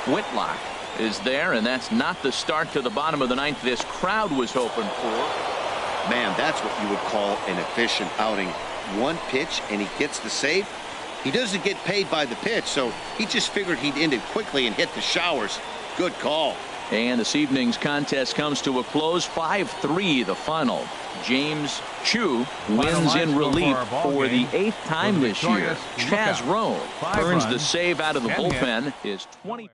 Whitlock is there, and that's not the start to the bottom of the 9th this crowd was hoping for. Man, that's what you would call an efficient outing. 1 pitch, and he gets the save. He doesn't get paid by the pitch, so he just figured he'd end it quickly and hit the showers. Good call. And this evening's contest comes to a close. 5-3 the final. James Chu wins in relief for the 8th time this year. Chaz Roe earns the save out of the bullpen. His 20